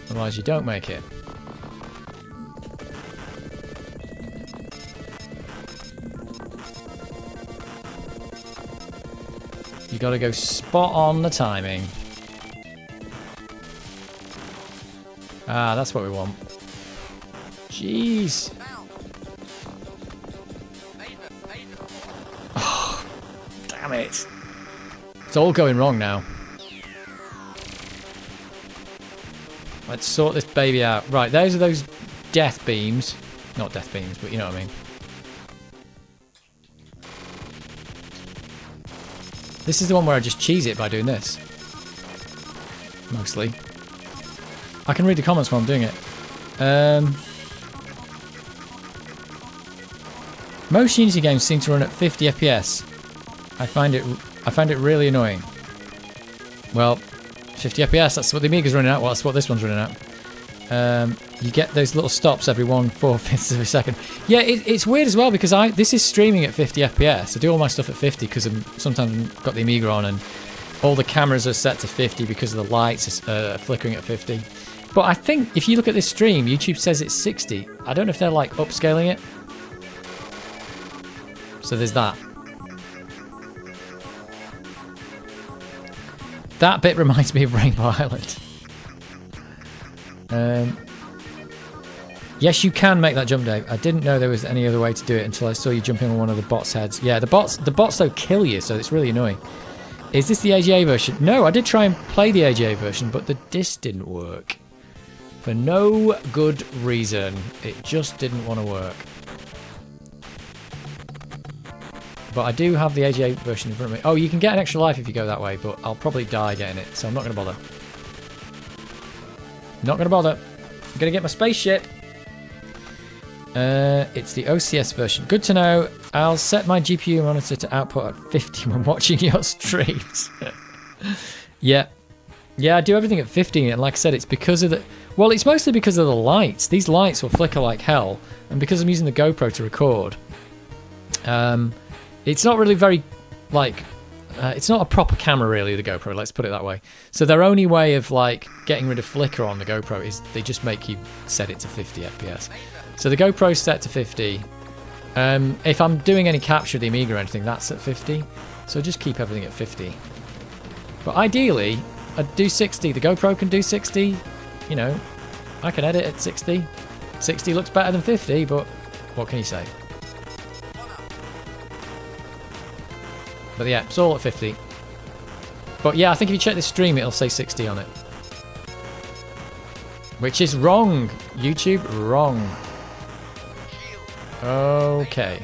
Otherwise you don't make it. You got to go spot on the timing. Ah, that's what we want. Jeez. Oh, damn it. It's all going wrong now. Let's sort this baby out. Right, those are those death beams. Not death beams, but you know what I mean. This is the one where I just cheese it by doing this. Mostly. I can read the comments while I'm doing it. Most Unity games seem to run at 50 FPS. I find it really annoying. Well, 50 FPS, that's what the Amiga's running at. Well, that's what this one's running at. You get those little stops every 1/4 of a second. Yeah, it's weird as well because this is streaming at 50 FPS. I do all my stuff at 50 because sometimes I've got the Amiga on and all the cameras are set to 50 because of the lights flickering at 50. But I think if you look at this stream, YouTube says it's 60. I don't know if they're like upscaling it. So there's that. That bit reminds me of Rainbow Island. Yes, you can make that jump, Dave. I didn't know there was any other way to do it until I saw you jumping on one of the bots' heads. Yeah, the bots though kill you, so it's really annoying. Is this the AGA version? No, I did try and play the AGA version, but the disc didn't work. For no good reason. It just didn't want to work. But I do have the AGA version in front of me. Oh, you can get an extra life if you go that way, but I'll probably die getting it, so I'm not going to bother. Not going to bother. I'm going to get my spaceship. It's the OCS version. Good to know. I'll set my GPU monitor to output at 50 when watching your streams. Yeah. Yeah, I do everything at 50, and like I said, it's because of the... Well, it's mostly because of the lights. These lights will flicker like hell, and because I'm using the GoPro to record, it's not really very, like... it's not a proper camera, really, the GoPro, let's put it that way. So their only way of, like, getting rid of flicker on the GoPro is they just make you set it to 50 FPS. So the GoPro's set to 50. If I'm doing any capture of the Amiga or anything, that's at 50. So just keep everything at 50. But ideally, I'd do 60. The GoPro can do 60. You know, I can edit at 60. 60 looks better than 50, but what can you say? But yeah, it's all at 50. But yeah, I think if you check this stream, it'll say 60 on it. Which is wrong. YouTube, wrong. Okay.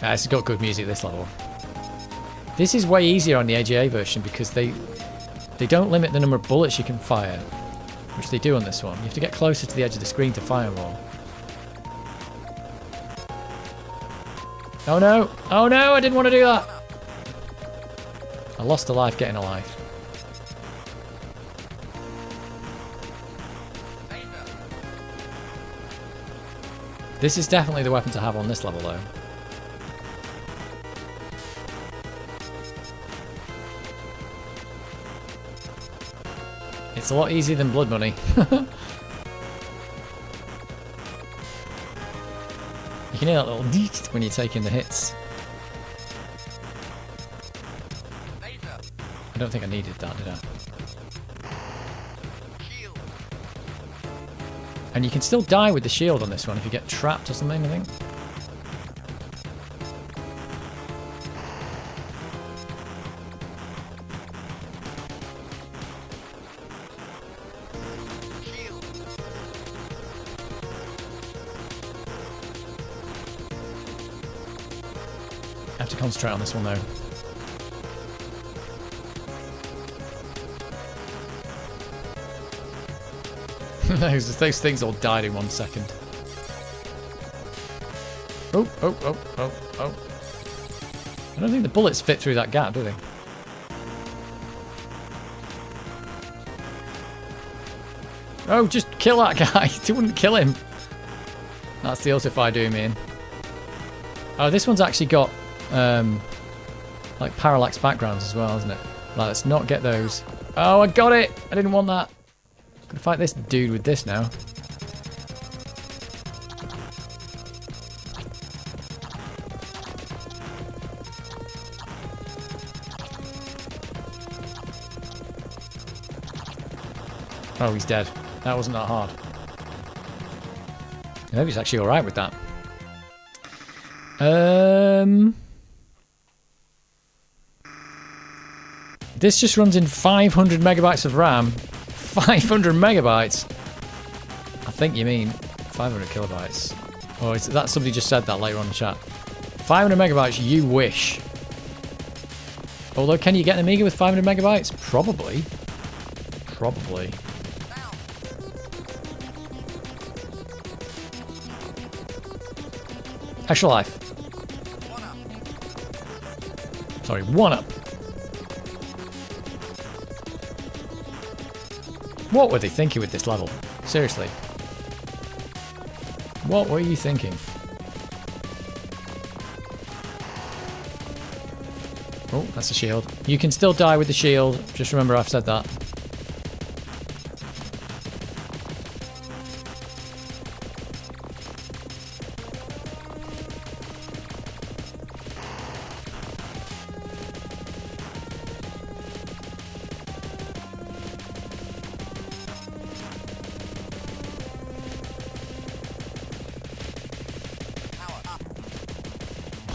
It's got good music this level. This is way easier on the AGA version because they don't limit the number of bullets you can fire, which they do on this one. You have to get closer to the edge of the screen to fire more. Oh no! Oh no! I didn't want to do that! I lost a life getting a life. This is definitely the weapon to have on this level though. It's a lot easier than Blood Money. You can hear that little deet when you're taking the hits. I don't think I needed that, did I? And you can still die with the shield on this one if you get trapped or something, I think. I have to concentrate on this one though. those things all died in 1 second. Oh, oh, oh, oh, oh. I don't think the bullets fit through that gap, do they? Oh, just kill that guy. You wouldn't kill him. That's the auto-fire doing me in. Oh, this one's actually got like parallax backgrounds as well, isn't it? Like, let's not get those. Oh, I got it! I didn't want that. Gonna fight this dude with this now. Oh, he's dead. That wasn't that hard. Maybe he's actually alright with that. This just runs in 500 megabytes of RAM. 500 megabytes? I think you mean 500 kilobytes. Or is that somebody just said that later on in the chat? 500 megabytes, you wish. Although, can you get an Amiga with 500 megabytes? Probably. Probably. Extra life. Sorry, 1-up. What were they thinking with this level? Seriously. What were you thinking? Oh, that's a shield. You can still die with the shield. Just remember I've said that.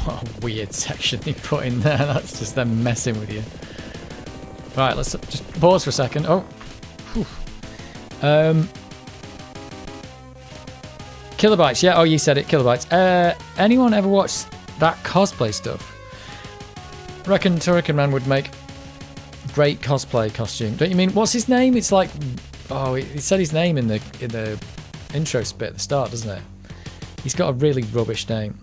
What a weird section they put in there. That's just them messing with you. Right, let's just pause for a second. Oh. Whew. Kilobytes. Yeah, oh, you said it. Kilobytes. Anyone ever watched that cosplay stuff? Reckon Turrican Man would make great cosplay costume. Don't you mean? What's his name? It's like... Oh, he said his name in the intro bit at the start, doesn't it? He's got a really rubbish name.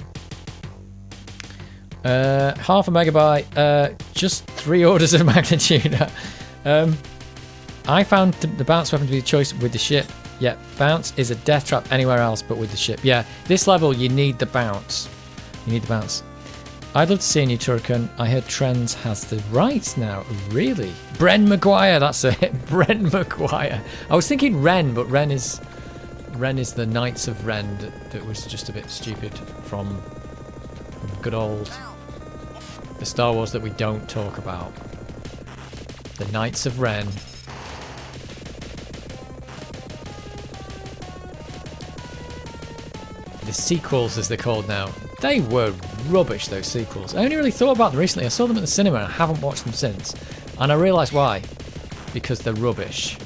Half a megabyte, just 3 orders of magnitude. I found the bounce weapon to be the choice with the ship. Yeah, bounce is a death trap anywhere else but with the ship. Yeah, this level you need the bounce. You need the bounce. I'd love to see a new Turrican. I heard Trends has the rights now. Really? Bren Maguire, that's it. Bren Maguire. I was thinking Ren, but Ren is the Knights of Ren that was just a bit stupid from good old the Star Wars that we don't talk about. The Knights of Ren. The sequels, as they're called now. They were rubbish, those sequels. I only really thought about them recently. I saw them at the cinema and I haven't watched them since. And I realised why. Because they're rubbish.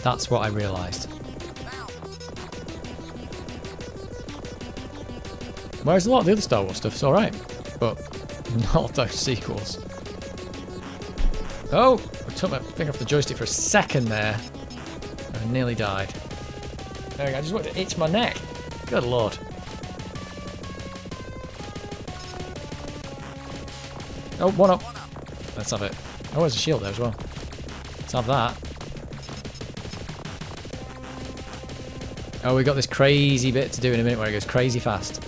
That's what I realised. Whereas a lot of the other Star Wars stuff's alright. But not those sequels. Oh! I took my finger off the joystick for a second there. I nearly died. There we go. I just wanted to itch my neck. Good lord. Oh, 1-up. Let's have it. Oh, there's a shield there as well. Let's have that. Oh, we got this crazy bit to do in a minute where it goes crazy fast.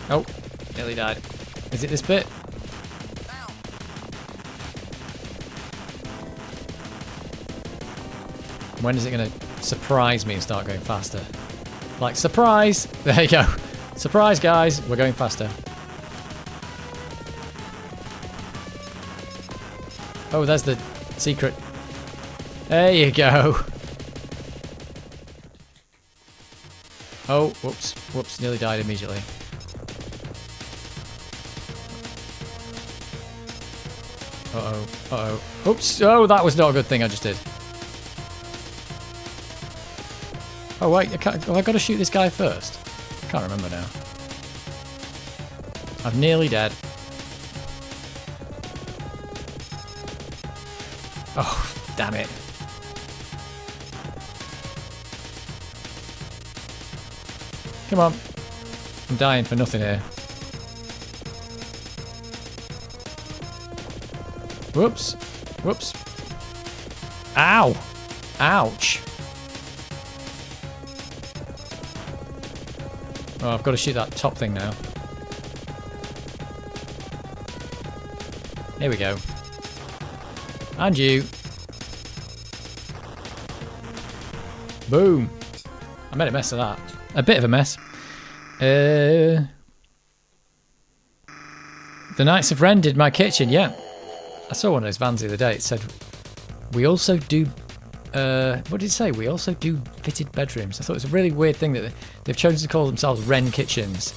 Oh, nearly died. Is it this bit? When is it going to surprise me and start going faster? Like, surprise! There you go. Surprise, guys. We're going faster. Oh, there's the secret. There you go. Oh, whoops. Whoops, nearly died immediately. Uh-oh. Uh-oh. Oops. Oh, that was not a good thing I just did. Oh, wait. Have I got to shoot this guy first? I can't remember now. I'm nearly dead. Oh, damn it. Come on. I'm dying for nothing here. Whoops. Whoops. Ow. Ouch. Oh, I've got to shoot that top thing now. Here we go. And you. Boom. I made a mess of that. A bit of a mess. The Knights of Ren did my kitchen, yeah. I saw one of those vans the other day. It said, we also do, what did it say? We also do fitted bedrooms. I thought it was a really weird thing that they've chosen to call themselves Ren Kitchens.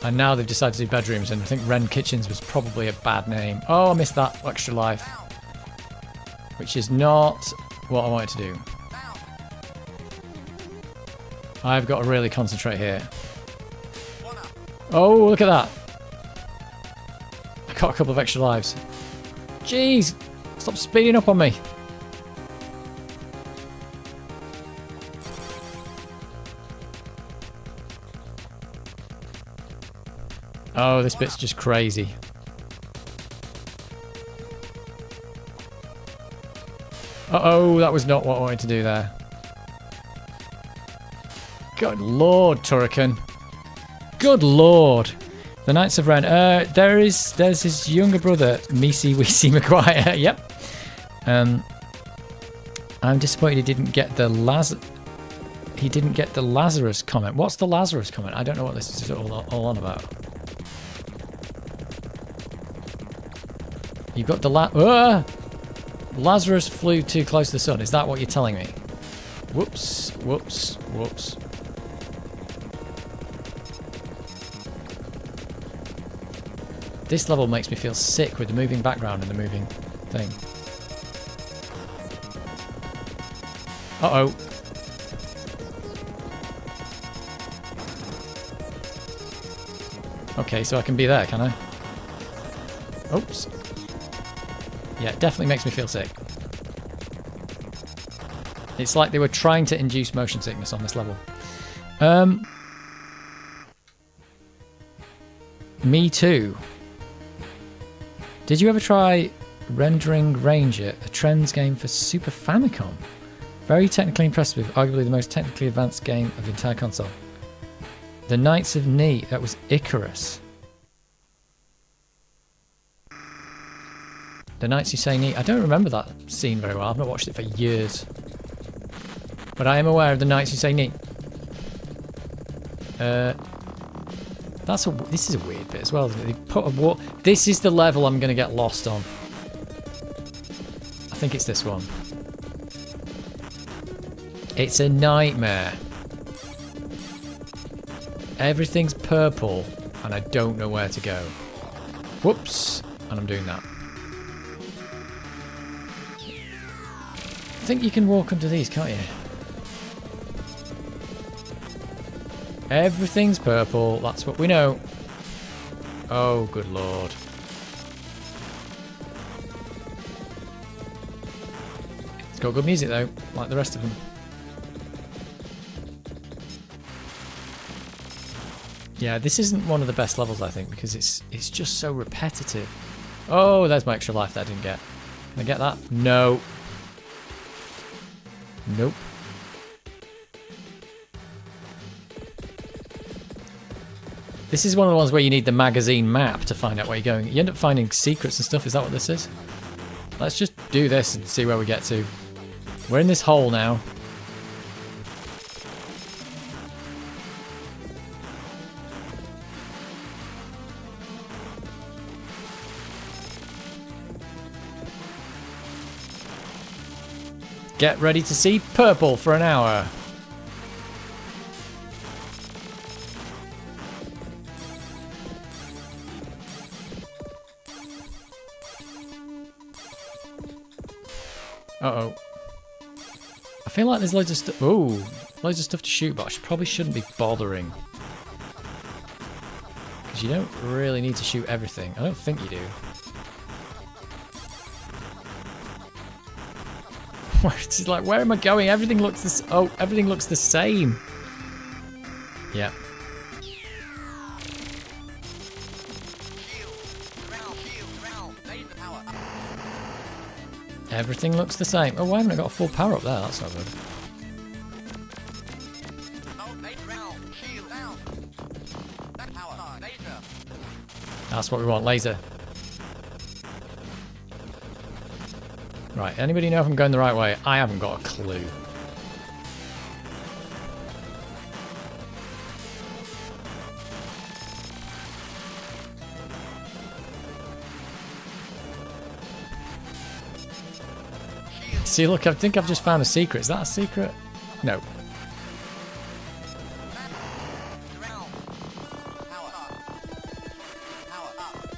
And now they've decided to do bedrooms, and I think Ren Kitchens was probably a bad name. Oh, I missed that extra life. Which is not what I wanted to do. I've got to really concentrate here. Oh, look at that. I got a couple of extra lives. Jeez, stop speeding up on me. Oh, this bit's just crazy. Uh-oh, that was not what I wanted to do there. Good lord, Turrican. Good lord. The Knights of Ren. There's his younger brother, Meesy Weesey Maguire. Yep. I'm disappointed he didn't get the Lazarus comment. What's the Lazarus comment? I don't know what this is all on about. You've got the Lazarus flew too close to the sun. Is that what you're telling me? Whoops, whoops, whoops. This level makes me feel sick with the moving background and the moving thing. Uh-oh. Okay, so I can be there, can I? Oops. Yeah, it definitely makes me feel sick. It's like they were trying to induce motion sickness on this level. Me too. Did you ever try Rendering Ranger, a trends game for Super Famicom? Very technically impressive, arguably the most technically advanced game of the entire console. The Knights of Ni, that was Icarus. The Knights Who Say Ni, I don't remember that scene very well, I've not watched it for years. But I am aware of the Knights Who Say Ni. This is a weird bit as well, isn't it? They put a wall. This is the level I'm going to get lost on. I think it's this one. It's a nightmare. Everything's purple, and I don't know where to go. Whoops, and I'm doing that. I think you can walk under these, can't you? Everything's purple, that's what we know. Oh, good lord. It's got good music though, like the rest of them. Yeah, this isn't one of the best levels, I think, because it's just so repetitive. Oh, there's my extra life that I didn't get. Can I get that? No. Nope. This is one of the ones where you need the magazine map to find out where you're going. You end up finding secrets and stuff. Is that what this is? Let's just do this and see where we get to. We're in this hole now. Get ready to see purple for an hour. Uh-oh. I feel like there's loads of stuff. Ooh, loads of stuff to shoot, but I probably shouldn't be bothering. Because you don't really need to shoot everything. I don't think you do. It's like, where am I going? Everything looks this. Oh, everything looks the same. Yeah. Everything looks the same. Oh, why haven't I got a full power up there? That's not good. That's what we want, laser. Right, anybody know if I'm going the right way? I haven't got a clue. See, look, I think I've just found a secret. Is that a secret? No. Ground. Power up. Power up.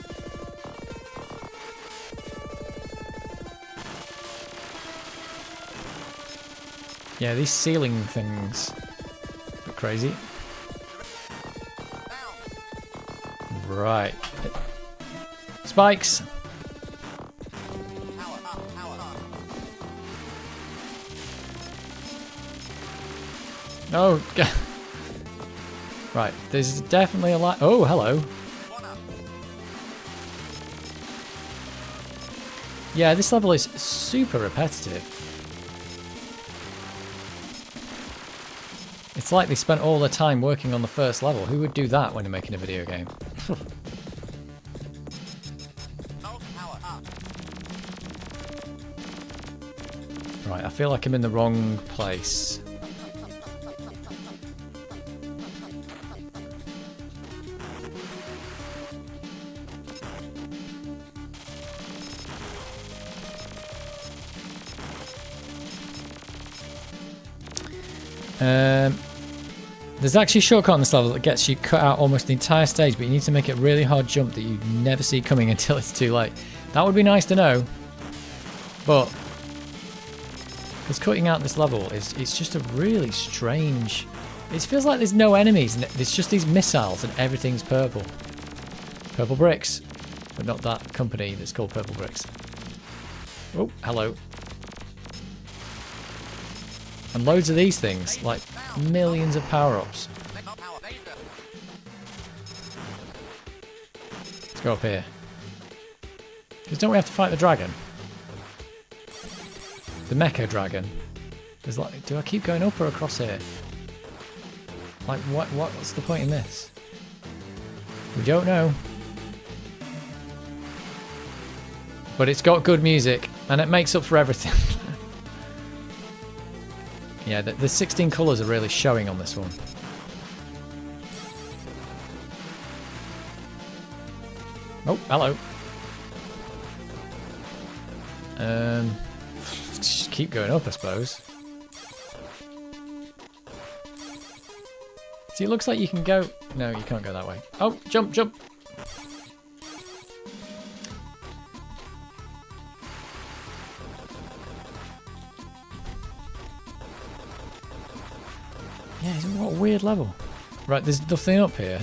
Yeah, these ceiling things are crazy. Down. Right. Spikes. Power up. Power up. Oh, God. Right, there's definitely a lot. Oh, hello. One up. Yeah, this level is super repetitive. It's like they spent all their time working on the first level. Who would do that when you're making a video game? Alt power up. Right, I feel like I'm in the wrong place. There's actually a shortcut on this level that gets you cut out almost the entire stage, but you need to make a really hard jump that you never see coming until it's too late. That would be nice to know, but because cutting out this level it's just a really strange. It feels like there's no enemies and it's just these missiles and everything's purple. Purple bricks, but not that company that's called Purple Bricks. Oh, hello. And loads of these things, like millions of power-ups. Power laser. Let's go up here. Because don't we have to fight the dragon? The mecha dragon. There's like, do I keep going up or across here? Like, what's the point in this? We don't know. But it's got good music, and it makes up for everything. Yeah, the 16 colours are really showing on this one. Oh, hello. Just keep going up, I suppose. See, it looks like you can go... No, you can't go that way. Oh, jump, jump! Yeah, what a weird level. Right, there's nothing up here.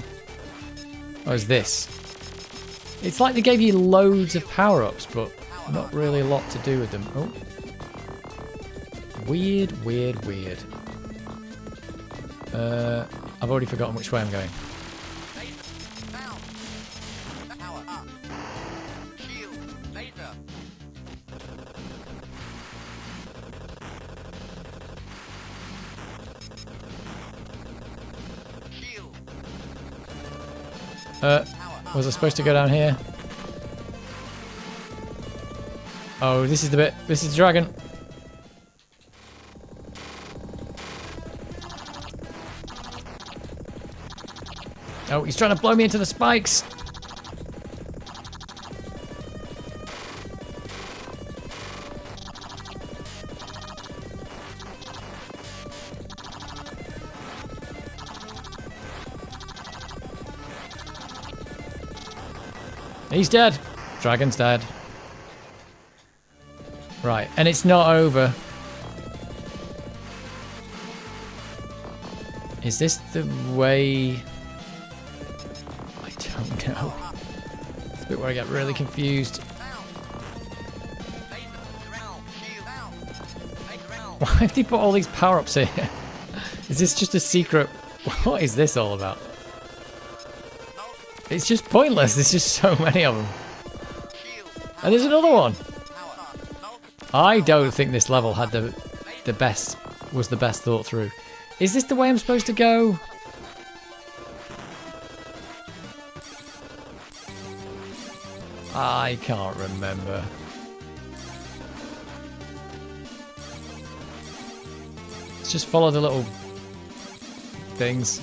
Or is this? It's like they gave you loads of power-ups, but not really a lot to do with them. Oh. Weird, weird, weird. I've already forgotten which way I'm going. Laser. Down. Power up. Shield. Laser. Shield. Was I supposed to go down here? Oh, this is the bit. This is the dragon. Oh, he's trying to blow me into the spikes. He's dead. Dragon's dead. Right, and it's not over. Is this the way? I don't know. It's a bit where I get really confused. Why have they put all these power-ups here? Is this just a secret? What is this all about? It's just pointless. There's just so many of them. And there's another one. I don't think this level had the best thought through. Is this the way I'm supposed to go? I can't remember. Let's just follow the little things.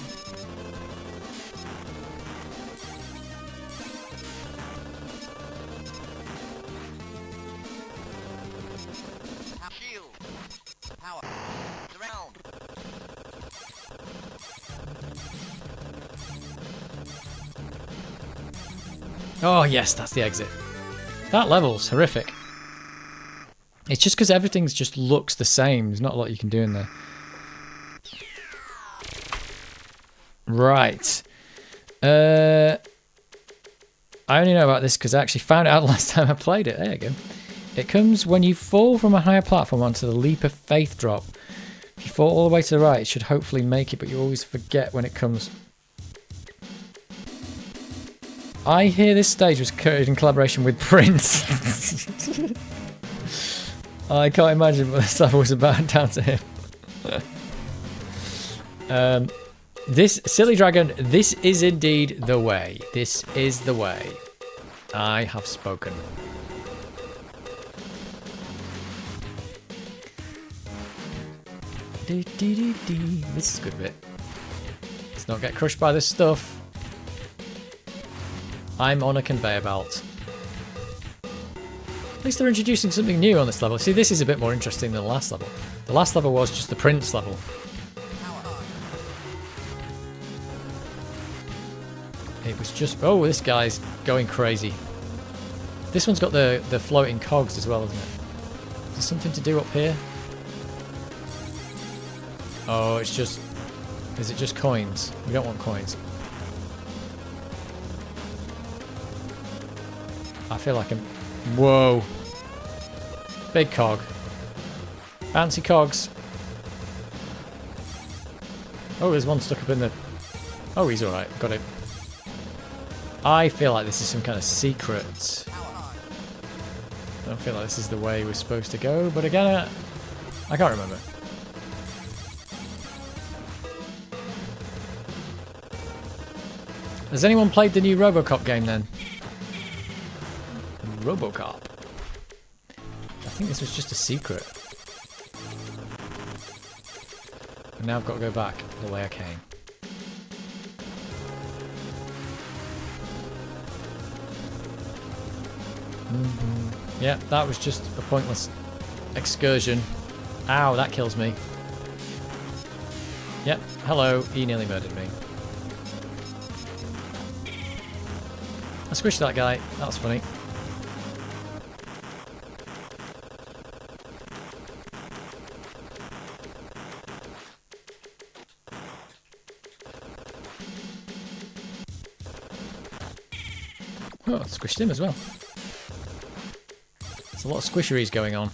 Oh yes, that's the exit. That level's horrific. It's just because everything just looks the same. There's not a lot you can do in there. Right. I only know about this because I actually found it out last time I played it. There you go. It comes when you fall from a higher platform onto the leap of faith drop. If you fall all the way to the right, it should hopefully make it, but you always forget when it comes. I hear this stage was created in collaboration with Prince. I can't imagine what this level was about down to him. This silly dragon, this is indeed the way. This is the way. I have spoken. This is a good bit. Let's not get crushed by this stuff. I'm on a conveyor belt. At least they're introducing something new on this level. See, this is a bit more interesting than the last level. The last level was just the Prince level. It was just... Oh, this guy's going crazy. This one's got the floating cogs as well, isn't it? Is there something to do up here? Oh, it's just... Is it just coins? We don't want coins. I feel like I'm... Whoa. Big cog. Fancy cogs. Oh, there's one stuck up in the... Oh, he's alright. Got him. I feel like this is some kind of secret. I don't feel like this is the way we're supposed to go, but again, I can't remember. Has anyone played the new RoboCop game then? RoboCop. I think this was just a secret. And now I've got to go back the way I came. Yeah, that was just a pointless excursion. Ow, that kills me. Yep, hello, he nearly murdered me. I squished that guy, that was funny. Oh, I squished him as well. There's a lot of squisheries going on.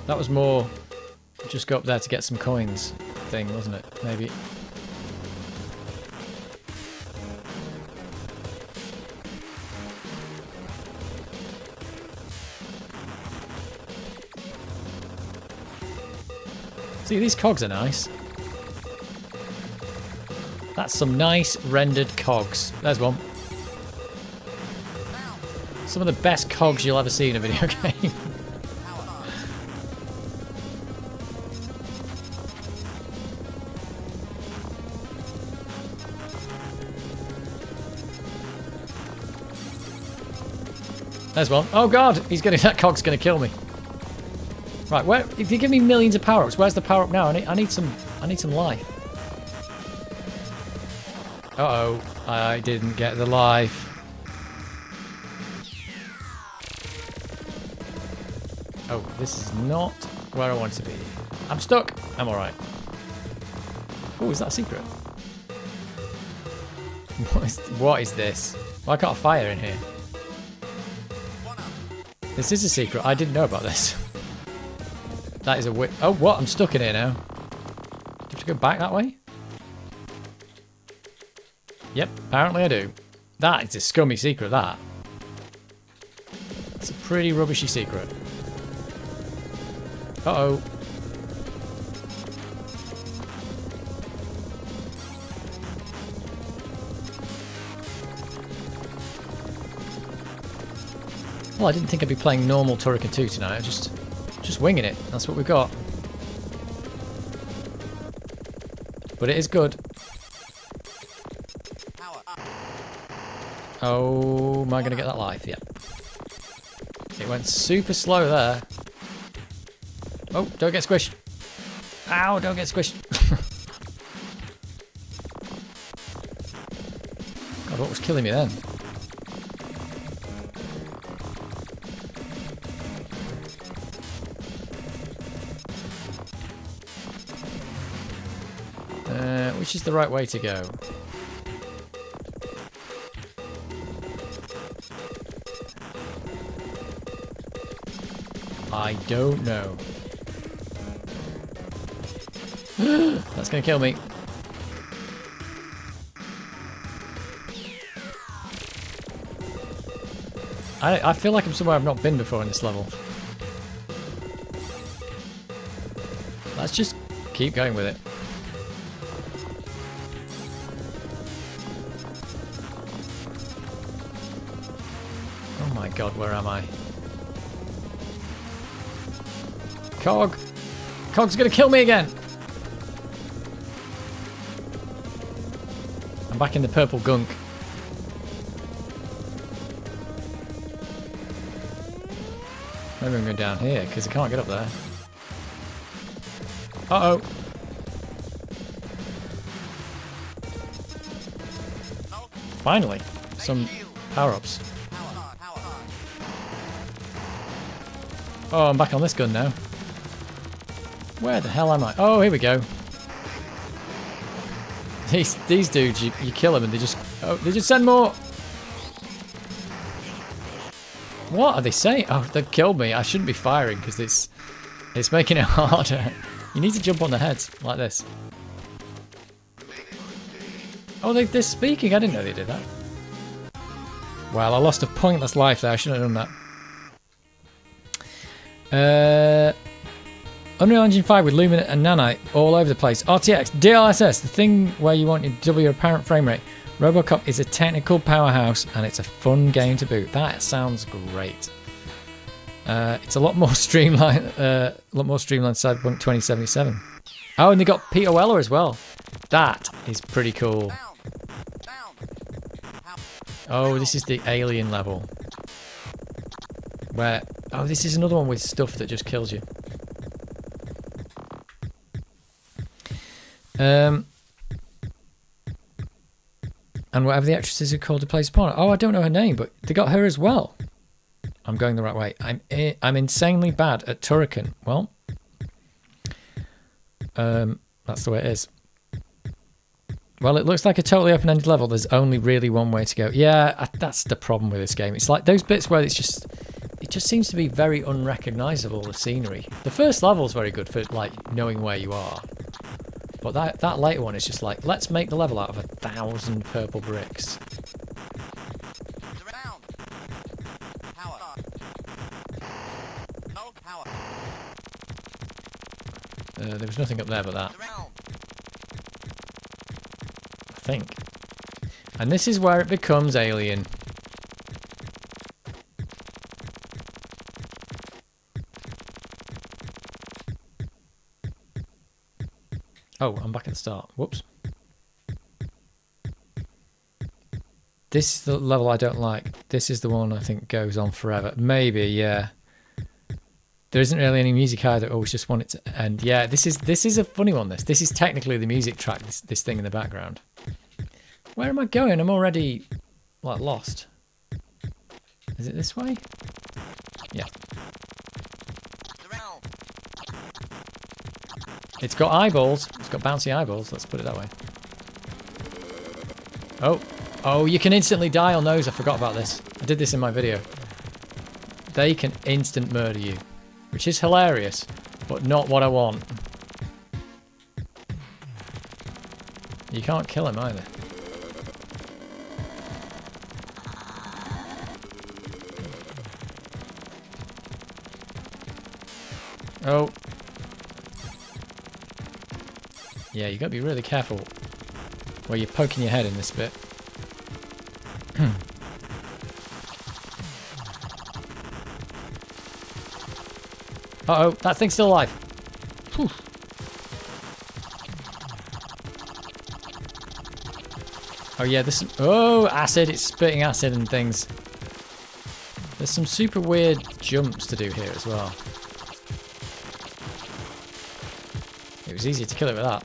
That was more just go up there to get some coins thing, wasn't it? Maybe. See, these cogs are nice. That's some nice rendered cogs. There's one. Some of the best cogs you'll ever see in a video game. There's one. Oh god, that cog's gonna kill me. Right, where? If you give me millions of power-ups, where's the power-up now? I need some life. Uh-oh, I didn't get the life. Oh, this is not where I want to be. I'm stuck. I'm alright. Oh, is that a secret? What is this? Why can't I fire in here? This is a secret. I didn't know about this. That is a whip. Oh, what? I'm stuck in here now. Do you have to go back that way? Yep, apparently I do. That is a scummy secret, that. It's a pretty rubbishy secret. Uh-oh. Well, I didn't think I'd be playing normal Turrican 2 tonight. I'm just winging it. That's what we've got. But it is good. Power Oh, am I going to get that life? Yeah. It went super slow there. Oh, don't get squished. Ow, don't get squished. God, what was killing me then? Which is the right way to go? I don't know. That's gonna kill me. I feel like I'm somewhere I've not been before in this level. Let's just keep going with it. Oh my god, where am I? Cog! Cog's gonna kill me again! I'm back in the purple gunk. Maybe I'm going down here, because I can't get up there. Uh-oh! Finally! Some power-ups. Oh, I'm back on this gun now. Where the hell am I? Oh, here we go. These dudes, you kill them and they just send more. What are they saying? Oh, they've killed me. I shouldn't be firing because it's making it harder. You need to jump on the heads like this. Oh, they're speaking. I didn't know they did that. Well, I lost a pointless life there. I shouldn't have done that. Unreal Engine 5 with Luminant and Nanite all over the place. RTX, DLSS, the thing where you want to double your apparent frame rate. Robocop is a technical powerhouse and it's a fun game to boot. That sounds great. It's a lot more streamlined. Cyberpunk 2077. Oh, and they got Peter Weller as well. That is pretty cool. Oh, this is the alien level. Where? Oh, this is another one with stuff that just kills you. And whatever the actresses are called to play Spawn. Oh, I don't know her name, but they got her as well. I'm going the right way. I'm insanely bad at Turrican. Well, that's the way it is. Well, it looks like a totally open-ended level. There's only really one way to go. Yeah, that's the problem with this game. It's like those bits where it just seems to be very unrecognisable, the scenery. The first level's very good for like knowing where you are. But that later one is just like, let's make the level out of 1,000 purple bricks. There was nothing up there but that. I think. And this is where it becomes alien. Oh, I'm back at the start. Whoops. This is the level I don't like. This is the one I think goes on forever. Maybe, yeah. There isn't really any music either. I always just want it to end. Yeah, this is a funny one. This is technically the music track. This thing in the background. Where am I going? I'm already like lost. Is it this way? Yeah. It's got eyeballs. It's got bouncy eyeballs. Let's put it that way. Oh, you can instantly die on those. I forgot about this. I did this in my video. They can instant murder you, which is hilarious, but not what I want. You can't kill him either. Oh. Yeah, you gotta be really careful where you're poking your head in this bit. Uh-oh, that thing's still alive. Whew. Oh yeah, there's some... Oh, acid. It's spitting acid and things. There's some super weird jumps to do here as well. It was easier to kill it with that.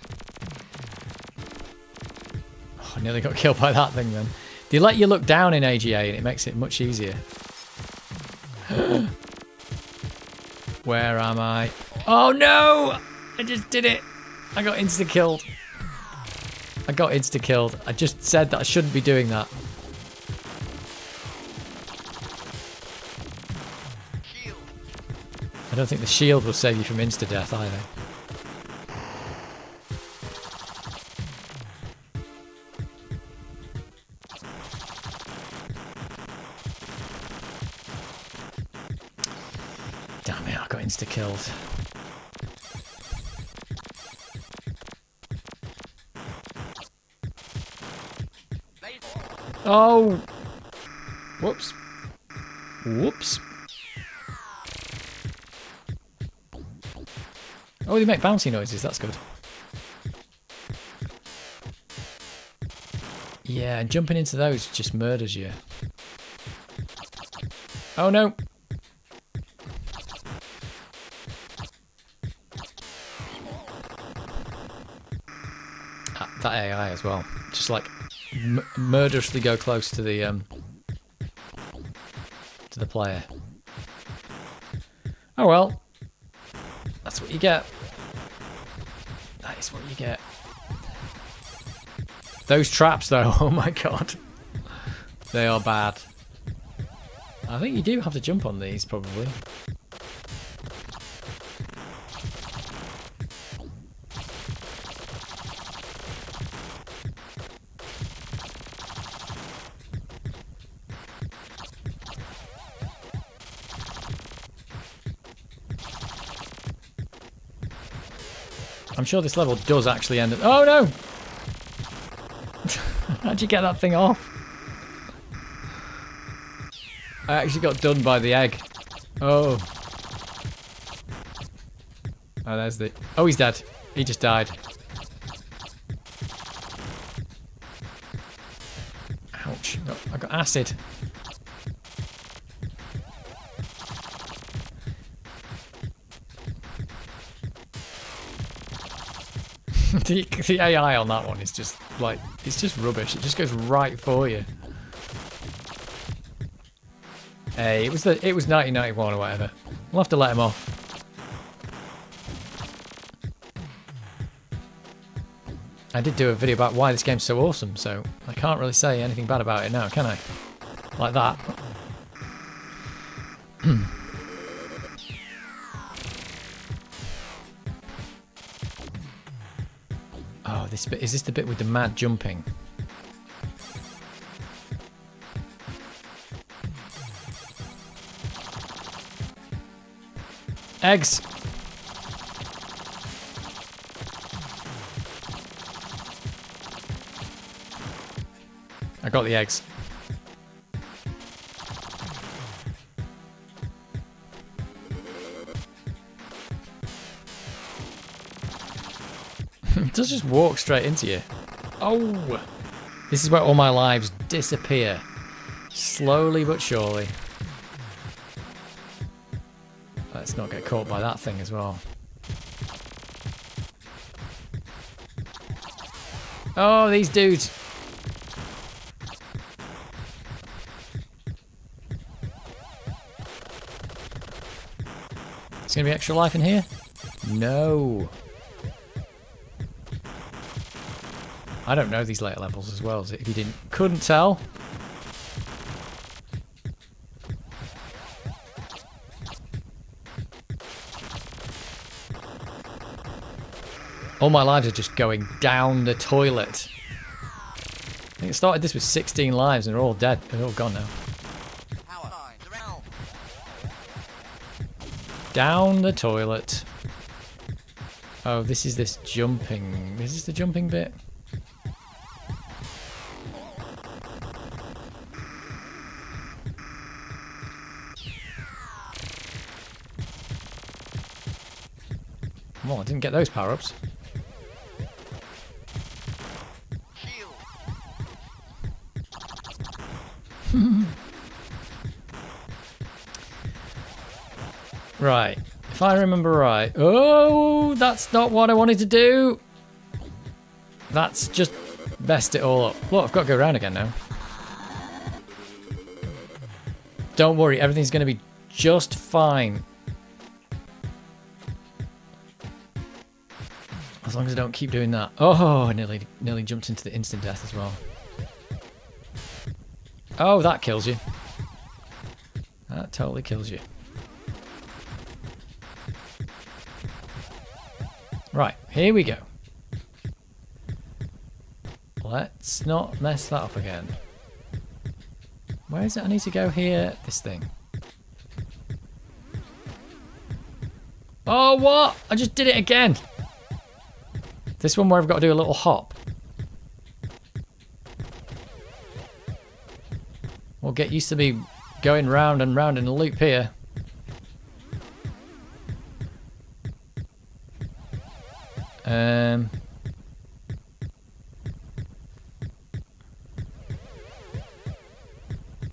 Oh, I nearly got killed by that thing then. They let you look down in AGA and it makes it much easier. Where am I? Oh no! I just did it! I got insta-killed. I got insta-killed. I just said that I shouldn't be doing that. Shield. I don't think the shield will save you from insta-death either. Damn it, I got insta-killed. Oh! Whoops. Whoops. Oh, they make bouncy noises, that's good. Yeah, and jumping into those just murders you. Oh no! That AI as well. Just like murderously go close to the player. Oh well. That's what you get. That is what you get. Those traps though, oh my god. They are bad. I think you do have to jump on these probably. I'm sure this level does actually end at... Oh no! How'd you get that thing off? I actually got done by the egg. Oh. Oh, there's the... Oh, he's dead. He just died. Ouch. Oh, I got acid. The AI on that one is just like, it's just rubbish. It just goes right for you. Hey, it was 1991 or whatever. We'll have to let him off. I did do a video about why this game's so awesome, so I can't really say anything bad about it now, can I? Like that. Oh, this bit, is this the bit with the mad jumping? Eggs! I got the eggs. It does just walk straight into you. Oh! This is where all my lives disappear. Slowly but surely. Let's not get caught by that thing as well. Oh, these dudes! Is there gonna be extra life in here? No. I don't know these later levels as well, if you couldn't tell. All my lives are just going down the toilet. I think it started this with 16 lives and they're all dead. They're all gone now. Down the toilet. Oh, this is this jumping. Is this the jumping bit? Well, I didn't get those power-ups. Right. If I remember right. Oh, that's not what I wanted to do. That's just messed it all up. Look, I've got to go around again now. Don't worry, everything's going to be just fine. As long as I don't keep doing that. Oh, I nearly jumped into the instant death as well. Oh, that kills you. That totally kills you. Right, here we go. Let's not mess that up again. Where is it I need to go here? This thing. Oh, what? I just did it again. This one where I've got to do a little hop. We'll get used to me going round and round in a loop here.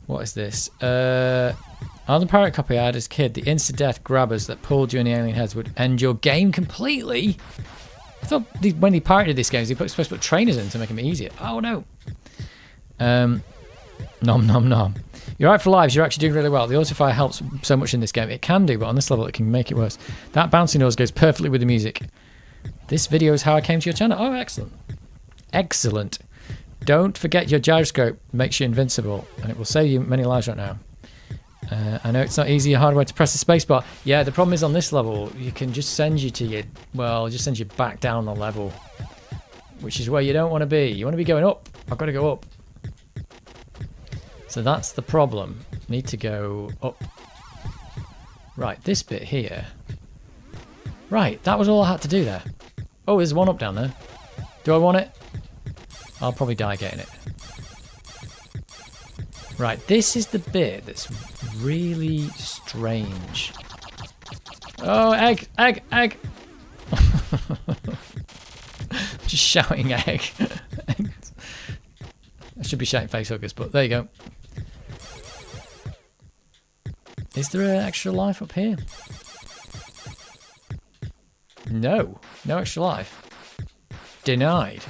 What is this? On the pirate copy I had as a kid, the insta-death grabbers that pulled you in the alien heads would end your game completely. I thought when they pirated this game, they were supposed to put trainers in to make them easier. Oh no. Nom nom nom. You're right for lives, you're actually doing really well. The autofire helps so much in this game. It can do, but on this level it can make it worse. That bouncy noise goes perfectly with the music. This video is how I came to your channel. Oh, excellent. Excellent. Don't forget your gyroscope makes you invincible, and it will save you many lives right now. I know it's not easy or hardware to press the spacebar. Yeah, the problem is on this level, you can just send you to your... Well, just send you back down the level. Which is where you don't want to be. You want to be going up. I've got to go up. So that's the problem. Need to go up. Right, this bit here. Right, that was all I had to do there. Oh, there's one up down there. Do I want it? I'll probably die getting it. Right, this is the bit that's really strange. Oh, egg, egg, egg! Just shouting egg. I should be shouting facehuggers, but there you go. Is there an extra life up here? No, no extra life. Denied.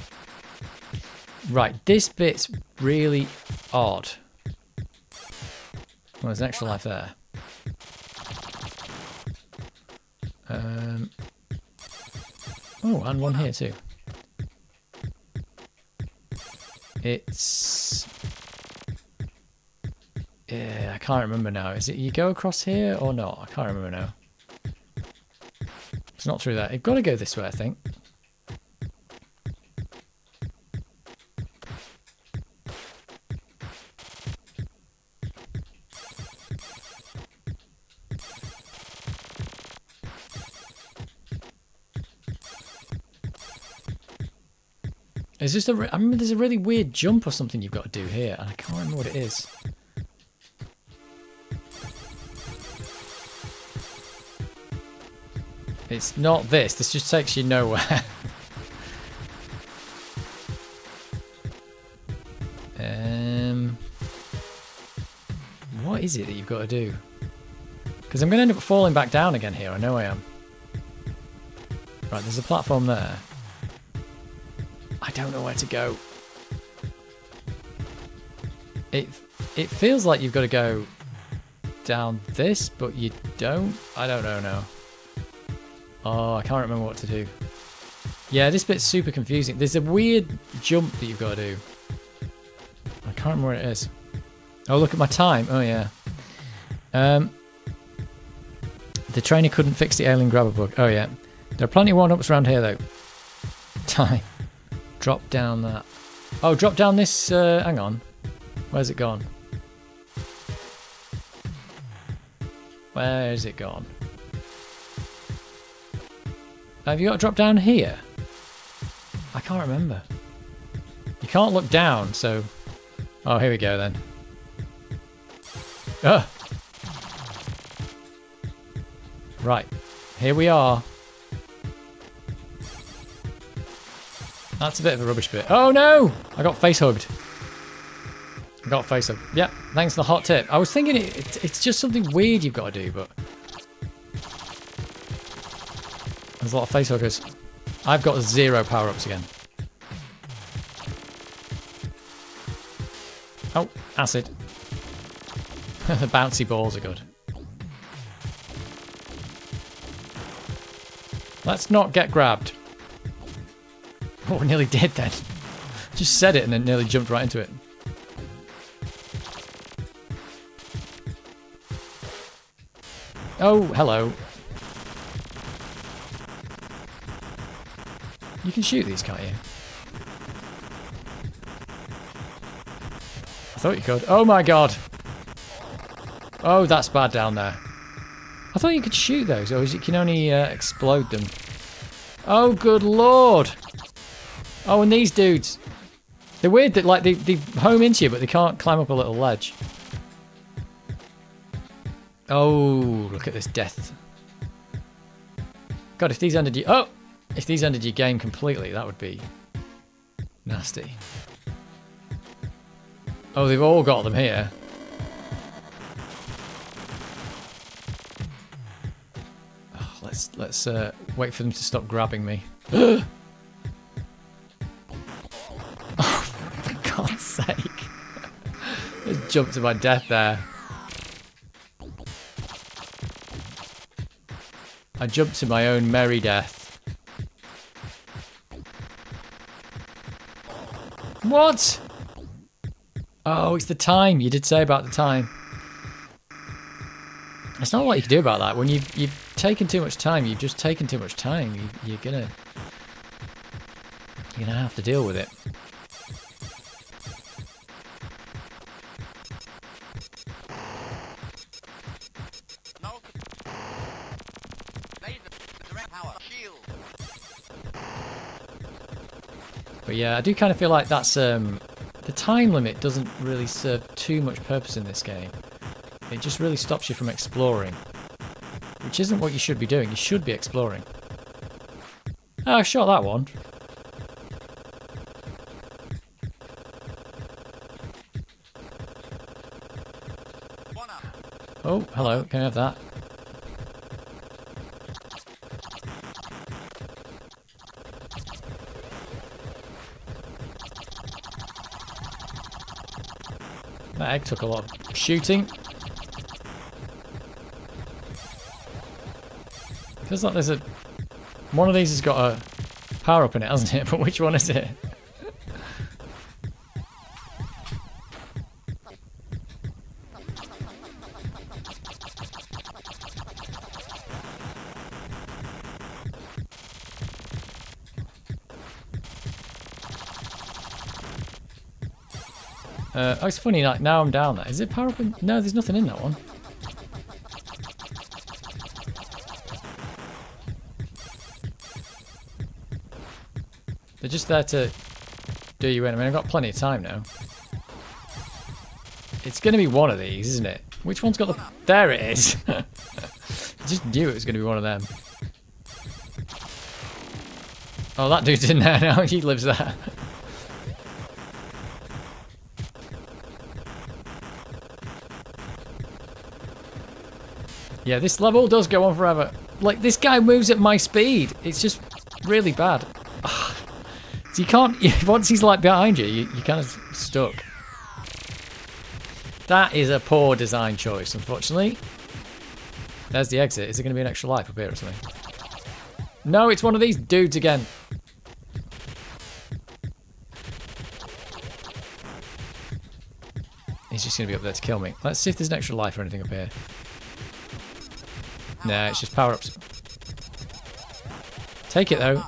Right, this bit's really odd. Well, there's an extra life there. Oh, and one here too. It's... Yeah, I can't remember now. Is it you go across here or not? I can't remember now. It's not through there. You've got to go this way, I think. It's just I remember there's a really weird jump or something you've got to do here, and I can't remember what it is. It's not this. This just takes you nowhere. What is it that you've got to do? Because I'm going to end up falling back down again here. I know I am. Right, there's a platform there. I don't know where to go. It feels like you've got to go down this, but you don't. I don't know now. Oh, I can't remember what to do. Yeah, this bit's super confusing. There's a weird jump that you've got to do. I can't remember where it is. Oh, look at my time. Oh, yeah. The trainer couldn't fix the alien grabber bug. Oh, yeah. There are plenty of one-ups around here, though. Time. Drop down that. Oh, drop down this... hang on. Where's it gone? Where's it gone? Have you got to drop down here? I can't remember. You can't look down, so... Oh, here we go then. Ugh. Right. Here we are. That's a bit of a rubbish bit. Oh no! I got face hugged. I got face hugged. Yeah, thanks for the hot tip. I was thinking it's just something weird you've got to do, but... There's a lot of facehuggers. I've got 0 power-ups again. Oh, acid. The bouncy balls are good. Let's not get grabbed. Oh, we nearly did then. Just said it and then nearly jumped right into it. Oh, hello. You can shoot these, can't you? I thought you could. Oh my god. Oh, that's bad down there. I thought you could shoot those, or you can only explode them. Oh, good lord. Oh, and these dudes. They're weird that, like, they home into you, but they can't climb up a little ledge. Oh, look at this death. God, if these ended you... Oh! If these ended your game completely, that would be nasty. Oh, they've all got them here. Oh, let's wait for them to stop grabbing me. Oh, for God's sake. Just jumped to my death there. I jumped to my own merry death. What? Oh, it's the time. You did say about the time. There's not a lot you can do about that. When you've taken too much time, you've just taken too much time. You're gonna have to deal with it. No. Laser. Direct power. Shield. But yeah, I do kind of feel like that's the time limit doesn't really serve too much purpose in this game. It just really stops you from exploring, which isn't what you should be doing. You should be exploring. Oh, I shot that one. One up. Oh, hello. Can I have that? That egg took a lot of shooting. Feels like there's a... One of these has got a power up in it, hasn't it? But which one is it? Oh, it's funny, like, now I'm down there. Is it power up in... No, there's nothing in that one. They're just there to do you in. I mean, I've got plenty of time now. It's going to be one of these, isn't it? Which one's got the... There it is! I just knew it was going to be one of them. Oh, that dude's in there now. He lives there. Yeah, this level does go on forever. Like, this guy moves at my speed. It's just really bad. So you can't... Once he's, like, behind you, you're kind of stuck. That is a poor design choice, unfortunately. There's the exit. Is there going to be an extra life up here or something? No, it's one of these dudes again. He's just going to be up there to kill me. Let's see if there's an extra life or anything up here. Nah, it's just power-ups. Take it, though.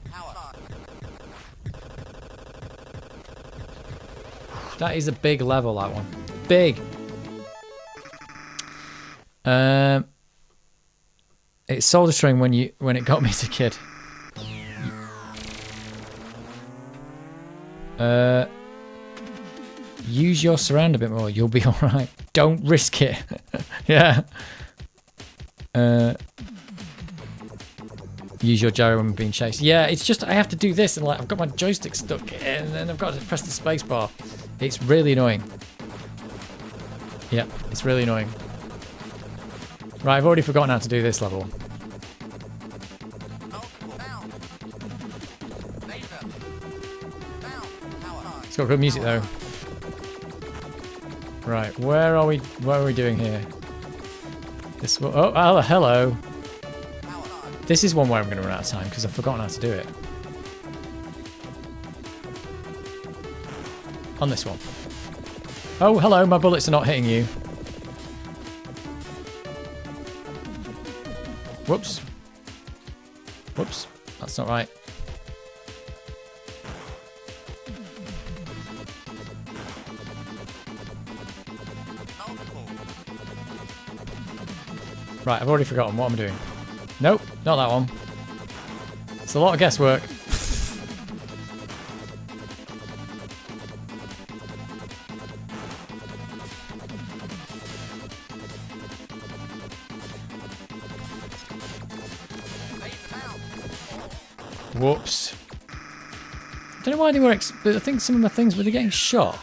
That is a big level, that one. Big. It's soul destroying when it got me as a kid. Use your surround a bit more. You'll be all right. Don't risk it. Yeah. Use your gyro when being chased. Yeah, it's just I have to do this and like I've got my joystick stuck and then I've got to press the space bar. It's really annoying. Yeah, it's really annoying. Right, I've already forgotten how to do this level. It's got good music though. Right, where are we? What are we doing here? This one. Oh, hello. This is one where I'm going to run out of time because I've forgotten how to do it. On this one. Oh, hello. My bullets are not hitting you. Whoops. Whoops. That's not right. Right, I've already forgotten what I'm doing. Nope, not that one. It's a lot of guesswork. Whoops. Don't know why they were. I think some of my things were they getting shot.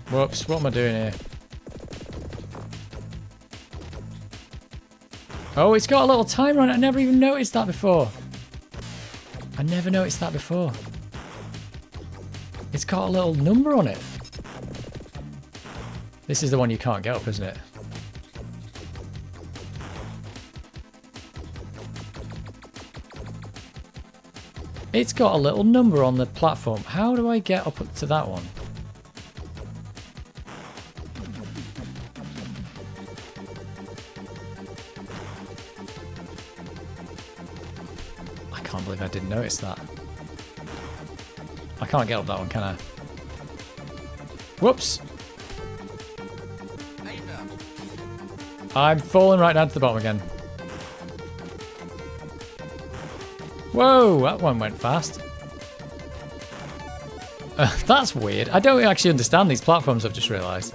Whoops, what am I doing here? Oh, it's got a little timer on it. I never even noticed that before. I never noticed that before. It's got a little number on it. This is the one you can't get up, isn't it? It's got a little number on the platform. How do I get up to that one? I can't believe I didn't notice that. I can't get up that one, can I? Whoops! I'm falling right down to the bottom again. Whoa, that one went fast. That's weird. I don't actually understand these platforms, I've just realised.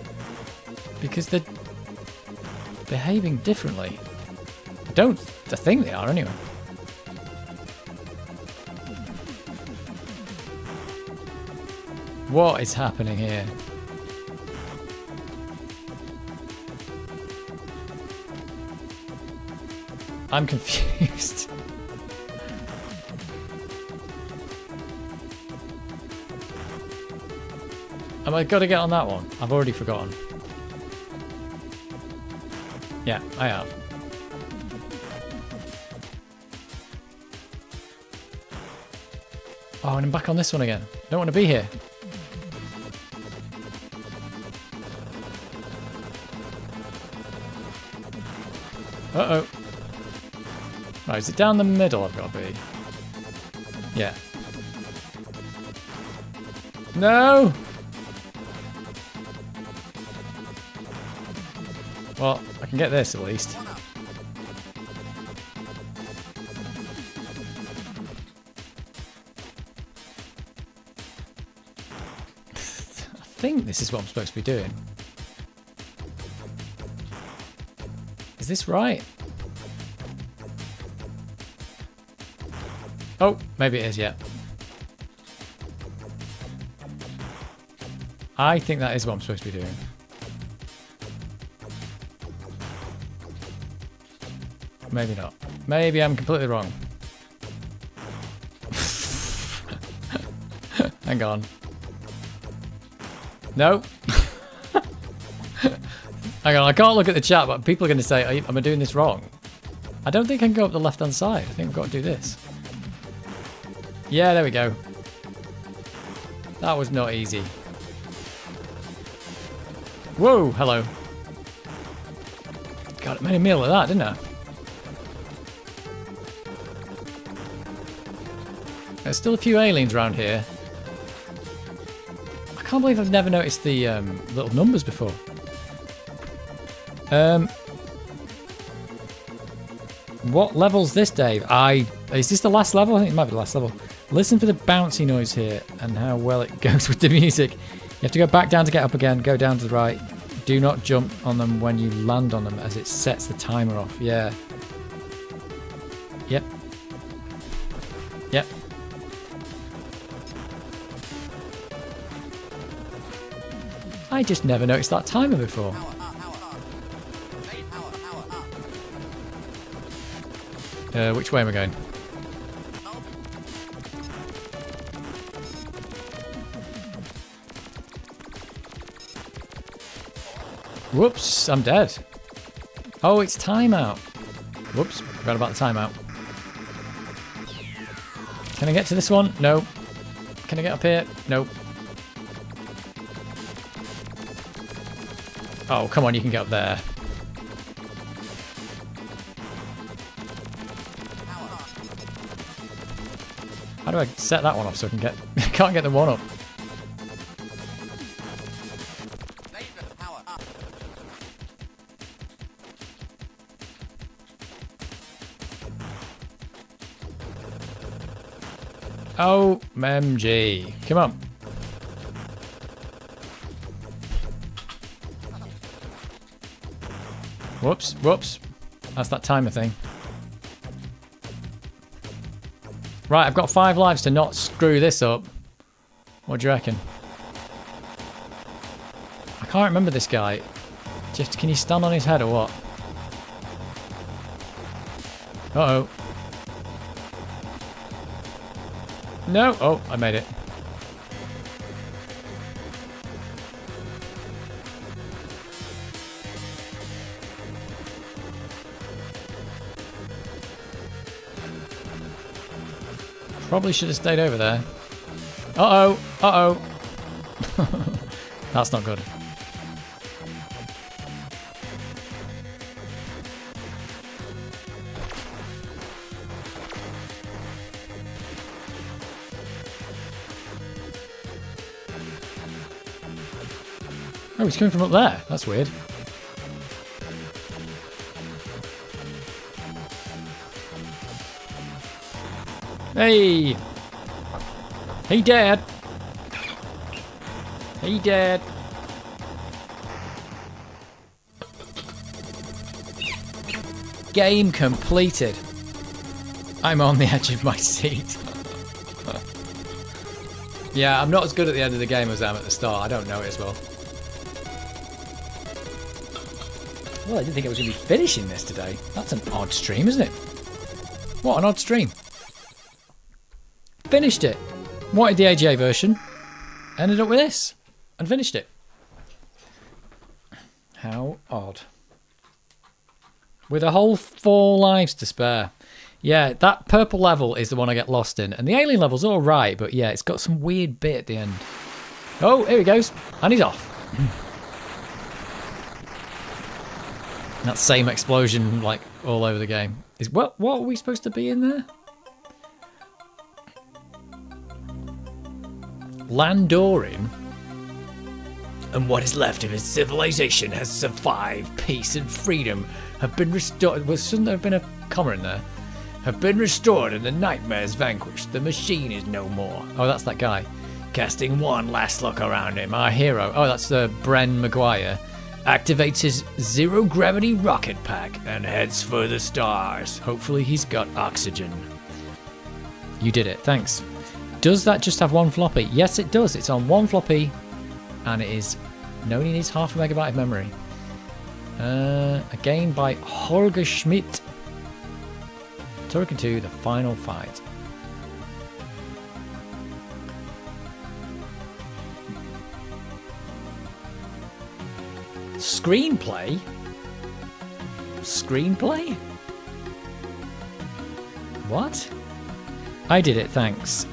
Because they're behaving differently. I think they are anyway. What is happening here? I'm confused. Have I got to get on that one? I've already forgotten. Yeah, I have. Oh, and I'm back on this one again. Don't want to be here. Uh-oh. Right, is it down the middle I've got to be? Yeah. No! Well, I can get this at least. I think this is what I'm supposed to be doing. Is this right? Oh, maybe it is, yeah. I think that is what I'm supposed to be doing. Maybe not. Maybe I'm completely wrong. Hang on. No. Hang on, I can't look at the chat, but people are going to say, am I doing this wrong? I don't think I can go up the left-hand side. I think I've got to do this. Yeah, there we go. That was not easy. Whoa, hello. God, I made a meal of that, didn't I? There's still a few aliens around here. I can't believe I've never noticed the little numbers before. What level's this, Dave? Is this the last level? I think it might be the last level. Listen for the bouncy noise here and how well it goes with the music. You have to go back down to get up again. Go down to the right. Do not jump on them when you land on them as it sets the timer off. Yeah. Yep. Yep. I just never noticed that timer before. Which way am I going? Whoops, I'm dead. Oh, it's timeout. Whoops, forgot about the timeout. Can I get to this one? No. Can I get up here? No. Oh, come on, you can get up there. How do I set that one off so I can get... I can't get the one up. Power up. Oh, MG. Come on. Whoops, whoops. That's that timer thing. Right, I've got 5 lives to not screw this up. What do you reckon? I can't remember this guy. Just, can you stand on his head or what? Uh-oh. No! Oh, I made it. Probably should have stayed over there. Uh-oh! Uh-oh! That's not good. Oh, he's coming from up there. That's weird. Hey! Hey, Dad! Hey, Dad! Game completed. I'm on the edge of my seat. Yeah, I'm not as good at the end of the game as I am at the start. I don't know it as well. Well, I didn't think I was going to be finishing this today. That's an odd stream, isn't it? What an odd stream. Finished it. Wanted the AGA version. Ended up with this. And finished it. How odd. With a whole 4 lives to spare. Yeah, that purple level is the one I get lost in. And the alien level's alright, but yeah, it's got some weird bit at the end. Oh, here he goes. And he's off. That same explosion, like, all over the game. Is what are we supposed to be in there? Landorin? And what is left of his civilization has survived. Peace and freedom have been restored. Well, shouldn't there have been a comma in there? Have been restored and the nightmares vanquished. The machine is no more. Oh, that's that guy. Casting one last look around him, our hero, oh, that's Bren Maguire, activates his zero-gravity rocket pack and heads for the stars. Hopefully he's got oxygen. You did it, thanks. Does that just have 1 floppy? Yes, it does. It's on 1 floppy, and it is... No, it needs half a megabyte of memory. A game by Holger Schmidt. Turrican 2, The Final Fight. Screenplay? Screenplay? What? I did it, thanks.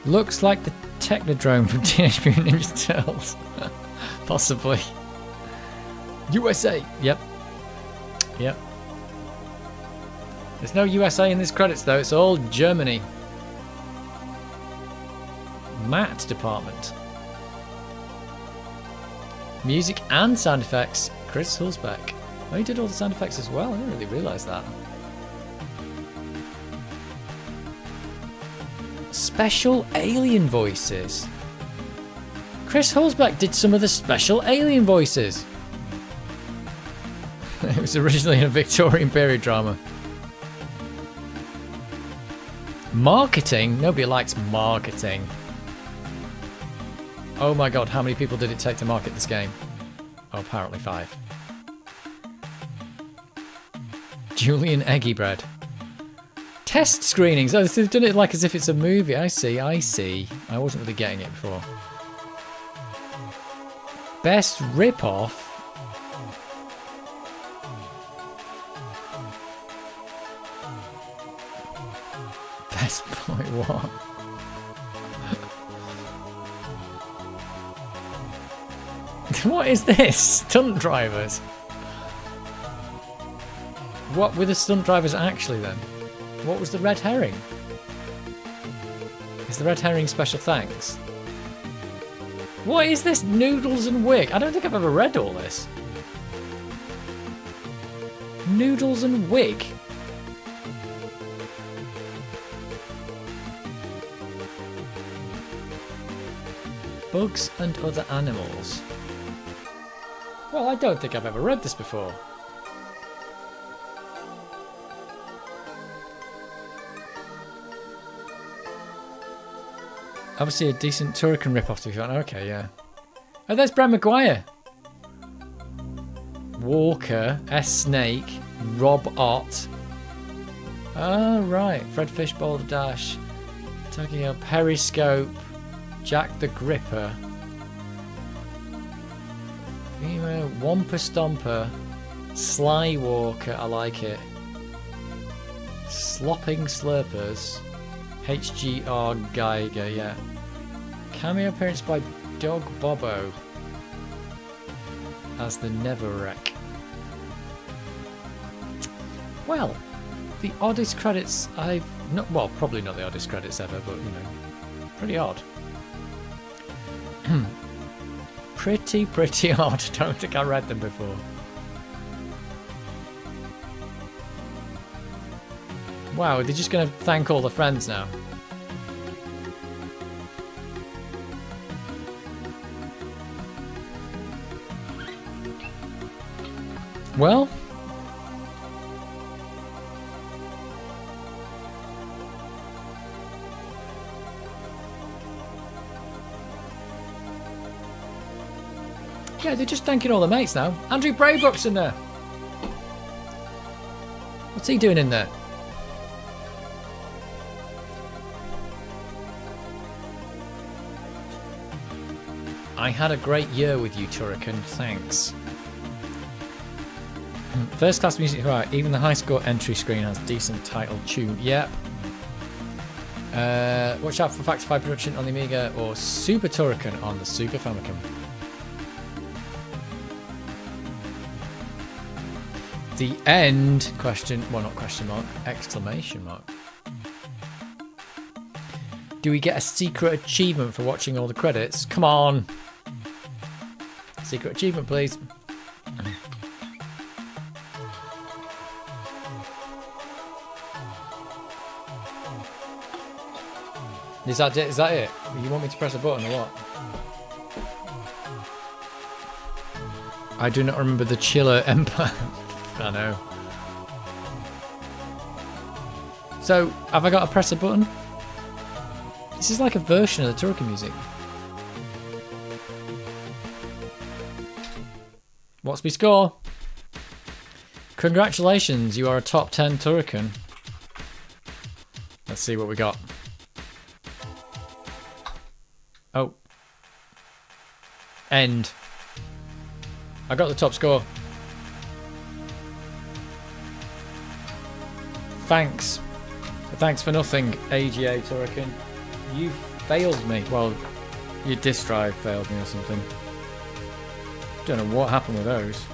Looks like the Technodrome from Teenage Mutant Ninja Turtles. Possibly. USA! Yep. Yep. There's no USA in this credits though, it's all Germany. Matte department. Music and sound effects, Chris Hulsbeck. Oh, he did all the sound effects as well, I didn't really realise that. Special alien voices. Chris Hulsbeck did some of the special alien voices. It was originally a Victorian period drama. Marketing? Nobody likes marketing. Oh my god, how many people did it take to market this game? Oh, apparently 5. Julian Eggy Bread. Test screenings. Oh, they've done it like as if it's a movie. I see, I see. I wasn't really getting it before. Best rip-off. Best boy what? What is this? Stunt drivers. What were the stunt drivers actually then? What was the red herring? Is the red herring special thanks? What is this? Noodles and Wig? I don't think I've ever read all this. Noodles and Wig? Bugs and other animals. Well, I don't think I've ever read this before. Obviously a decent Turrican rip-off to be found. Okay, yeah. Oh, there's Brad Maguire. Walker, S. Snake, Rob Ott. Oh, right. Fred Fishbowl Dash. Tokyo Periscope. Jack the Gripper. Wampa Stomper. Sly Walker, I like it. Slopping Slurpers. HGR Geiger, yeah. Cameo appearance by Dog Bobo as the Never Wreck. Well, the oddest credits I've not, well, probably not the oddest credits ever, but you know, pretty odd. Pretty odd. Don't think I read them before. Wow, they're just going to thank all the friends now. Well, yeah, they're just thanking all the mates now. Andrew Braybrook's in there. What's he doing in there? I had a great year with you, Turrican. Thanks. First class music, right? Even the high score entry screen has decent title tune. Yep. Watch out for Factor 5 production on the Amiga or Super Turrican on the Super Famicom. The end? Question. Well, not question mark. Exclamation mark. Do we get a secret achievement for watching all the credits? Come on. Secret achievement, please. Is that it? Is that it? You want me to press a button or what? I do not remember the Chiller Empire. I know. So, have I got to press a button? This is like a version of the Turrican music. What's my score? Congratulations, you are a top 10 Turrican. Let's see what we got. Oh. End. I got the top score. Thanks. Thanks for nothing, AGA Turrican. You failed me. Well, your disk drive failed me or something. Don't know what happened with those.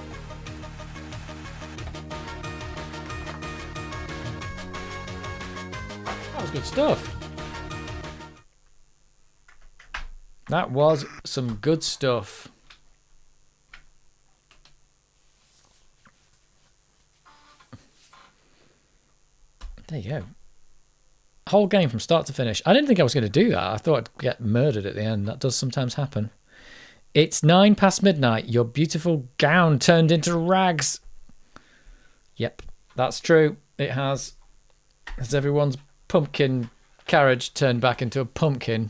That was good stuff. That was some good stuff. There you go. Whole game from start to finish. I didn't think I was going to do that. I thought I'd get murdered at the end. That does sometimes happen. It's 9 past midnight. Your beautiful gown turned into rags. Yep, that's true. It has. Has everyone's pumpkin carriage turned back into a pumpkin?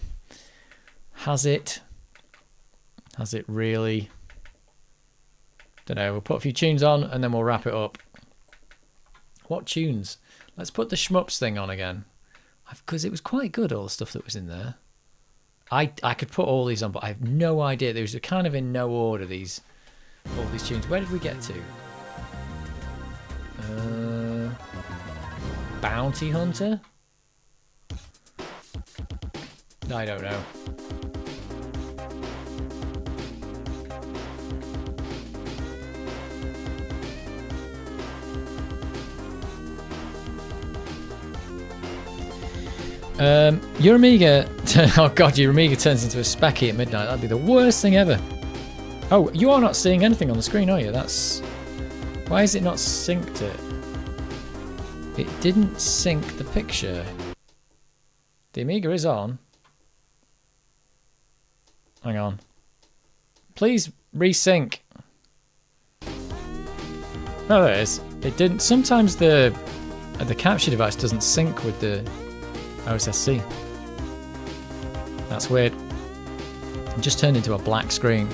Has it? Has it really? Don't know. We'll put a few tunes on and then we'll wrap it up. What tunes? Let's put the shmups thing on again. Because it was quite good, all the stuff that was in there. I could put all these on, but I have no idea. There's kind of in no order, all these tunes. Where did we get to? Bounty Hunter? I don't know. Your Amiga, oh god, your Amiga turns into a specky at midnight. That'd be the worst thing ever. Oh, you are not seeing anything on the screen, are you? That's... Why is it not synced it? It didn't sync the picture. The Amiga is on. Hang on. Please resync. Oh, there it is. It didn't... Sometimes the capture device doesn't sync with the OSSC. That's weird. It just turned into a black screen.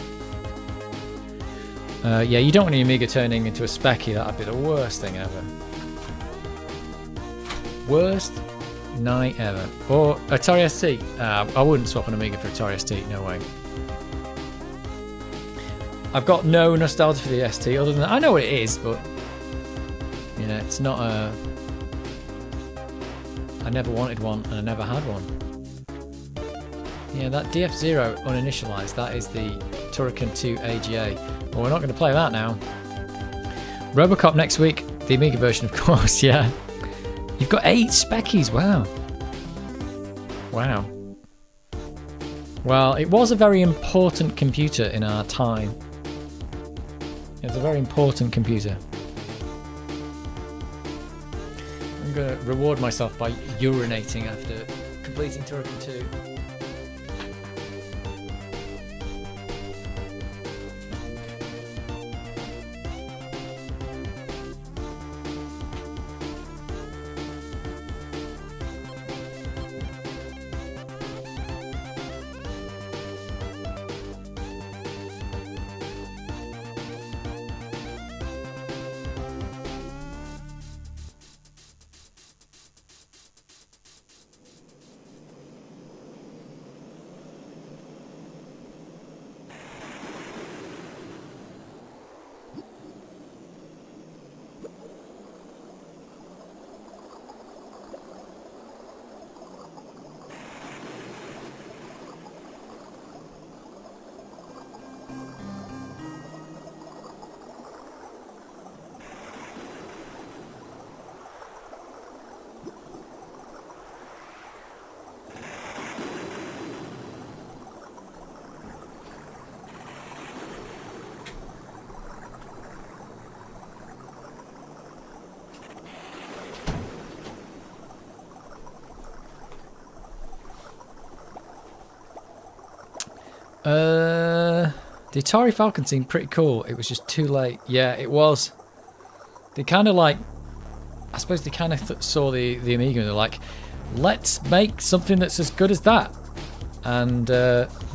Yeah, you don't want your Amiga turning into a specky. That'd be the worst thing ever. Worst night ever. Or Atari ST. I wouldn't swap an Amiga for Atari ST. No way. I've got no nostalgia for the ST other than... I know what it is, but... You know, it's not a... I never wanted one, and I never had one. Yeah, that DF0 uninitialized, that is the Turrican 2 AGA. Well, we're not going to play that now. Robocop next week, the Amiga version, of course, yeah. You've got 8 speckies, wow. Wow. Well, it was a very important computer in our time. It was a very important computer. I'm going to reward myself by urinating after completing Turrican 2. The Atari Falcon seemed pretty cool. It was just too late. Yeah, it was. They kind of like... I suppose they kind of saw the Amiga and they're like, let's make something that's as good as that. And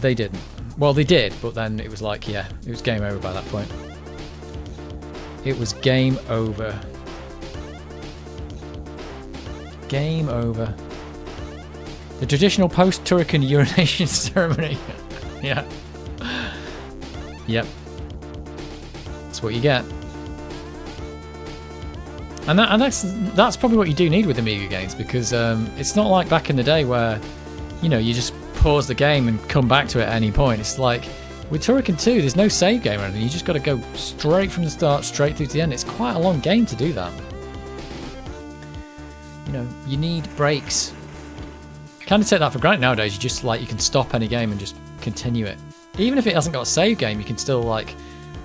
they didn't. Well, they did, but then it was like, yeah, it was game over by that point. It was game over. Game over. The traditional post-Turrican urination ceremony. Yeah. Yep. That's what you get. And that's probably what you do need with Amiga games, because it's not like back in the day where, you know, you just pause the game and come back to it at any point. It's like with Turrican 2, there's no save game or anything. You just got to go straight from the start, straight through to the end. It's quite a long game to do that. You know, you need breaks. Kind of take that for granted nowadays. You just like, you can stop any game and just continue it. Even if it hasn't got a save game, you can still, like,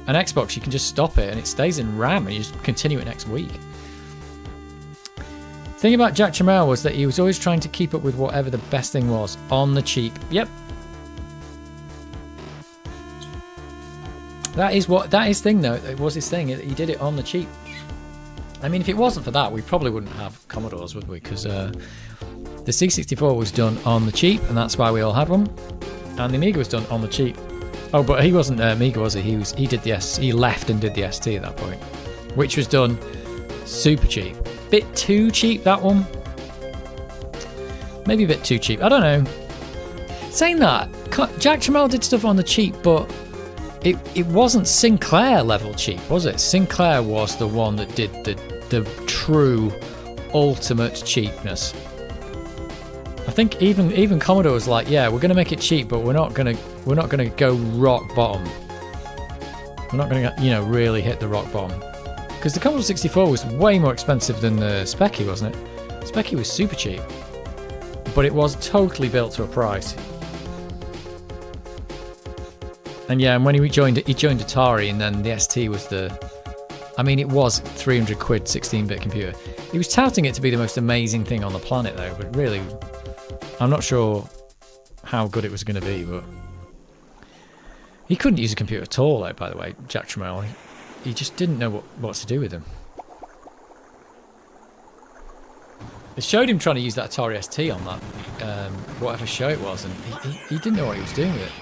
an Xbox, you can just stop it and it stays in RAM and you just continue it next week. The thing about Jack Tramiel was that he was always trying to keep up with whatever the best thing was on the cheap. Yep. That is thing though. It was his thing. He did it on the cheap. I mean, if it wasn't for that, we probably wouldn't have Commodores, would we? Because the C64 was done on the cheap, and that's why we all had one. And the Amiga was done on the cheap. Oh, but he wasn't Amiga, was he? He left and did the ST at that point, which was done Super cheap. Bit too cheap, that one. Maybe a bit too cheap. I don't know. Saying that, Jack Tramiel did stuff on the cheap, but it wasn't Sinclair level cheap, was it? Sinclair was the one that did the true ultimate cheapness. I think even Commodore was like, yeah, we're gonna make it cheap, but we're not gonna go rock bottom. We're not gonna, you know, really hit the rock bottom. Because the Commodore 64 was way more expensive than the Speccy, wasn't it? Speccy was super cheap, but it was totally built to a price. And yeah, and when he joined Atari, and then the ST was I mean, it was 300 quid 16-bit computer. He was touting it to be the most amazing thing on the planet, though. But really, I'm not sure how good it was going to be. But he couldn't use a computer at all, though, by the way, Jack Tramiel. He just didn't know what to do with them. They showed him trying to use that Atari ST on that whatever show it was, and he didn't know what he was doing with it.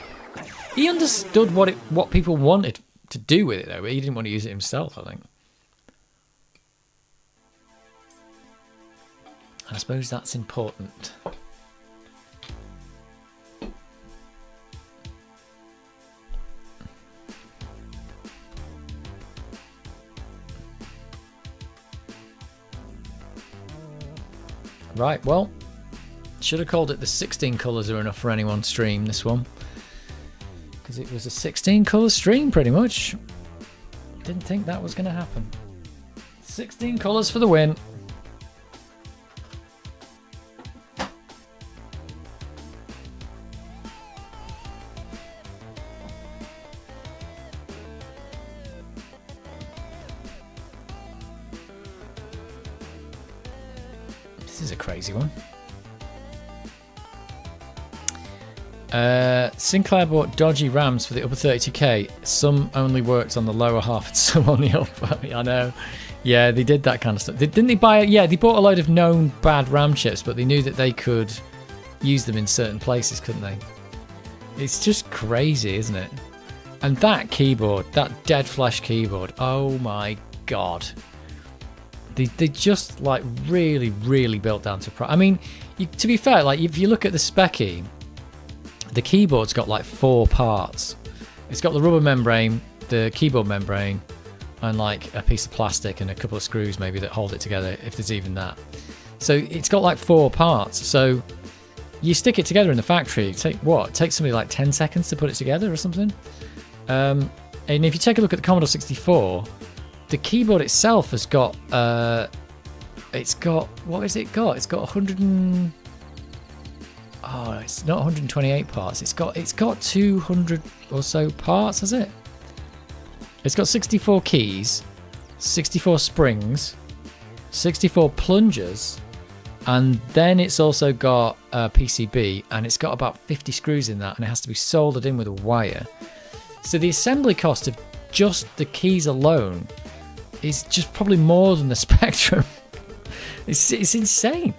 He understood what people wanted to do with it, though, but he didn't want to use it himself, I think. I suppose that's important. Right, well, should have called it the 16 colours are enough for any one stream, this one. Because it was a 16 colour stream, pretty much. Didn't think that was going to happen. 16 colours for the win. This is a crazy one. Sinclair bought dodgy RAMs for the upper 32K. Some only worked on the lower half and some on the upper. I know. Yeah, they did that kind of stuff. Didn't they buy it? Yeah, they bought a load of known bad RAM chips, but they knew that they could use them in certain places, couldn't they? It's just crazy, isn't it? And that keyboard, that dead flesh keyboard, oh my god. They just like really built down to price. I mean, to be fair, like if you look at the Speccy, the keyboard's got like 4 parts. It's got the rubber membrane, the keyboard membrane, and like a piece of plastic and a couple of screws maybe that hold it together, if there's even that. So it's got like 4 parts. So you stick it together in the factory. It takes somebody like 10 seconds to put it together or something. And if you take a look at the Commodore 64, the keyboard itself has got what has it got? It's got 100 and it's not 128 parts. It's got 200 or so parts, has it? It's got 64 keys, 64 springs, 64 plungers, and then it's also got a PCB, and it's got about 50 screws in that, and it has to be soldered in with a wire. So the assembly cost of just the keys alone is just probably more than the Spectrum. It's insane.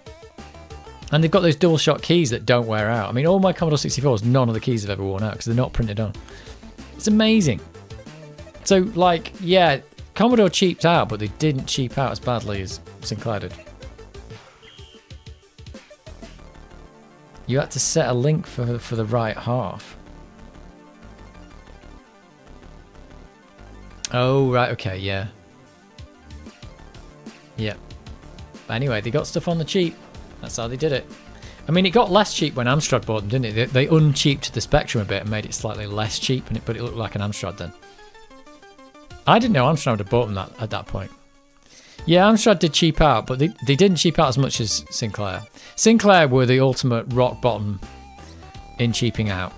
And they've got those dual shot keys that don't wear out. I mean, all my Commodore 64s, none of the keys have ever worn out because they're not printed on. It's amazing. So, like, yeah, Commodore cheaped out, but they didn't cheap out as badly as Sinclair did. You had to set a link for the right half. Oh, right, okay, yeah. Yeah. But anyway, they got stuff on the cheap. That's how they did it. I mean, it got less cheap when Amstrad bought them, didn't it? They uncheaped the Spectrum a bit and made it slightly less cheap, but it looked like an Amstrad then. I didn't know Amstrad would have bought them at that point. Yeah, Amstrad did cheap out, but they didn't cheap out as much as Sinclair. Sinclair were the ultimate rock bottom in cheaping out.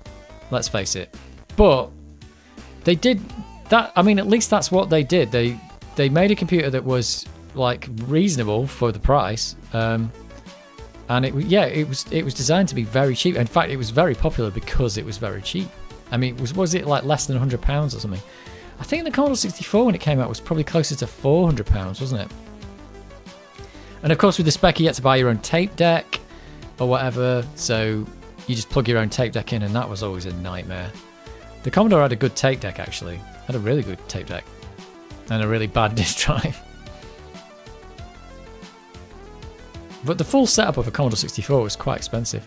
Let's face it. But they did that. I mean, at least that's what they did. They made a computer that was like reasonable for the price. And it was designed to be very cheap. In fact, it was very popular because it was very cheap. I mean, was it like less than £100 or something? I think the Commodore 64 when it came out was probably closer to £400, wasn't it? And of course, with the Speccy, you had to buy your own tape deck or whatever. So you just plug your own tape deck in, and that was always a nightmare. The Commodore had a good tape deck actually. Had a really good tape deck and a really bad disk drive. But the full setup of a Commodore 64 was quite expensive.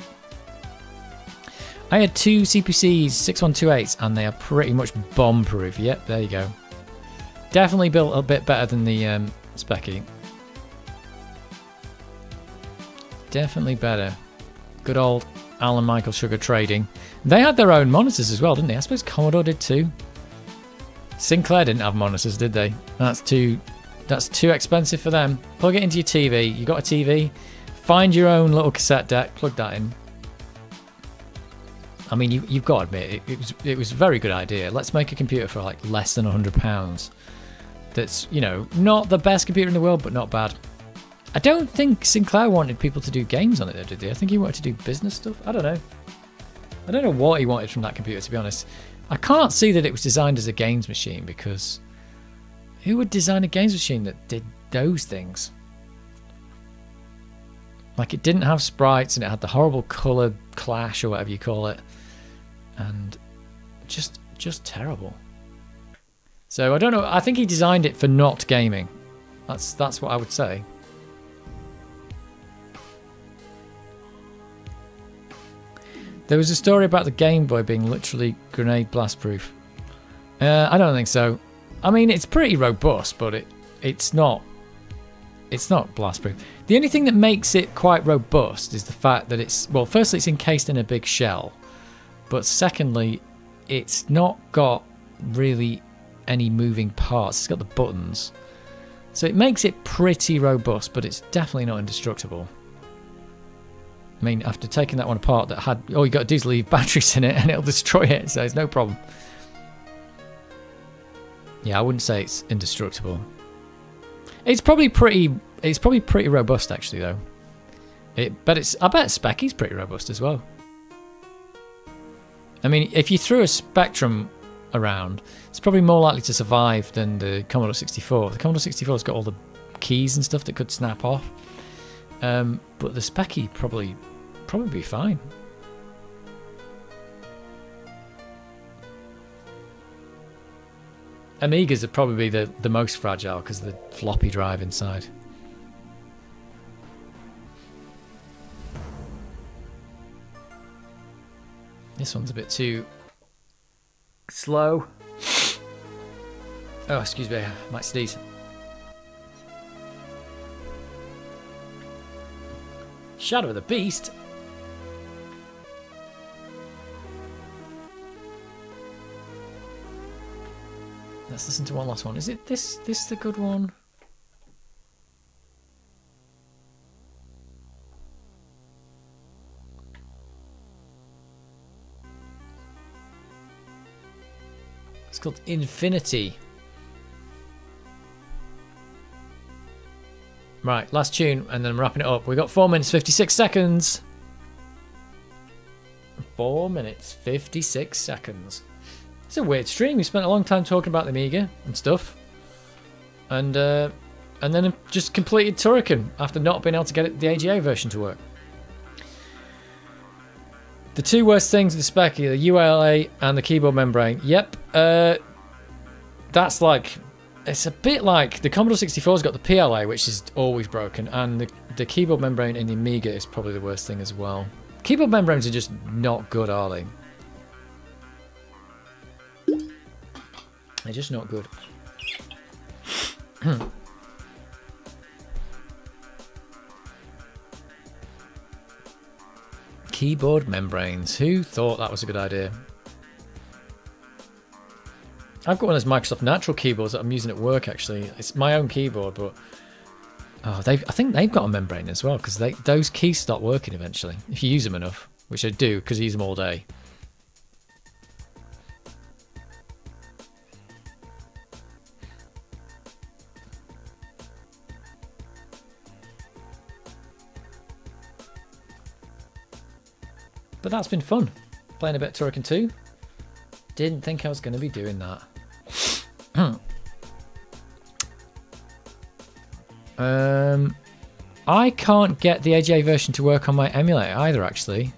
I had two CPCs 6128s and they are pretty much bomb proof. Yep, there you go. Definitely built a bit better than the Specky. Definitely better. Good old Alan Michael Sugar Trading. They had their own monitors as well, didn't they? I suppose Commodore did too. Sinclair didn't have monitors, did they? That's too expensive for them. Plug it into your TV. You got a TV. Find your own little cassette deck. Plug that in. I mean, you've got to admit, it was a very good idea. Let's make a computer for like less than £100. That's, you know, not the best computer in the world, but not bad. I don't think Sinclair wanted people to do games on it, though, did he? I think he wanted to do business stuff. I don't know. I don't know what he wanted from that computer, to be honest. I can't see that it was designed as a games machine, because who would design a games machine that did those things? Like, it didn't have sprites and it had the horrible colour clash or whatever you call it. And just terrible. So I don't know. I think he designed it for not gaming. That's what I would say. There was a story about the Game Boy being literally grenade blast proof. I don't think so. I mean, it's pretty robust, but it's not blast proof. The only thing that makes it quite robust is the fact that it's, well, firstly, it's encased in a big shell, but secondly, it's not got really any moving parts. It's got the buttons, so it makes it pretty robust, but it's definitely not indestructible. I mean, after taking that one apart, that had, all you got to do is leave batteries in it and it'll destroy it, so it's no problem. Yeah, I wouldn't say it's indestructible. It's probably pretty robust, actually, though. I bet Specky's pretty robust as well. I mean, if you threw a Spectrum around, it's probably more likely to survive than the Commodore 64. The Commodore 64's got all the keys and stuff that could snap off. But the Specky probably be fine. Amigas are probably the most fragile because of the floppy drive inside. This one's a bit too slow. Oh, excuse me, I might sneeze. Shadow of the Beast. Let's listen to one last one. Is it this the good one? It's called Infinity. Right, last tune, and then I'm wrapping it up. We got 4 minutes 56 seconds. 4 minutes 56 seconds. It's a weird stream. We spent a long time talking about the Amiga and stuff, and then just completed Turrican after not being able to get the AGA version to work. The two worst things with the Specky, the ULA and the keyboard membrane. Yep, that's like, it's a bit like the Commodore 64's got the PLA, which is always broken, and the keyboard membrane in the Amiga is probably the worst thing as well. Keyboard membranes are just not good, are they? They're just not good. Keyboard membranes. Who thought that was a good idea? I've got one of those Microsoft Natural keyboards that I'm using at work, actually. It's my own keyboard, but I think they've got a membrane as well, because those keys stop working eventually if you use them enough, which I do because I use them all day. But that's been fun, playing a bit of Turrican 2. Didn't think I was going to be doing that. I can't get the AGA version to work on my emulator either, actually.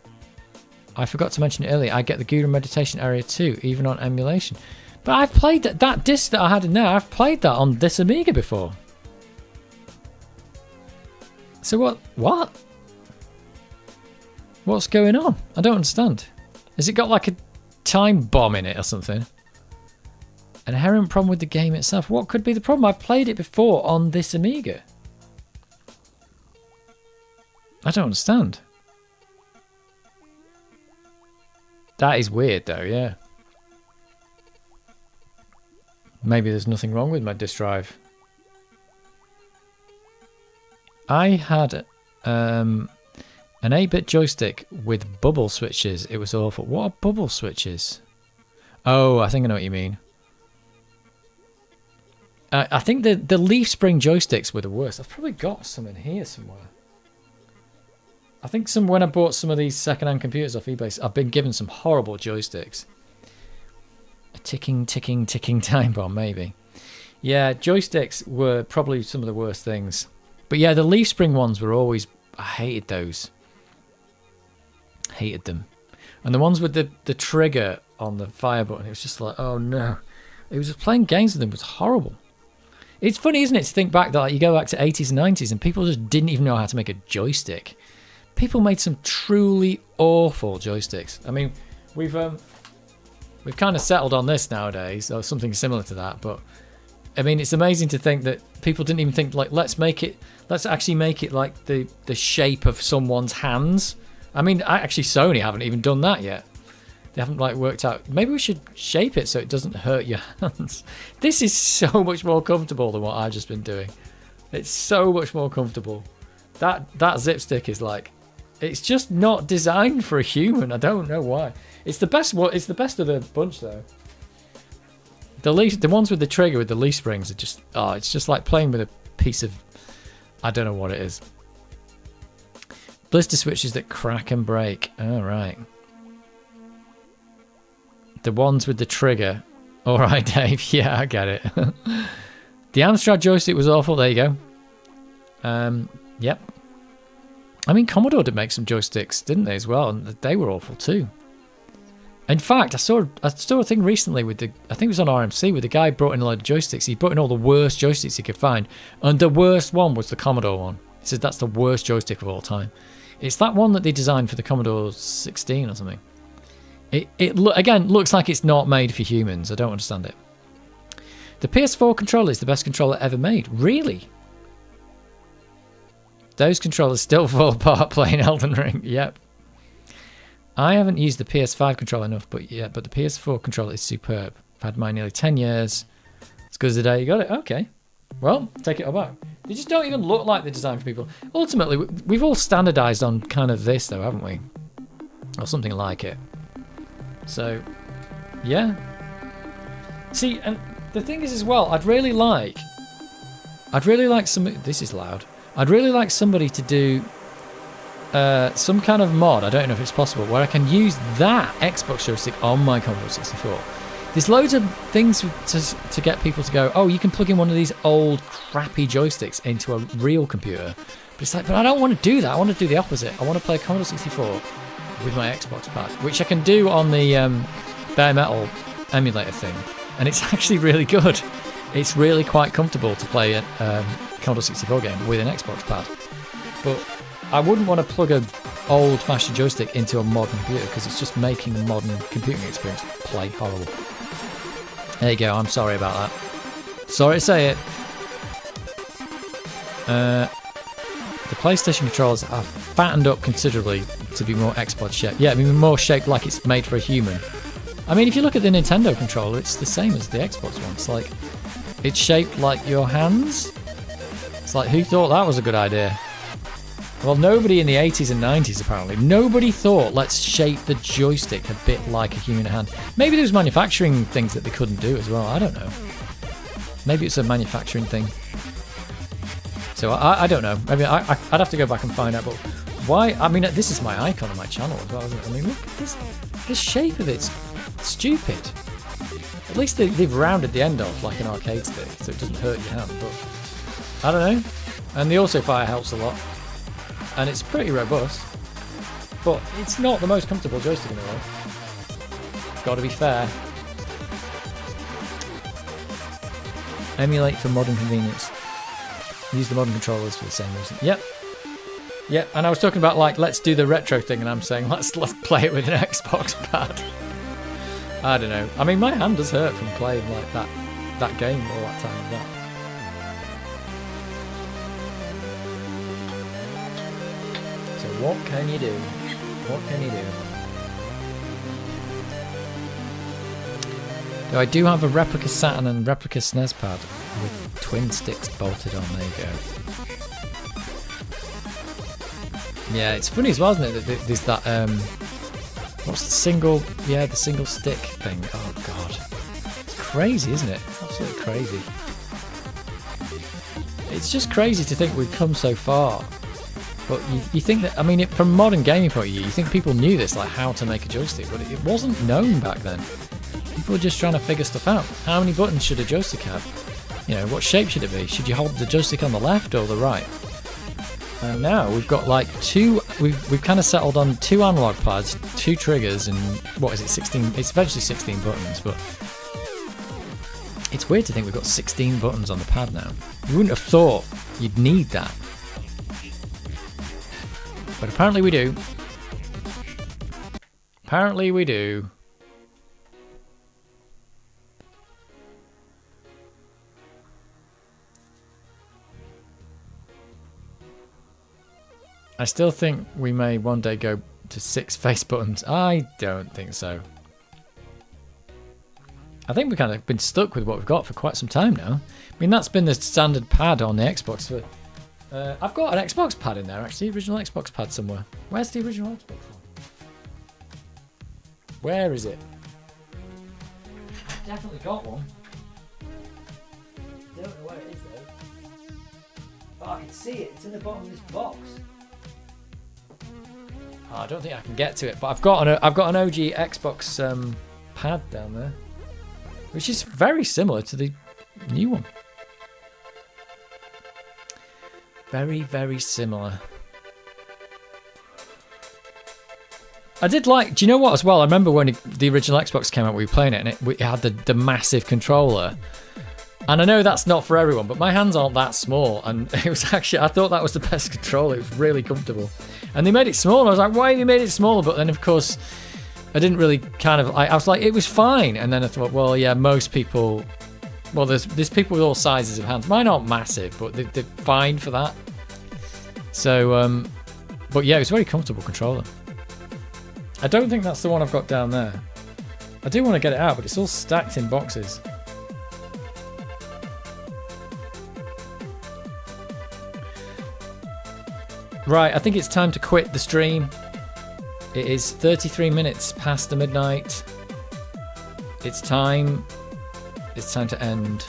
I forgot to mention it earlier. I get the Guru Meditation Area 2, even on emulation. But I've played that disc that I had in there, I've played that on this Amiga before. So what? What? What's going on? I don't understand. Has it got like a time bomb in it or something? An inherent problem with the game itself. What could be the problem? I've played it before on this Amiga. I don't understand. That is weird though, yeah. Maybe there's nothing wrong with my disk drive. I had an 8-bit joystick with bubble switches. It was awful. What are bubble switches? Oh, I think I know what you mean. I think the leaf spring joysticks were the worst. I've probably got some in here somewhere. I think when I bought some of these second-hand computers off eBay, I've been given some horrible joysticks. A ticking time bomb, maybe. Yeah, joysticks were probably some of the worst things. But yeah, the leaf spring ones were always... I hated those. Hated them. And the ones with the trigger on the fire button, it was just like, oh no. It was just playing games with them was horrible. It's funny, isn't it, to think back that like, you go back to 80s and 90s and people just didn't even know how to make a joystick. People made some truly awful joysticks. I mean, we've kind of settled on this nowadays, or something similar to that. But I mean, it's amazing to think that people didn't even think like, let's actually make it like the shape of someone's hands. I mean, actually, Sony haven't even done that yet. They haven't like worked out. Maybe we should shape it so it doesn't hurt your hands. This is so much more comfortable than what I've just been doing. It's so much more comfortable. That zip stick is like, it's just not designed for a human. I don't know why. It's the best. It's the best of the bunch though. The ones with the trigger with the leaf springs are just. Oh, it's just like playing with a piece of. I don't know what it is. Blister switches that crack and break. All right. The ones with the trigger. All right, Dave. Yeah, I get it. The Amstrad joystick was awful. There you go. Yep. I mean, Commodore did make some joysticks, didn't they, as well? And they were awful too. In fact, I saw a thing recently with I think it was on RMC, where the guy brought in a load of joysticks. He brought in all the worst joysticks he could find, and the worst one was the Commodore one. He said that's the worst joystick of all time. It's that one that they designed for the Commodore 16 or something. Again, looks like it's not made for humans. I don't understand it. The PS4 controller is the best controller ever made. Really? Those controllers still fall apart playing Elden Ring. Yep. I haven't used the PS5 controller enough, but the PS4 controller is superb. I've had mine nearly 10 years. As good as the day you got it. Okay. Well, take it all back. They just don't even look like they're designed for people. Ultimately, we've all standardized on kind of this, though, haven't we? Or something like it. So, yeah. See, and the thing is as well, I'd really like some. This is loud. I'd really like somebody to do some kind of mod, I don't know if it's possible, where I can use that Xbox joystick on my Commodore 64. There's loads of things to get people to go, oh, you can plug in one of these old crappy joysticks into a real computer. But it's like, but I don't want to do that. I want to do the opposite. I want to play Commodore 64 with my Xbox pad, which I can do on the bare metal emulator thing. And it's actually really good. It's really quite comfortable to play a Commodore 64 game with an Xbox pad. But I wouldn't want to plug an old-fashioned joystick into a modern computer because it's just making the modern computing experience play horrible. There you go, I'm sorry about that. Sorry to say it. The PlayStation controllers are fattened up considerably to be more Xbox shaped. Yeah, I mean, more shaped like it's made for a human. I mean, if you look at the Nintendo controller, it's the same as the Xbox one. It's like, it's shaped like your hands. It's like, who thought that was a good idea? Well, nobody in the 80s and 90s, apparently. Nobody thought, let's shape the joystick a bit like a human hand. Maybe there was manufacturing things that they couldn't do as well. I don't know. Maybe it's a manufacturing thing. So I don't know. Maybe I'd have to go back and find out. But why? I mean, this is my icon on my channel as well, isn't it? I mean, look at this. The shape of it's stupid. At least they've rounded the end off like an arcade stick, so it doesn't hurt your hand. But I don't know. And the auto fire helps a lot. And it's pretty robust, but it's not the most comfortable joystick in the world. Gotta be fair. Emulate for modern convenience. Use the modern controllers for the same reason. Yep. Yeah, and I was talking about like let's do the retro thing, and I'm saying let's play it with an Xbox pad. I don't know. I mean, my hand does hurt from playing like that game all that time with that. So what can you do? What can you do? So I do have a replica Saturn and replica SNES pad with twin sticks bolted on. There you go. Yeah, it's funny as well, isn't it? That there's that what's the single? Yeah, the single stick thing. Oh god, it's crazy, isn't it? Absolutely crazy. It's just crazy to think we've come so far. But you think that, I mean, from modern gaming point of view, you think people knew this, like how to make a joystick, but it wasn't known back then. People were just trying to figure stuff out. How many buttons should a joystick have? You know, what shape should it be? Should you hold the joystick on the left or the right? And now we've got like we've kind of settled on 2 analog pads, 2 triggers, and what is it, 16? It's eventually 16 buttons, but it's weird to think we've got 16 buttons on the pad now. You wouldn't have thought you'd need that. But apparently we do. Apparently we do. I still think we may one day go to 6 face buttons. I don't think so. I think we've kind of been stuck with what we've got for quite some time now. I mean, that's been the standard pad on the Xbox. For, I've got an Xbox pad in there, actually. Original Xbox pad somewhere. Where's the original Xbox one? Where is it? I've definitely got one. I don't know where it is, though. Oh, I can see it. It's in the bottom of this box. Oh, I don't think I can get to it, but I've got an OG Xbox pad down there, which is very similar to the new one. Very, very similar. I did like. Do you know what as well? I remember when the original Xbox came out, we were playing it, and it had the massive controller. And I know that's not for everyone, but my hands aren't that small, and it was actually, I thought that was the best controller. It was really comfortable. And they made it small, and I was like, why have you made it smaller? But then, of course, I didn't really kind of, I was like, it was fine. And then I thought, well, yeah, most people, well, there's people with all sizes of hands. Mine aren't massive, but they're fine for that. So, but yeah, it was a very comfortable controller. I don't think that's the one I've got down there. I do want to get it out, but it's all stacked in boxes. Right, I think it's time to quit the stream. It is 33 minutes past the midnight. It's time to end.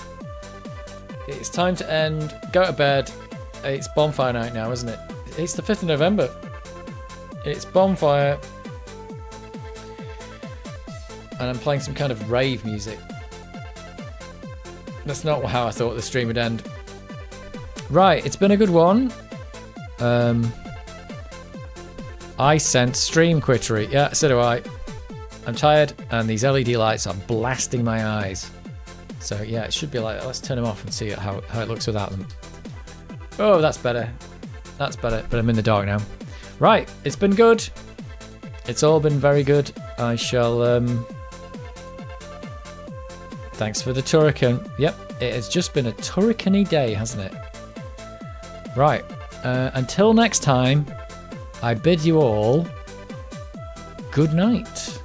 It's time to end. Go to bed. It's bonfire night now, isn't it? It's the 5th of November. It's bonfire. And I'm playing some kind of rave music. That's not how I thought the stream would end. Right, it's been a good one. I sent stream quittery. Yeah, so do I. I'm tired, and these LED lights are blasting my eyes. So yeah, it should be like that. Let's turn them off and see how it looks without them. Oh, that's better. That's better, but I'm in the dark now. Right, it's been good. It's all been very good. I shall, thanks for the turrican. Yep, it has just been a turrican-y day, hasn't it? Right. Until next time, I bid you all good night.